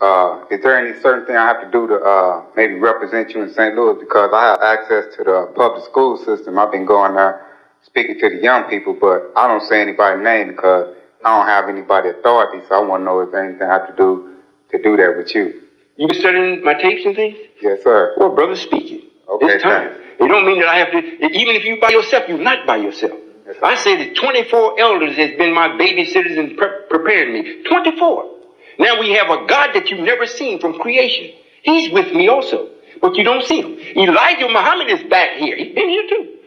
is there any certain thing I have to do to maybe represent you in St. Louis? Because I have access to the public school system. I've been going there speaking to the young people, but I don't say anybody's name because I don't have anybody authority. So I want to know if there's anything I have to do that with you. You been studying my tapes and things? Yes, sir. Well, brother, speak it. Okay, it's time. It don't mean that I have to, even if you by yourself, you're not by yourself. Yes, I say that 24 elders has been my babysitters and prepared me. 24. Now we have a God that you've never seen from creation. He's with me also, but you don't see him. Elijah Muhammad is back here. He's been here too.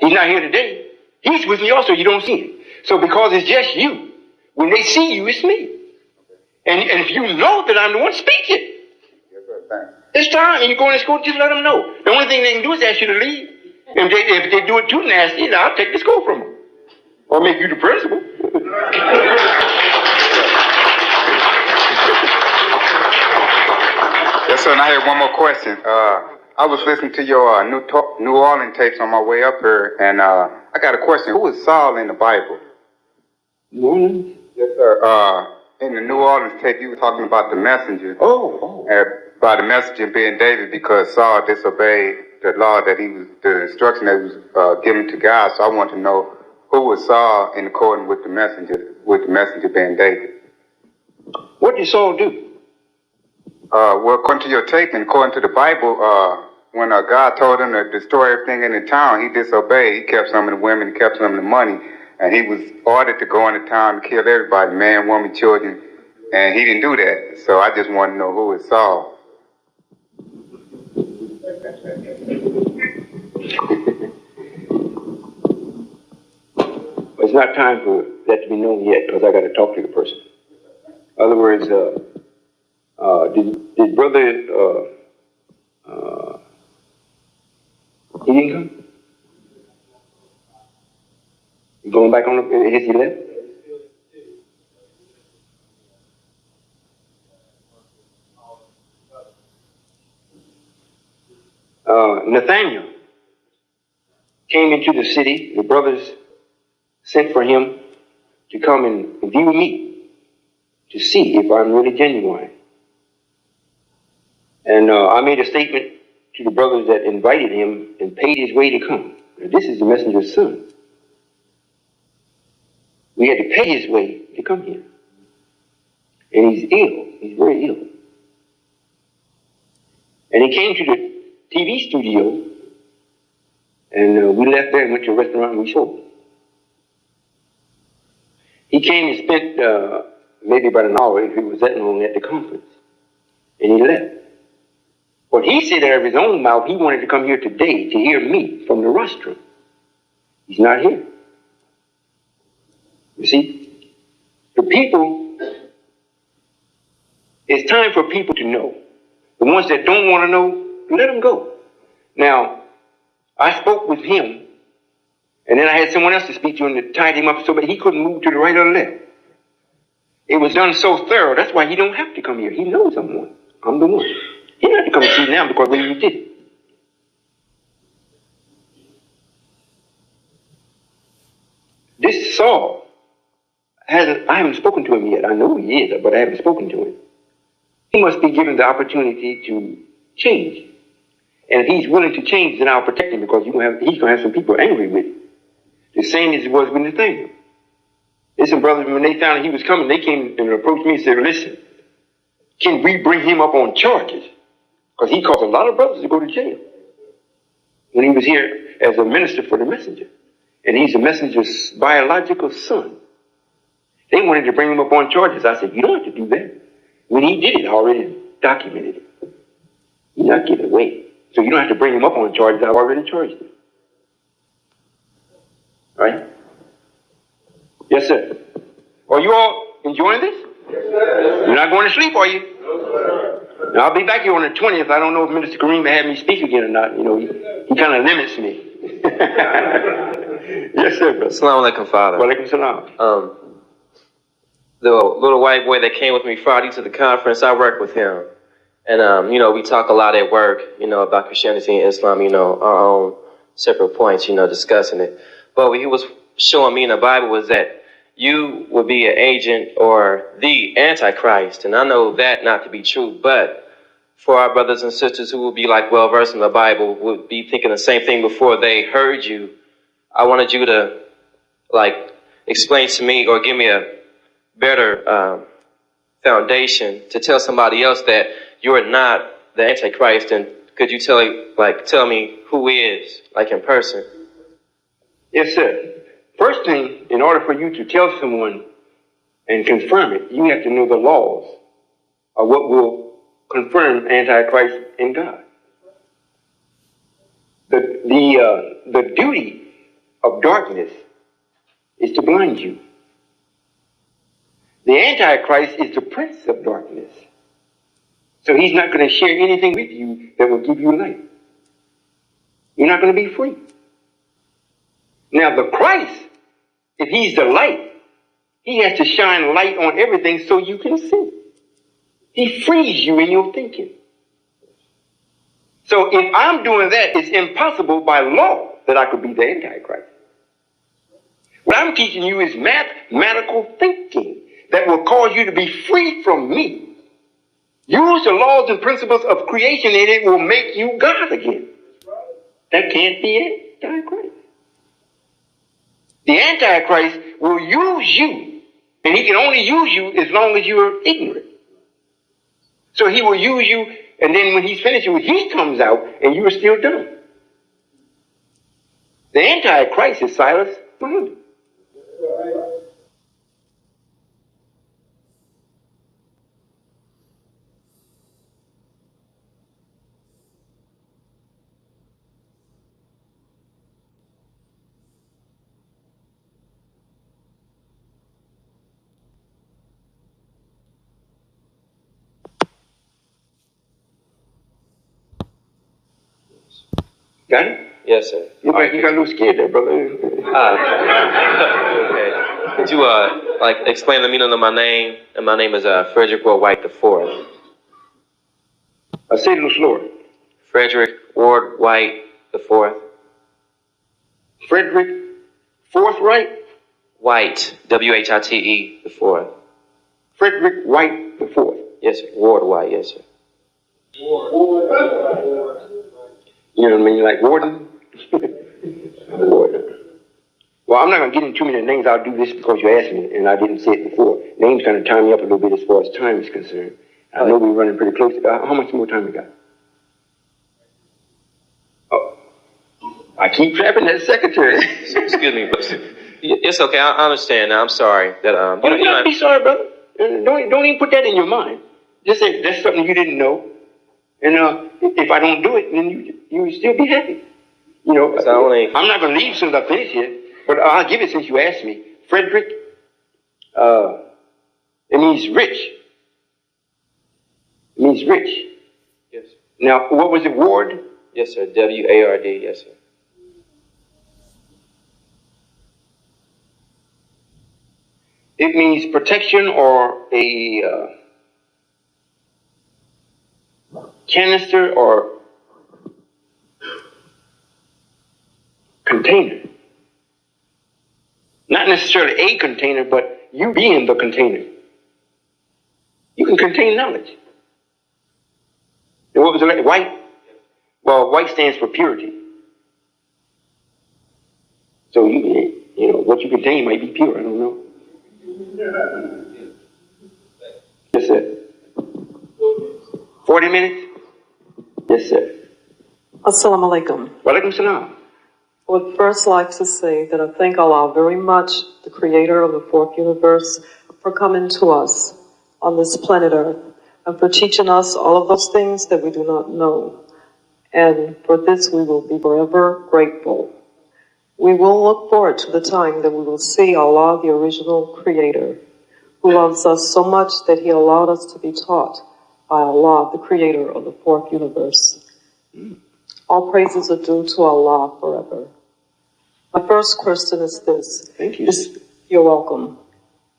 He's not here today. He's with me also. You don't see him. So because it's just you, when they see you, it's me. And if you know that I'm the one, speak it. Yes, sir. Thanks. It's time. And you go to school, just let them know. The only thing they can do is ask you to leave. And if they do it too nasty, I'll take the school from them. Or make you the principal. Yes, sir, and I had one more question. I was listening to your New Orleans tapes on my way up here, and I got a question. Who is Saul in the Bible? New Orleans? Yes, sir. In the New Orleans tape, you were talking about the messenger. By the messenger being David, because Saul disobeyed the law the instruction that was given to God. So I want to know who was Saul in accordance with the messenger being David. What did Saul do? Well, according to your tape and according to the Bible, when God told him to destroy everything in the town, he disobeyed. He kept some of the women, he kept some of the money, and he was ordered to go into town and kill everybody, man, woman, children, and he didn't do that. So I just want to know who is Saul. It's not time for that to be known yet, because I got to talk to the person. In other words, did brother, he didn't come? You going back on has he left? Nathaniel came into the city. The brothers sent for him to come and view me, to see if I'm really genuine. And I made a statement to the brothers that invited him and paid his way to come. Now, this is the messenger's son. We had to pay his way to come here. And he's ill. He's very ill. And he came to the TV studio, and we left there and went to a restaurant and we sold. He came and spent maybe about an hour, if it was that long, at the conference. And he left. But he said out of his own mouth he wanted to come here today to hear me from the rostrum. He's not here. You see, the people, it's time for people to know. The ones that don't want to know, let them go. Now, I spoke with him, and then I had someone else to speak to him that tied him up so that he couldn't move to the right or the left. It was done so thorough, that's why he don't have to come here. He knows I'm one. I'm the one. He don't have to come see now because when you did it. This Saul, I haven't spoken to him yet. I know he is, but I haven't spoken to him. He must be given the opportunity to change. And if he's willing to change, then I'll protect him because he's going to have some people angry with him. The same as it was with Nathaniel. There's some brothers, when they found he was coming, they came and approached me and said, listen, can we bring him up on charges? Because he caused a lot of brothers to go to jail when he was here as a minister for the messenger. And he's the messenger's biological son. They wanted to bring him up on charges. I said, you don't have to do that. When he did it, I already documented it. He's not getting away. So you don't have to bring him up on charges. I've already charged him. Right? Yes, sir. Are you all enjoying this? Yes, sir. You're not going to sleep, are you? No, sir. Now, I'll be back here on the 20th. I don't know if Minister Kareem will have me speak again or not. You know, he kind of limits me. Yes, sir, brother. Assalamu alaikum, Father. Wa alaikum salam. The little white boy that came with me Friday to the conference, I work with him. And, we talk a lot at work, about Christianity and Islam, our own separate points, discussing it. But what he was showing me in the Bible was that you would be an agent or the Antichrist. And I know that not to be true, but for our brothers and sisters who will be well-versed in the Bible, would be thinking the same thing before they heard you, I wanted you to explain to me or give me a better foundation to tell somebody else that you're not the Antichrist. And could you tell me who is, in person? Yes, sir. First thing, in order for you to tell someone and confirm it, you have to know the laws of what will confirm Antichrist in God. The duty of darkness is to blind you. The Antichrist is the prince of darkness. So he's not going to share anything with you that will give you light. You're not going to be free. Now the Christ, if he's the light, he has to shine light on everything so you can see. He frees you in your thinking. So if I'm doing that, it's impossible by law that I could be the Antichrist. What I'm teaching you is mathematical thinking that will cause you to be free from me. Use the laws and principles of creation and it will make you God again. That can't be Antichrist. The Antichrist will use you, and he can only use you as long as you're ignorant. So he will use you, and then when he's finished with you, he comes out, and you're still dumb. The Antichrist is Silas Muhammad. Got it? Yes, sir. You got a little scared there, brother. Okay. Could you explain the meaning of my name? And my name is Frederick Ward White IV. Say it a little slower. Frederick Ward White IV. Frederick Forthright? White, W-H-I-T-E, the fourth. Frederick White the fourth. Yes, sir. Ward White, yes, sir. You know what I mean? Like Warden? Warden. Well, I'm not going to get into too many names. I'll do this because you asked me, and I didn't say it before. Names kind of tie me up a little bit as far as time is concerned. I know we're running pretty close. How much more time we got? Oh, I keep trapping that secretary. Excuse me, but it's okay. I understand now. I'm sorry that you don't be sorry, brother. Don't even put that in your mind. Just say that's something you didn't know. And if I don't do it, then you will still be happy. You know, I'm not going to leave as soon as I finish it, but I'll give it since you asked me. Frederick, it means rich. It means rich. Yes. Now, what was it, Ward? Yes, sir. W-A-R-D. Yes, sir. It means protection or a canister or container. Not necessarily a container, but you being the container. You can contain knowledge. And what was it? White? Well, white stands for purity. So you know, what you contain might be pure. I don't know. Yes, sir. 40 minutes? Yes, sir. Assalamu alaikum. Wa alaikum salam. I would first like to say that I thank Allah very much, the creator of the fourth universe, for coming to us on this planet Earth and for teaching us all of those things that we do not know. And for this we will be forever grateful. We will look forward to the time that we will see Allah, the original creator, who loves us so much that he allowed us to be taught by Allah, the creator of the fourth universe. All praises are due to Allah forever. My first question is this. Thank you. You're welcome.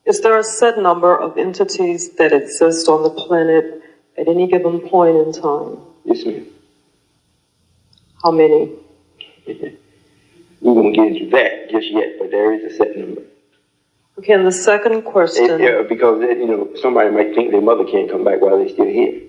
Is there a set number of entities that exist on the planet at any given point in time? Yes, ma'am. How many? We won't get into that just yet, but there is a set number. Okay, and the second question... Yeah, because, you know, somebody might think their mother can't come back while they're still here.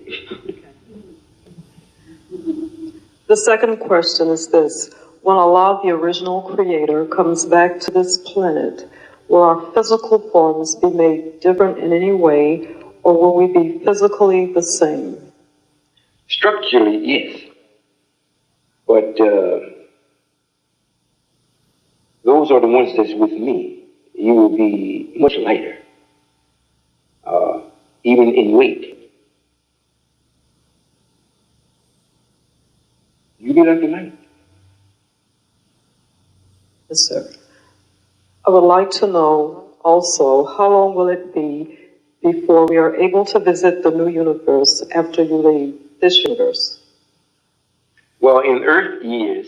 The second question is this. When Allah, the original creator, comes back to this planet, will our physical forms be made different in any way, or will we be physically the same? Structurally, yes. But those are the ones that's with me. You will be much lighter, even in weight. You be like the light. Yes, sir. I would like to know also, how long will it be before we are able to visit the new universe after you leave this universe? Well, in Earth years,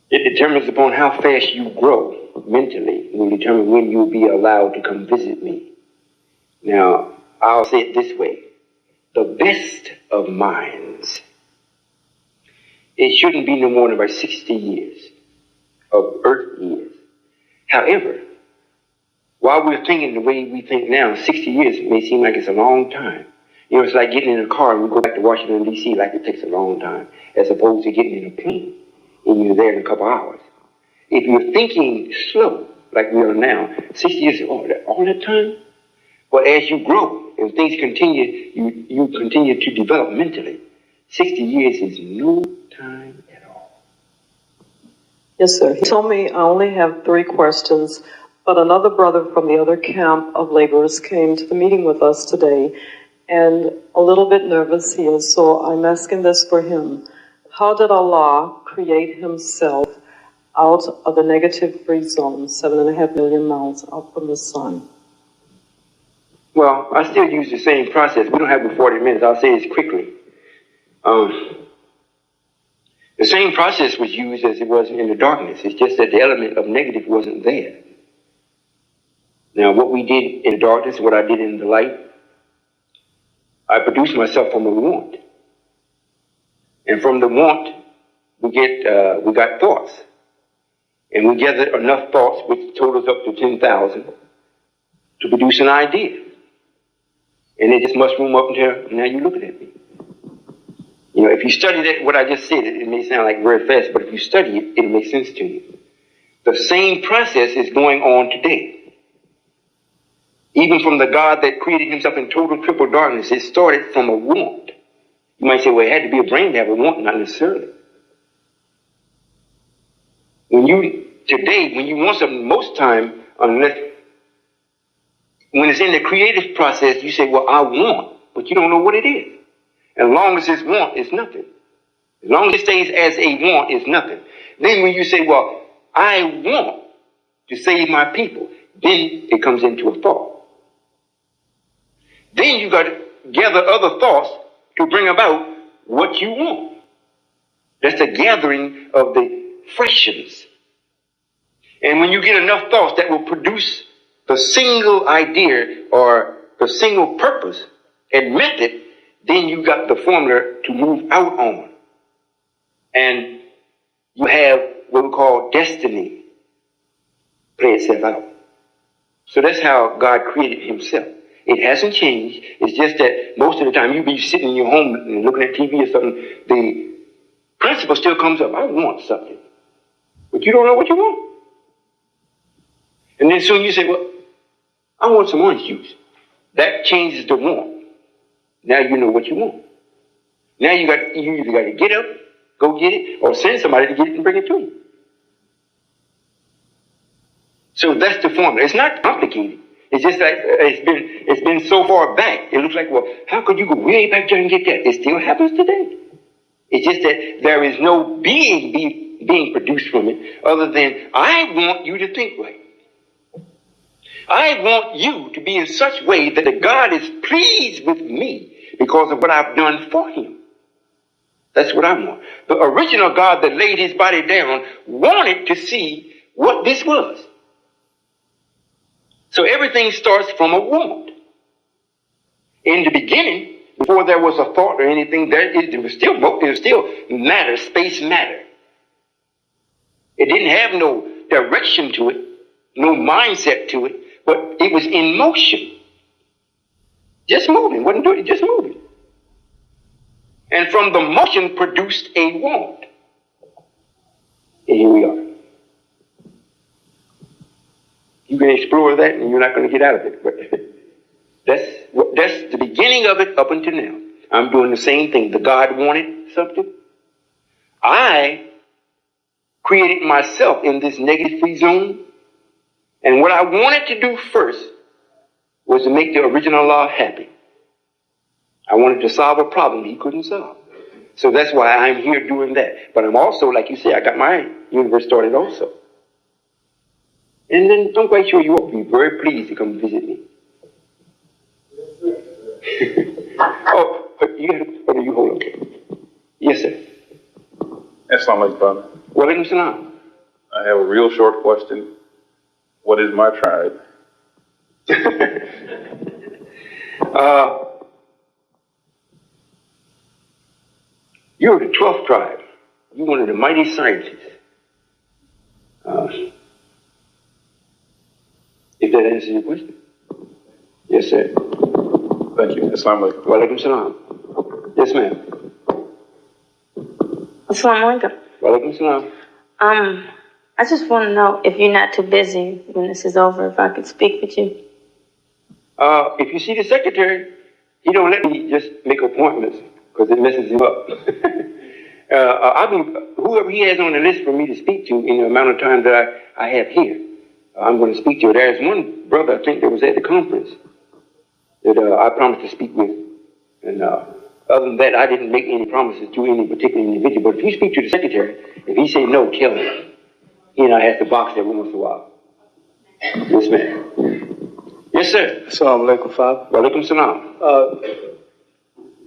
it determines upon how fast you grow mentally. It will determine when you'll be allowed to come visit me. Now, I'll say it this way. The best of minds, it shouldn't be no more than about 60 years of Earth years. However, while we're thinking the way we think now, 60 years may seem like it's a long time. You know, it's like getting in a car and we go back to Washington, D.C. like it takes a long time, as opposed to getting in a plane and you're there in a couple hours. If you're thinking slow, like we are now, 60 years, all that time? But as you grow and things continue, you continue to develop mentally. 60 years is no time at all. Yes, sir. He told me I only have 3 questions, but another brother from the other camp of laborers came to the meeting with us today, and a little bit nervous he is, so I'm asking this for him. How did Allah create himself out of the negative free zone, 7.5 million miles out from the sun? Well, I still use the same process. We don't have but 40 minutes. I'll say this quickly. The same process was used as it was in the darkness. It's just that the element of negative wasn't there. Now, what we did in the darkness, what I did in the light, I produced myself from a want. And from the want, we got thoughts. And we gathered enough thoughts, which totals up to 10,000, to produce an idea. And it just mushroomed up until now you're looking at me. You know, if you study that, what I just said, it may sound like very fast, but if you study it, it'll make sense to you. The same process is going on today. Even from the God that created himself in total triple darkness, it started from a want. You might say, well, it had to be a brain to have a want, not necessarily. When you want something, most time, unless When it's in the creative process, you say, well, I want, but you don't know what it is. As long as it's want, it's nothing. As long as it stays as a want, it's nothing. Then when you say, well, I want to save my people, then it comes into a thought. Then you got to gather other thoughts to bring about what you want. That's the gathering of the fractions. And when you get enough thoughts that will produce the single idea or the single purpose and method, then you got the formula to move out on. And you have what we call destiny play itself out. So that's how God created himself. It hasn't changed. It's just that most of the time you be sitting in your home and looking at TV or something, the principle still comes up. I want something. But you don't know what you want. And then soon you say, well, I want some orange juice. That changes the want. Now you know what you want. Now you either got to get up, go get it, or send somebody to get it and bring it to you. So that's the formula. It's not complicated. It's just like it's been so far back. It looks like, well, how could you go way back there and get that? It still happens today. It's just that there is no being produced from it other than I want you to think right. I want you to be in such a way that the God is pleased with me because of what I've done for him. That's what I want. The original God that laid his body down wanted to see what this was. So everything starts from a want. In the beginning, before there was a thought or anything, it was still matter, space matter. It didn't have no direction to it, no mindset to it, but it was in motion. Just moving, wasn't doing it, just moving. And from the motion produced a want. And here we are. You can explore that and you're not going to get out of it. But that's the beginning of it up until now. I'm doing the same thing. The God wanted something. I created myself in this negative free zone. And what I wanted to do first was to make the original law happy. I wanted to solve a problem he couldn't solve. So that's why I'm here doing that. But I'm also, like you say, I got my universe started also. And then I'm quite sure you will be very pleased to come visit me. Oh, you hold on. Yes, sir. Assalamu alaikum, brother. Wa alaikum salam. I have a real short question. What is my tribe? You're the 12th tribe. You're one of the mighty scientists. If that answers your question. Yes, sir. Thank you. Assalamu alaikum. Wa alaikum salam. Yes, ma'am. Assalamu alaikum. Wa alaikum salam. I just want to know if you're not too busy when this is over, if I could speak with you. If you see the secretary, he don't let me just make appointments because it messes him up. Whoever he has on the list for me to speak to in the amount of time that I have here, I'm going to speak to. There's one brother, I think, that was at the conference that I promised to speak with. And other than that, I didn't make any promises to any particular individual. But if you speak to the secretary, if he say no, tell him. He and I have to box every once in a while. Yes, ma'am. Yes, sir. Assalamu alaikum, Father. Wa alaikum salam.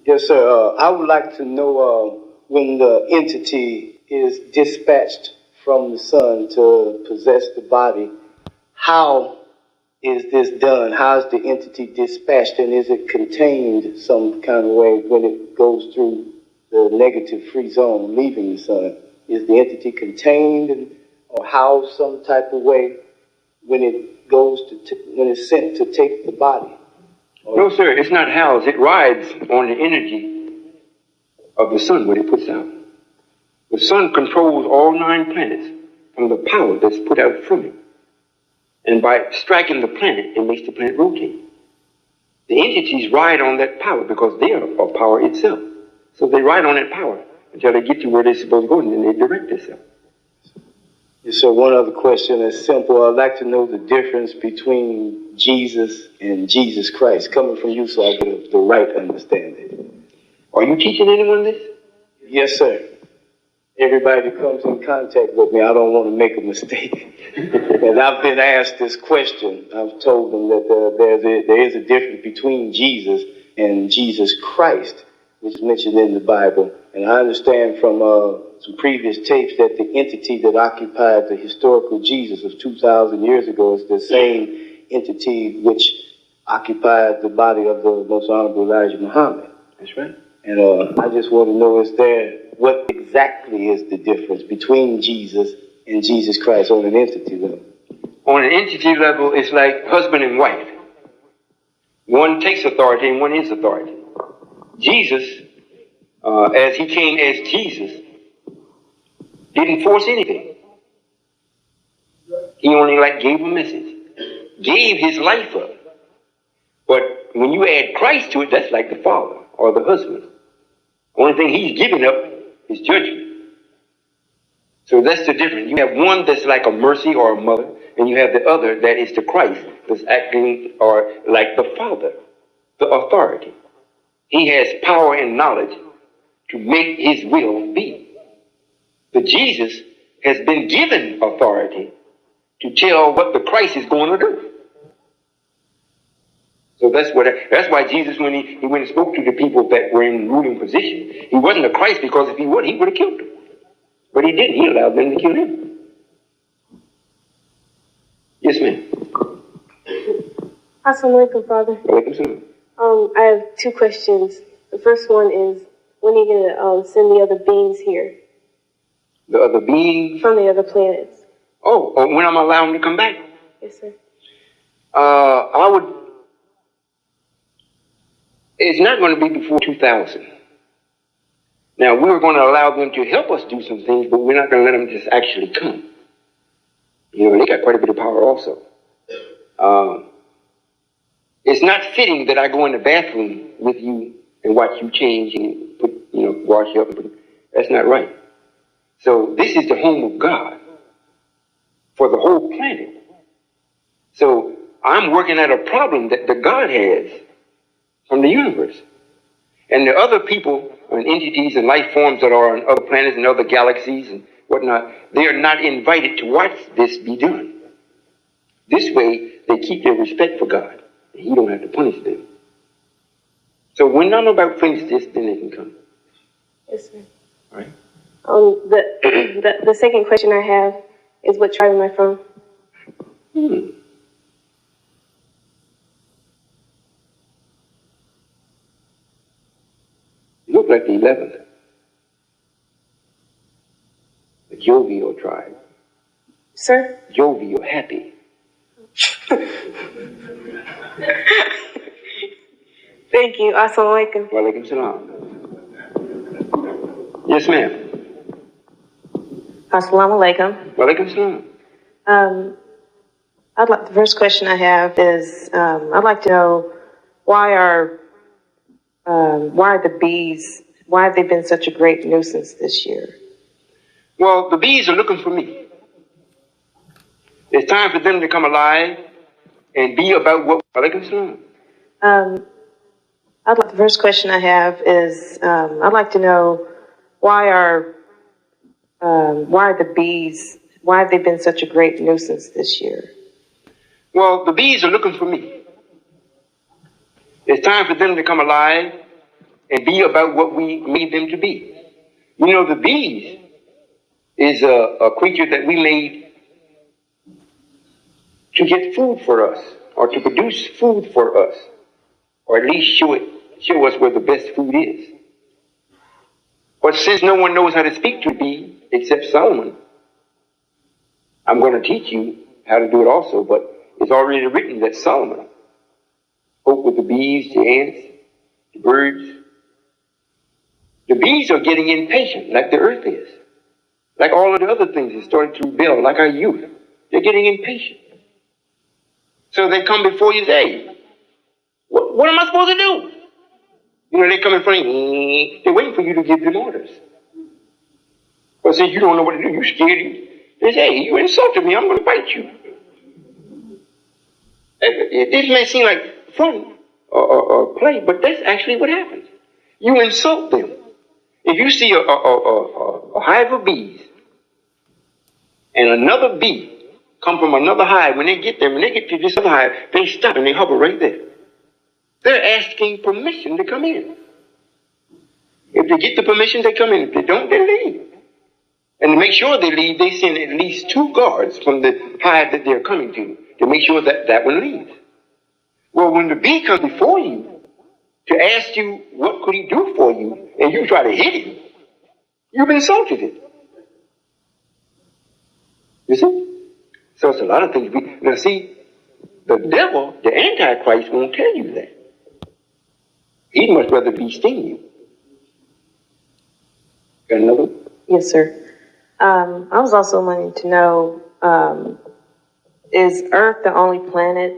Yes, sir. I would like to know when the entity is dispatched from the sun to possess the body, how is this done? How is the entity dispatched, and is it contained some kind of way when it goes through the negative free zone, leaving the sun? Is the entity contained or housed some type of way when it goes when it's sent to take the body? No, sir, it's not housed. It rides on the energy of the sun, what it puts out. The sun controls all 9 planets from the power that's put out from it. And by striking the planet, it makes the planet rotate. The entities ride on that power because they are power itself. So they ride on that power until they get to where they're supposed to go, and then they direct themselves. Yes, sir. One other question is simple. I'd like to know the difference between Jesus and Jesus Christ, coming from you so I get the right understanding. Are you teaching anyone this? Yes, sir. Everybody that comes in contact with me, I don't want to make a mistake. And I've been asked this question. I've told them that there is a difference between Jesus and Jesus Christ, which is mentioned in the Bible. And I understand from some previous tapes that the entity that occupied the historical Jesus of 2,000 years ago is the same entity which occupied the body of the most honorable Elijah Muhammad. That's right. And I just want to know, what exactly is the difference between Jesus and Jesus Christ on an entity level? On an entity level, it's like husband and wife. One takes authority and one is authority. Jesus, as he came as Jesus, didn't force anything. He only gave a message, gave his life up. But when you add Christ to it, that's like the father or the husband. Only thing he's giving up is judgment. So that's the difference. You have one that's like a mercy or a mother, and you have the other that is the Christ that's acting or like the Father, the authority. He has power and knowledge to make his will be. But Jesus has been given authority to tell what the Christ is going to do. So that's why Jesus, when he went and spoke to the people that were in ruling position, he wasn't a Christ, because if he would have killed them. But he didn't. He allowed them to kill him. Yes, ma'am. Assalamu alaikum, Father. Walaikum salam. I have two questions. The first one is, when are you going to send the other beings here? The other beings? From the other planets. Oh, when I'm allowed them to come back? Yes, sir. It's not going to be before 2000. Now, we were going to allow them to help us do some things, but we're not going to let them just actually come. You know, they got quite a bit of power also. It's not fitting that I go in the bathroom with you and watch you change and wash you up. That's not right. So this is the home of God for the whole planet. So I'm working at a problem that the God has from the universe. And the other people and entities and life forms that are on other planets and other galaxies and whatnot, they are not invited to watch this be done. This way, they keep their respect for God. He don't have to punish them. So when I'm about to finish this, then they can come. Yes, sir. All right. The second question I have is, what tribe am I from? You look like the 11th. The jovial tribe. Sir? Jovial, happy. Thank you. Assalamu alaikum. Walaikum salam. Yes, ma'am. Assalamu alaikum. Walaikum salam. The first question I have is, I'd like to know why are the bees, why have they been such a great nuisance this year? Well, the bees are looking for me. It's time for them to come alive and be about what. Walaikum salam. The first question I have is, I'd like to know why are the bees, why have they been such a great nuisance this year? Well, the bees are looking for me. It's time for them to come alive and be about what we made them to be. You know, the bees is a creature that we made to get food for us, or to produce food for us, or at least show us where the best food is. But since no one knows how to speak to a bee except Solomon, I'm going to teach you how to do it also, but it's already written that Solomon spoke with the bees, the ants, the birds. The bees are getting impatient, like the earth is. Like all of the other things that started to rebel, like our youth. They're getting impatient. So they come before you and say, what am I supposed to do? You know, they come in front of you, they're waiting for you to give them orders. But since you don't know what to do, you're scared, They say, hey, you insulted me, I'm going to bite you. This may seem like fun or play, but that's actually what happens. You insult them. If you see a hive of bees and another bee come from another hive, when they get there, when they get to this other hive, they stop and they hover right there. They're asking permission to come in. If they get the permission, they come in. If they don't, they leave. And to make sure they leave, they send at least 2 guards from the hive that they're coming to make sure that that one leaves. Well, when the bee comes before you to ask you what could he do for you, and you try to hit him, you've insulted it. You see? So it's a lot of things. Now see, the devil, the Antichrist, won't tell you that. He'd much rather be sting you. Got another one? Yes, sir. I was also wanting to know, is Earth the only planet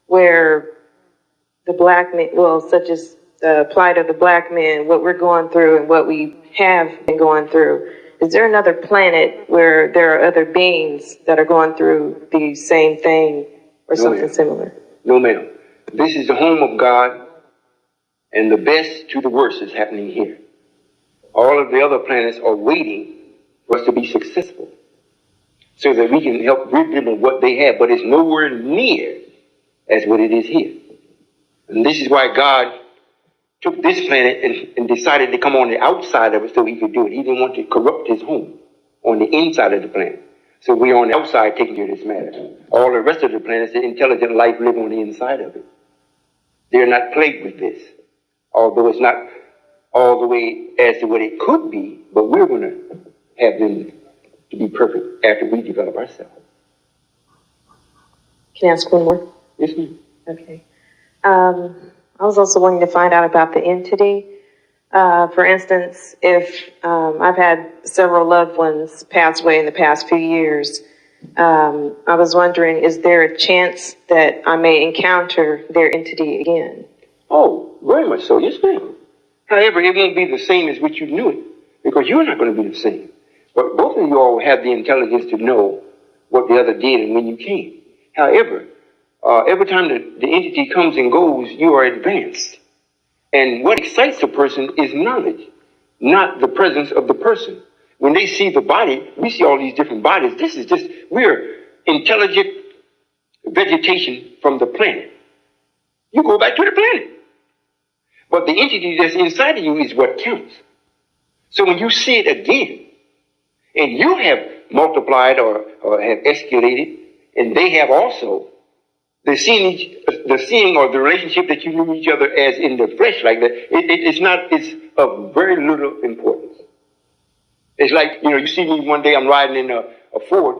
where the black man, well, such as the plight of the black man, what we're going through and what we have been going through, is there another planet where there are other beings that are going through the same thing or something similar? No, ma'am. This is the home of God, and the best to the worst is happening here. All of the other planets are waiting for us to be successful so that we can help rid them of what they have, but it's nowhere near as what it is here. And this is why God took this planet and decided to come on the outside of it so he could do it. He didn't want to corrupt his home on the inside of the planet. So we're on the outside taking care of this matter. All the rest of the planets, the intelligent life live on the inside of it. They're not plagued with this, although it's not all the way as to what it could be, but we're going to have them to be perfect after we develop ourselves. Can I ask one more? Yes, ma'am. Okay. I was also wanting to find out about the entity. For instance, if I've had several loved ones pass away in the past few years, I was wondering, is there a chance that I may encounter their entity again? Oh, very much so. Yes, ma'am. However, it won't be the same as what you knew it, because you're not going to be the same. But both of you all have the intelligence to know what the other did and when you came. However, every time the entity comes and goes, you are advanced. And what excites a person is knowledge, not the presence of the person. When they see the body, we see all these different bodies. This is just, we're intelligent vegetation from the planet. You go back to the planet. But the entity that's inside of you is what counts. So when you see it again, and you have multiplied or have escalated, and they have also, the seeing or the relationship that you knew each other as in the flesh like that, it's of very little importance. It's like, you see me one day, I'm riding in a Ford,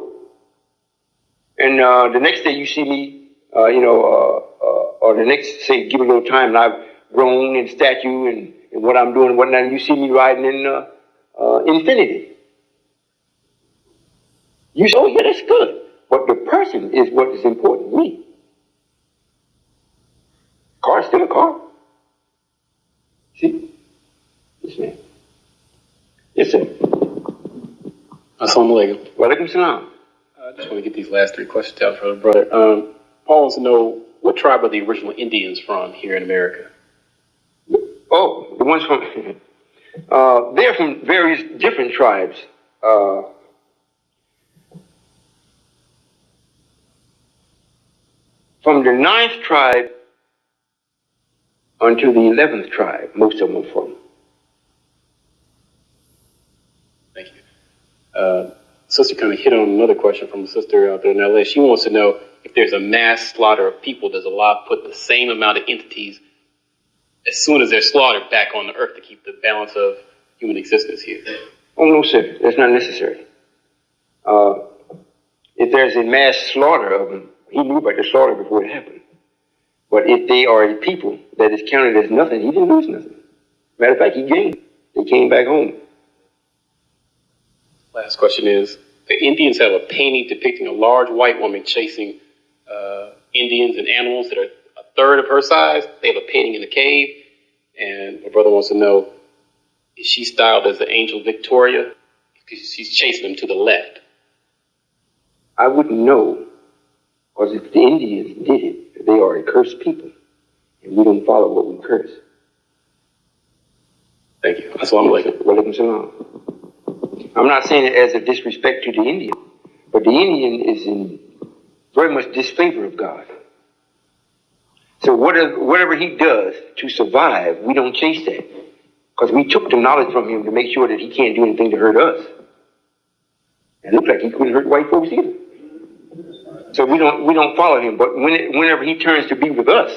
and the next day you see me, or the next, say, give it a little time, and I've grown in stature and what I'm doing and whatnot, and you see me riding in infinity. You say, oh yeah, that's good. But the person is what is important to me. Car's still a car. See? Yes, ma'am. Yes, sir. Assalamu alaikum. Wa alaikum salam. I just want to get these last 3 questions out for the brother. Paul wants to know, what tribe are the original Indians from here in America? Oh, the ones from, they're from various different tribes. From the 9th tribe until the 11th tribe, most of them are from. Thank you. Sister kind of hit on another question from a sister out there in LA. She wants to know, if there's a mass slaughter of people, does Allah put the same amount of entities as soon as they're slaughtered back on the earth to keep the balance of human existence here? Oh, no, sir. That's not necessary. If there's a mass slaughter of them, he knew about the slaughter before it happened. But if they are a people that is counted as nothing, he didn't lose nothing. Matter of fact, he gained. They came back home. Last question is, the Indians have a painting depicting a large white woman chasing Indians and animals that are a third of her size. They have a painting in a cave, and my brother wants to know, is she styled as the angel Victoria? Because she's chasing them to the left. I wouldn't know, because if the Indians did it, they are a cursed people, and we don't follow what we curse. Thank you. Assalamu alaikum. Walaikum salam. I'm not saying it as a disrespect to the Indian, but the Indian is in very much disfavor of God. So whatever he does to survive, we don't chase that, because we took the knowledge from him to make sure that he can't do anything to hurt us. It looked like he couldn't hurt white folks either. So we don't follow him. But whenever he turns to be with us,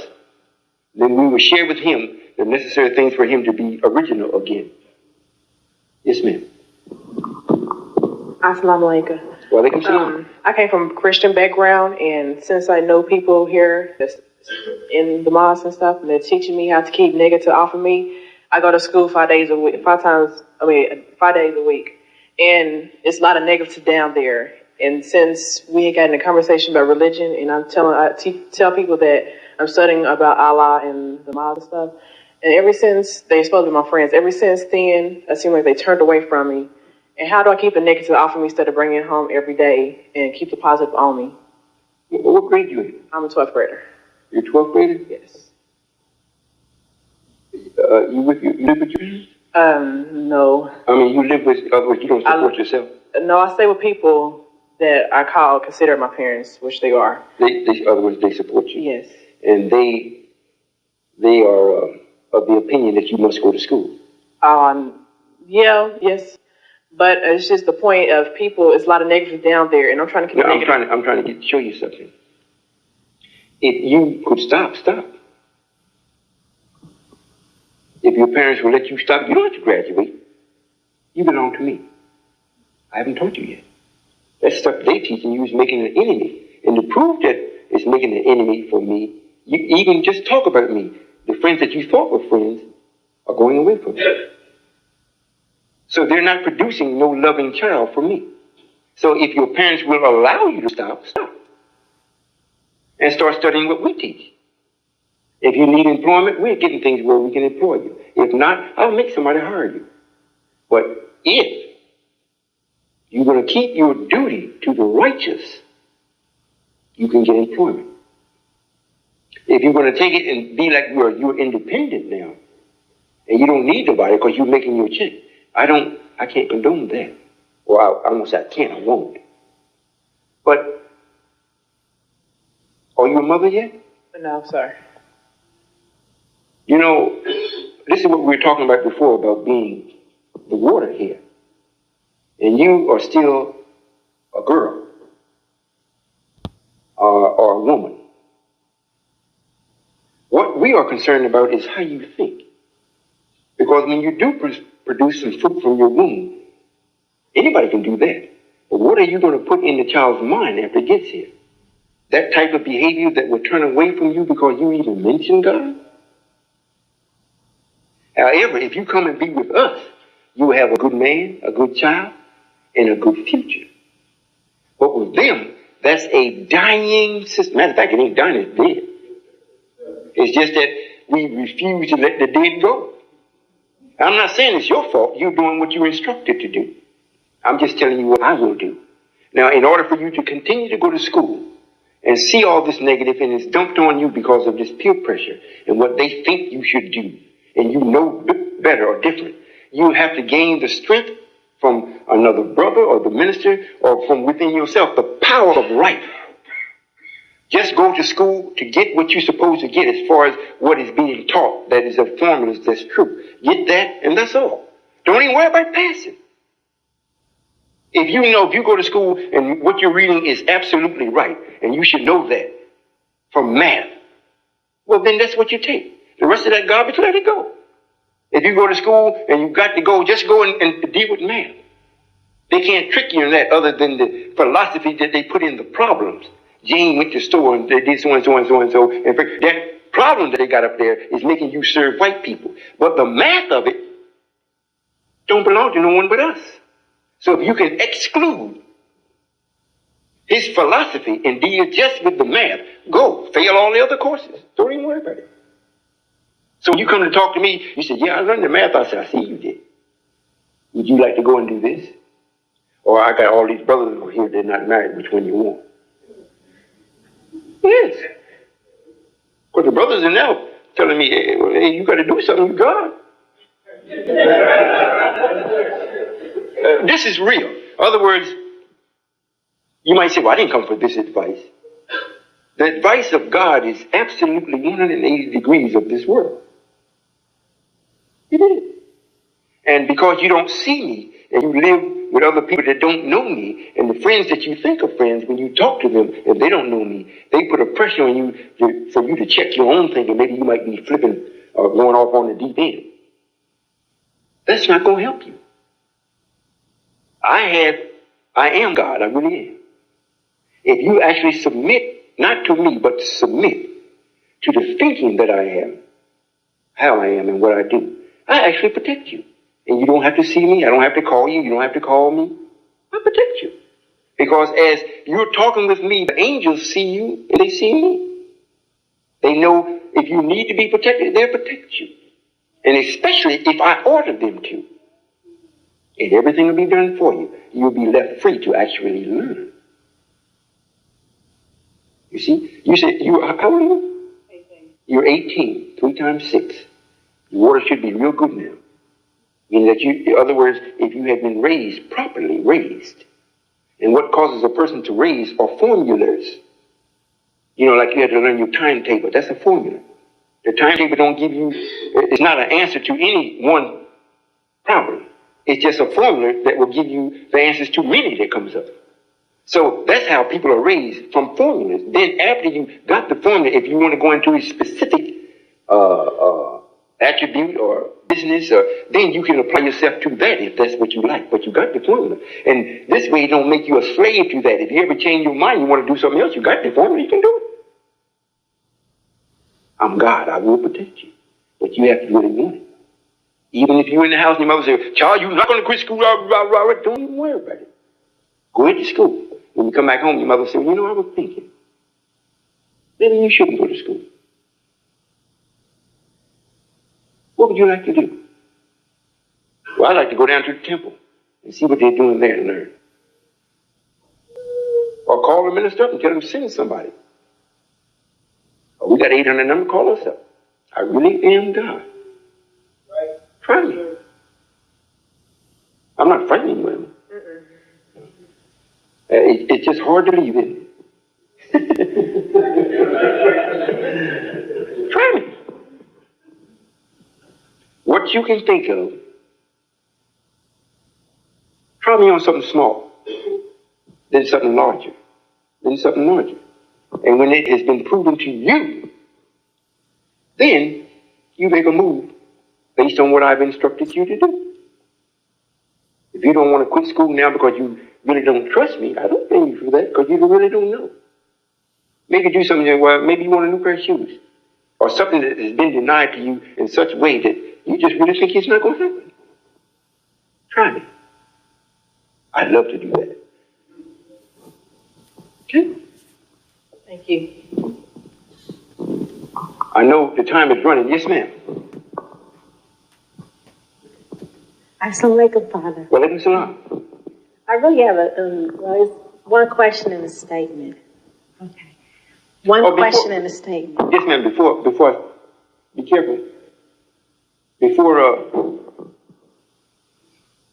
then we will share with him the necessary things for him to be original again. Yes, ma'am. Assalamu alaikum. Walaikum salam. I came from a Christian background, and since I know people here that's in the mosque and stuff, and they're teaching me how to keep negative off of me, I go to school 5 days a week, 5 days a week. And it's a lot of negative down there. And since we ain't gotten a conversation about religion, and I tell people that I'm studying about Allah and the mosque and stuff, and ever since, they're supposed to be my friends, ever since then, it seemed like they turned away from me. And how do I keep the negative off of me instead of bringing it home every day and keep the positive on me? What grade you in? I'm a 12th grader. You're 12th grader? Yes. You live with your parents? No. I mean, you live with, in other words, you don't support yourself? No, I stay with people that I consider my parents, which they are. In other words, they support you? Yes. And they are of the opinion that you must go to school? Yes. But it's just the point of people, it's a lot of negative down there, and I'm trying to keep negative. I'm trying to show you something. If you could stop. If your parents will let you stop, you don't have to graduate. You belong to me. I haven't taught you yet. That stuff they teaching you is making an enemy. And to prove that it's making an enemy for me, you even just talk about me. The friends that you thought were friends are going away from me. So they're not producing no loving child for me. So if your parents will allow you to stop. And start studying what we teach. If you need employment, we're getting things where we can employ you. If not, I'll make somebody hire you. But if you're going to keep your duty to the righteous, you can get employment. If you're going to take it and be like you're independent now, and you don't need nobody because you're making your check, I can't condone that. Or I won't say I can't, I won't. But are you a mother yet? No, sorry. You know, this is what we were talking about before, about being the water here. And you are still a girl or a woman. What we are concerned about is how you think. Because when you do produce some fruit from your womb, anybody can do that. But what are you going to put in the child's mind after it gets here? That type of behavior that will turn away from you because you even mentioned God? However, if you come and be with us, you will have a good man, a good child, and a good future. But with them, that's a dying system. Matter of fact, it ain't dying, it's dead. It's just that we refuse to let the dead go. I'm not saying it's your fault. You're doing what you're instructed to do. I'm just telling you what I will do. Now, in order for you to continue to go to school and see all this negative and it's dumped on you because of this peer pressure and what they think you should do, and you know better or different, you have to gain the strength from another brother or the minister or from within yourself, the power of right. Just go to school to get what you're supposed to get as far as what is being taught, that is a formula that's true. Get that, and that's all. Don't even worry about passing. If you go to school and what you're reading is absolutely right, and you should know that from math, well, then that's what you take. The rest of that garbage, let it go. If you go to school and you got to go, just go and deal with math. They can't trick you in that other than the philosophy that they put in the problems. Jane went to the store and they did so and so and so and so. And that problem that they got up there is making you serve white people. But the math of it don't belong to no one but us. So if you can exclude his philosophy and deal just with the math, go. Fail all the other courses. Don't even worry about it. So when you come to talk to me, you said, yeah, I learned the math. I said, I see you did. Would you like to go and do this? Or I got all these brothers over here, they're not married, which one you want? Yes. Because the brothers are now telling me, hey, well, hey, you got to do something with God. This is real. In other words, you might say, well, I didn't come for this advice. The advice of God is absolutely 180 degrees of this world. It is. And because you don't see me, and you live with other people that don't know me, and the friends that you think are friends, when you talk to them, and they don't know me, they put a pressure on you for you to check your own thinking. Maybe you might be flipping or going off on the deep end. That's not going to help you. I am God. I really am. If you actually submit, not to me, but submit to the thinking that I am, how I am and what I do, I actually protect you. And you don't have to see me. I don't have to call you. You don't have to call me. I protect you. Because as you're talking with me, the angels see you and they see me. They know if you need to be protected, they'll protect you. And especially if I order them to. And everything will be done for you. You'll be left free to actually learn. You see? You say, how old are you? 18. You're 18. 3 times 6. Your water should be real good now. Meaning that in other words, if you have been raised, properly raised, and what causes a person to raise are formulas. You know, like you had to learn your timetable. That's a formula. The timetable don't give you, it's not an answer to any one problem. It's just a formula that will give you the answers to many that comes up. So that's how people are raised, from formulas. Then after you got the formula, if you want to go into a specific attribute or business, then you can apply yourself to that if that's what you like. But you got the formula. And this way it don't make you a slave to that. If you ever change your mind, you want to do something else, you got the formula, you can do it. I'm God, I will protect you. But you have to really want it. Even if you're in the house and your mother says, child, you're not going to quit school, don't even worry about it. Go into school. When you come back home, your mother says, well, you know, I was thinking, maybe you shouldn't go to school. What would you like to do? Well, I'd like to go down to the temple and see what they're doing there and learn. Or call the minister up and tell them to send somebody. Or we got 800 number, call us up. I really am God. Right. Try me. I'm not frightening women. It's just hard to believe, isn't it? Try me. What you can think of, try me on something small, then something larger, then something larger. And when it has been proven to you, then you make a move based on what I've instructed you to do. If you don't want to quit school now because you really don't trust me, I don't blame you for that, because you really don't know. Maybe do something, well, maybe you want a new pair of shoes, or something that has been denied to you in such a way that you just really think it's not going to happen. Try me. I'd love to do that. Okay? Thank you. I know the time is running. Yes, ma'am. Assalamu alaikum, Father. Walaikum salam. I really have it's one question and a statement. Okay. One question and a statement. Yes, ma'am. Before, be careful.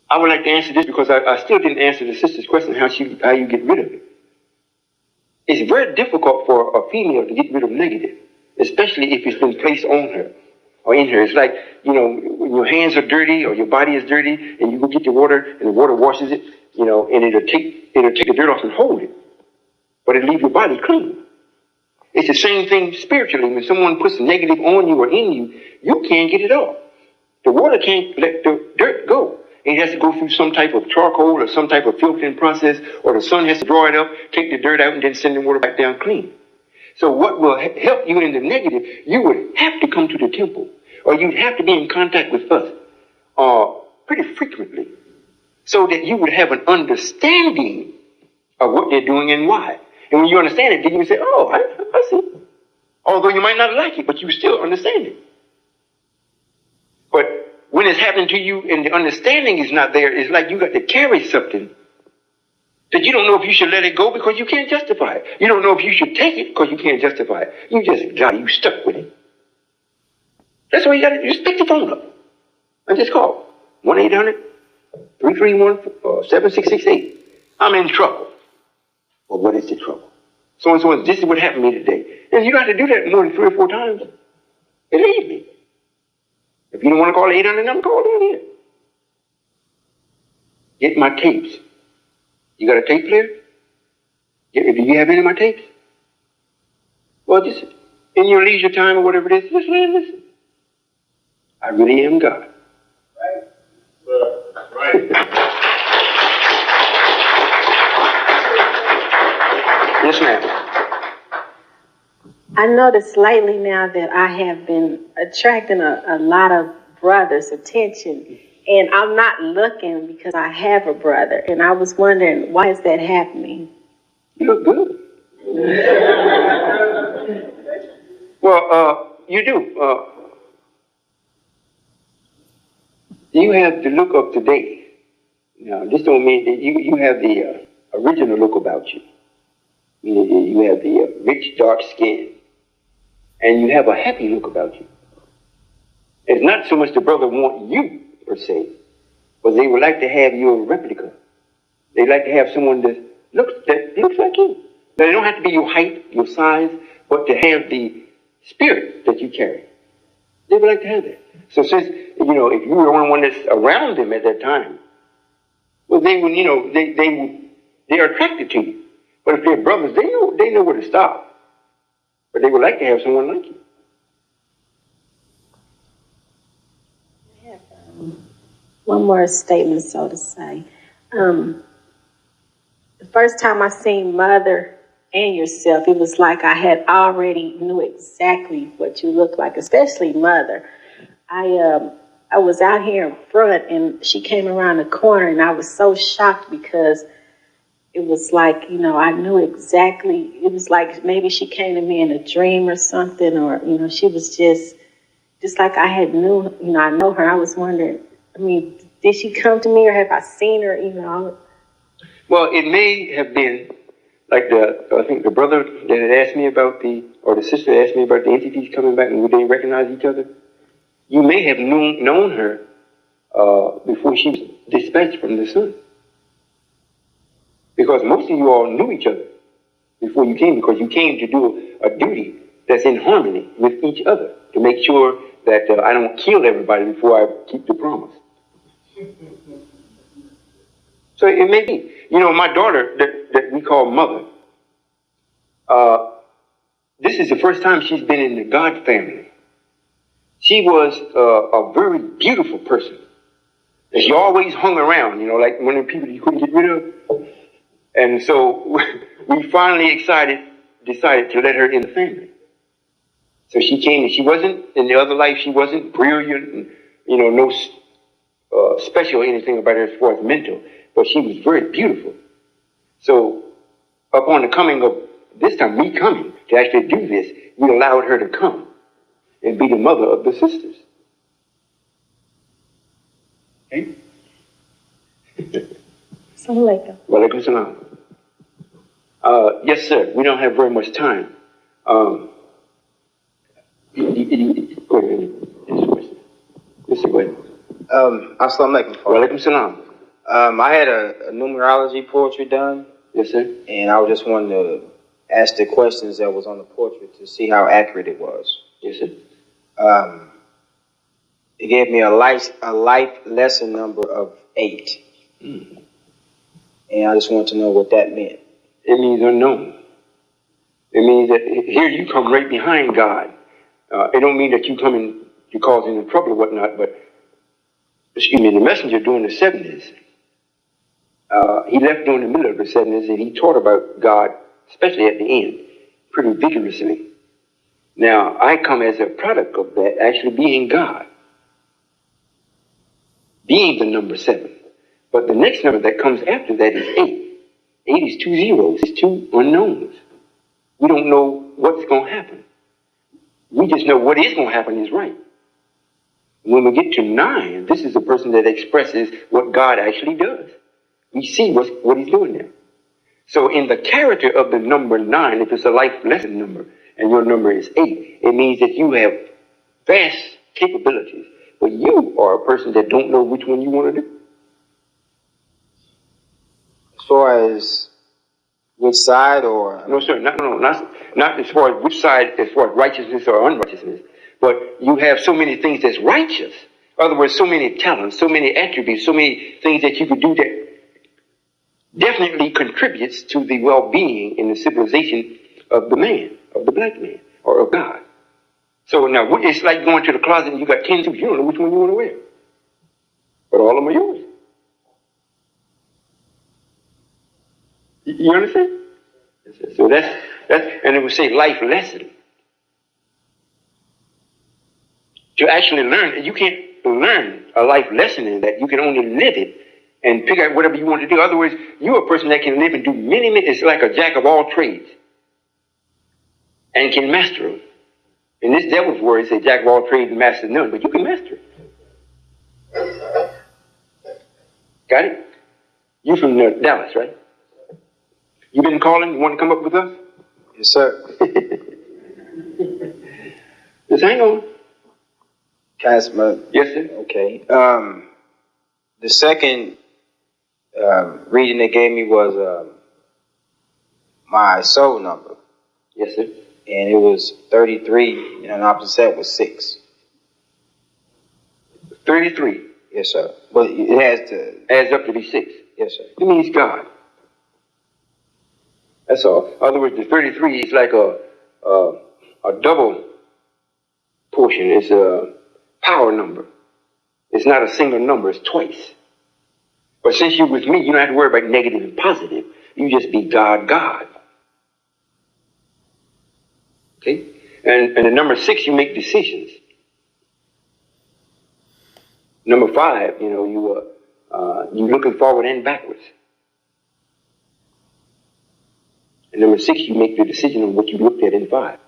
I would like to answer this because I still didn't answer the sister's question, how you get rid of it. It's very difficult for a female to get rid of negative, especially if it's been placed on her or in her. It's like, you know, when your hands are dirty or your body is dirty and you go get the water and the water washes it, you know, and it'll take the dirt off and hold it, but it'll leave your body clean. It's the same thing spiritually. When someone puts negative on you or in you, you can't get it off. The water can't let the dirt go. It has to go through some type of charcoal or some type of filtering process, or the sun has to draw it up, take the dirt out, and then send the water back down clean. So what will help you in the negative, you would have to come to the temple, or you'd have to be in contact with us pretty frequently, so that you would have an understanding of what they're doing and why. And when you understand it, then you can say, oh, I see. Although you might not like it, but you still understand it. But when it's happening to you and the understanding is not there, it's like you got to carry something That you don't know if you should let it go because you can't justify it. You don't know if you should take it because you can't justify it. You stuck with it. That's all you got to do. Just pick the phone up and just call 1-800-331-7668. I'm in trouble. Well, what is the trouble? So and so, this is what happened to me today. And you got to do that more than 3 or 4 times. Believe me. If you don't want to call 800 number, call down here. Get my tapes. You got a tape player? Do you have any of my tapes? Well, just in your leisure time or whatever it is, just listen. I really am God. Right. Yes, ma'am. I noticed lately now that I have been attracting a lot of brothers' attention, and I'm not looking because I have a brother, and I was wondering, why is that happening? You look good. Well, you do. You have the look of today. Now, this don't mean that you have the original look about you. You have the rich, dark skin. And you have a happy look about you. It's not so much the brother want you, per se, but they would like to have your replica. They like to have someone that looks like you. Now, they don't have to be your height, your size, but to have the spirit that you carry. They would like to have that. So since, if you were the only one that's around them at that time, well, they would, they're attracted to you. But if they're brothers, they know where to stop. But they would like to have someone like you. I have one more statement, so to say. The first time I seen Mother and yourself, it was like I had already knew exactly what you looked like, especially Mother. I was out here in front, and she came around the corner, and I was so shocked because it was like, I knew exactly. It was like maybe she came to me in a dream or something, or, she was just like I had knew, I know her. I was wondering, did she come to me or have I seen her, Well, it may have been like I think the brother that had asked me about or the sister that asked me about the entities coming back and we didn't recognize each other. You may have known her before she was dispatched from the sun. Because most of you all knew each other before you came, because you came to do a duty that's in harmony with each other to make sure that I don't kill everybody before I keep the promise. So it may be. My daughter that we call Mother, this is the first time she's been in the God family. She was a very beautiful person. And she always hung around, like one of the people you couldn't get rid of. And so we finally decided to let her in the family. So she came, and she wasn't, in the other life, she wasn't brilliant, and, no special anything about her as far as mental, but she was very beautiful. So upon the coming of this time, me coming to actually do this, we allowed her to come and be the mother of the sisters. Okay? Assalamualaikum. Walaikum salam. Yes, sir. We don't have very much time. Go ahead. Go ahead. Assalamualaikum. Walaikum salam. I had a numerology portrait done. Yes, sir. And I just wanted to ask the questions that was on the portrait to see how accurate it was. Yes, sir. It gave me a life lesson number of 8. Mm. And I just want to know what that meant. It means unknown. It means that here you come right behind God. It don't mean that you come in, you causing the trouble or whatnot, but, the messenger during the 70s, he left during the middle of the 70s and he taught about God, especially at the end, pretty vigorously. Now, I come as a product of that, actually being God. Being the number 7. But the next number that comes after that is 8. 8 is 2 zeros. It's 2 unknowns. We don't know what's going to happen. We just know what is going to happen is right. When we get to 9, this is the person that expresses what God actually does. We see what he's doing there. So in the character of the number 9, if it's a life lesson number, and your number is 8, it means that you have vast capabilities. But you are a person that don't know which one you want to do. As far as which side or? No, sir, not as far as which side, as far as righteousness or unrighteousness. But you have so many things that's righteous. In other words, so many talents, so many attributes, so many things that you could do that definitely contributes to the well-being and the civilization of the man, of the black man, or of God. So now, it's like going to the closet and you got 10 suits. You don't know which one you want to wear. But all of them are yours. You understand? So that's, and it would say life lesson. To actually learn, you can't learn a life lesson in that. You can only live it and pick out whatever you want to do. In other words, you're a person that can live and do many, it's like a jack of all trades and can master them. In this devil's word, it says jack of all trades and master none, but you can master it. Got it? You from Dallas, right? You been calling? You want to come up with us? Yes, sir. Just hang on. Casma. Yes, sir. Okay. The second reading they gave me was my soul number. Yes, sir. And it was 33, and opposite set was 6. 33. Yes, sir. But it has to adds up to be 6. Yes, sir. It means God. That's all. In other words, the 33 is like a double portion. It's a power number. It's not a single number. It's twice. But since you're with me, you don't have to worry about negative and positive. You just be God, God. Okay? And the number 6, you make decisions. Number 5, you're looking forward and backwards. And number 6, you make the decision on what you looked at in 5.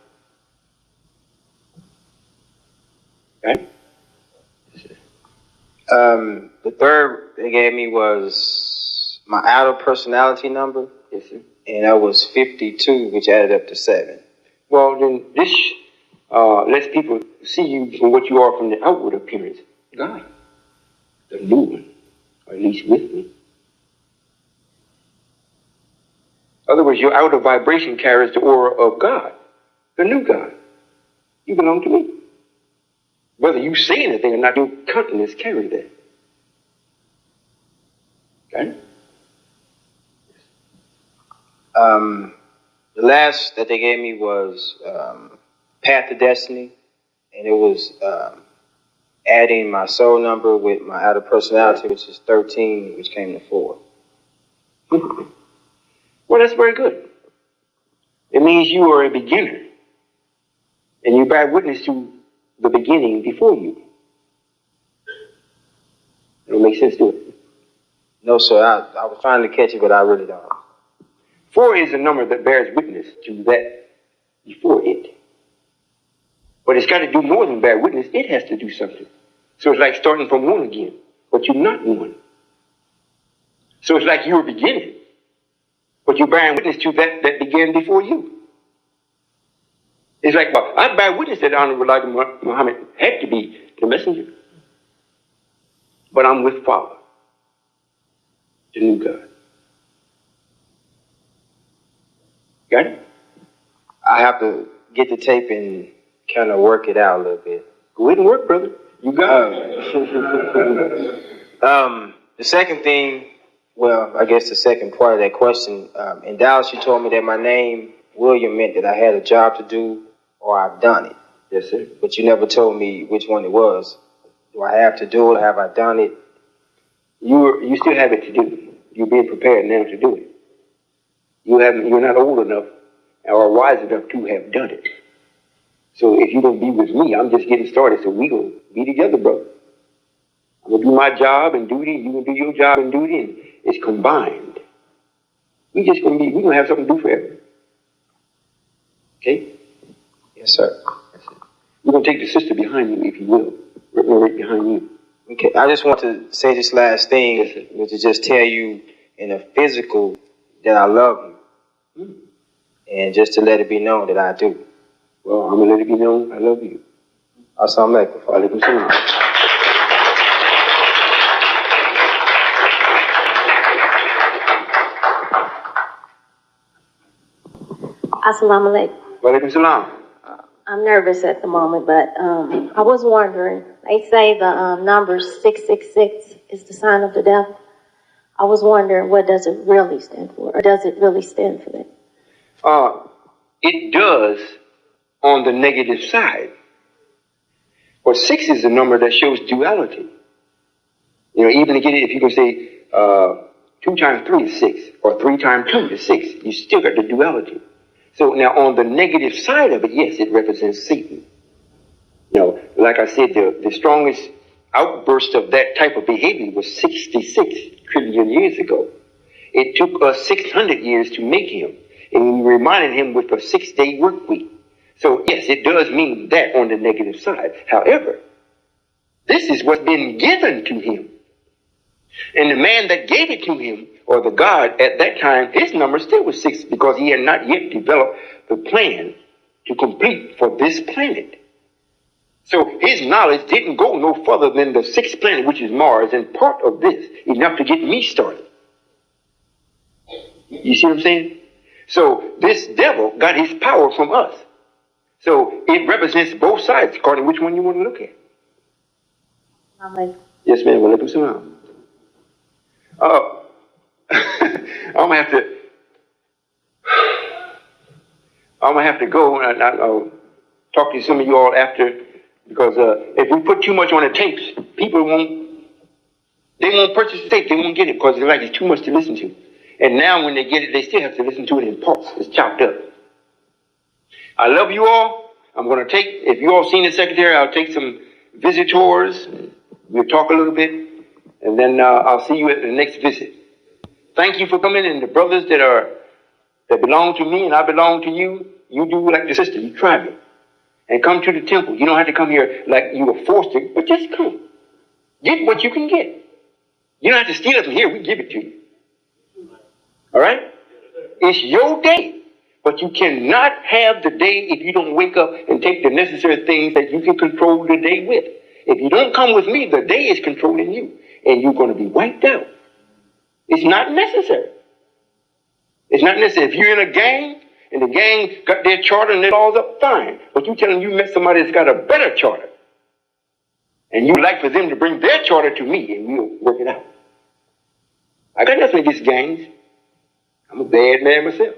Right? The third they gave me was my outer personality number. Yes, sir. And that was 52, which added up to 7. Well, then this lets people see you from what you are from the outward appearance. God, the new one, or at least with me. In other words, your outer vibration carries the aura of God, the new God. You belong to me. Whether you say anything or not, your countenance carry that. Okay? The last that they gave me was Path to Destiny, and it was adding my soul number with my outer personality, which is 13, which came to 4. Well, that's very good. It means you are a beginner, and you bear witness to the beginning before you. It'll make sense to it. No, sir. I was trying to catch it, but I really don't. 4 is a number that bears witness to that before it. But it's got to do more than bear witness. It has to do something. So it's like starting from 1 again, but you're not 1. So it's like you're beginning, but you're bearing witness to that began before you. It's like, well, I bear witness that Honorable Elijah Muhammad had to be the messenger. But I'm with Father, the new God. Got it? I have to get the tape and kind of work it out a little bit. Go ahead and work, brother. You got it. The second thing, well, I guess the second part of that question, in Dallas, you told me that my name, William, meant that I had a job to do or I've done it. Yes, sir. But you never told me which one it was. Do I have to do it? Have I done it? You still have it to do. You're being prepared now to do it. You're not old enough or wise enough to have done it. So if you're going to be with me, I'm just getting started. So we're going to be together, brother. I'm going to do my job and duty. You're going to do your job and duty. And it's combined. We're going to have something to do forever. Okay? Yes, sir. We're going to take the sister behind you, if you will. Right behind you. Okay. I just want to say this last thing, which is just tell you in a physical that I love you. And just to let it be known that I do. Well, I'm gonna let it be known I love you. Assalamu alaikum. Alaikum salam. Assalamu alaikum. Walaikum salam. I'm nervous at the moment, but I was wondering, they say the number 666 is the sign of the devil. I was wondering, what does it really stand for? Or does it really stand for that? It does on the negative side. Well, 6 is a number that shows duality. You know, even if you can say 2 times 3 is 6, or 3 times 2 is 6, you still got the duality. So now on the negative side of it, yes, it represents Satan. You know, like I said, the strongest outburst of that type of behavior was 66 trillion years ago. It took us 600 years to make him, and we reminded him with a 6-day work week. So yes, it does mean that on the negative side. However, this is what's been given to him. And the man that gave it to him, or the God at that time, his number still was 6 because he had not yet developed the plan to complete for this planet. So his knowledge didn't go no further than the 6th planet, which is Mars, and part of this, enough to get me started. You see what I'm saying? So this devil got his power from us. So it represents both sides, according to which one you want to look at. Yes, ma'am. Walaikum salam. I'm gonna have to go, and I'll talk to some of you all after, because if we put too much on the tapes, people won't purchase the tape. They won't get it because they're like, it's too much to listen to. And now when they get it, they still have to listen to it in parts. It's chopped up. I love you all. I'm gonna take, if you all seen the secretary, I'll take some visitors. We'll talk a little bit, and then I'll see you at the next visit. Thank you for coming, and the brothers that belong to me and I belong to you, you do like the sister, you try me. And come to the temple. You don't have to come here like you were forced to, but just come. Get what you can get. You don't have to steal it from here, we give it to you. All right? It's your day, but you cannot have the day if you don't wake up and take the necessary things that you can control the day with. If you don't come with me, the day is controlling you, and you're going to be wiped out. It's not necessary. It's not necessary. If you're in a gang, and the gang got their charter and it all's up, fine. But you tell them you met somebody that's got a better charter. And you like for them to bring their charter to me, and we'll work it out. I got nothing against gangs. I'm a bad man myself.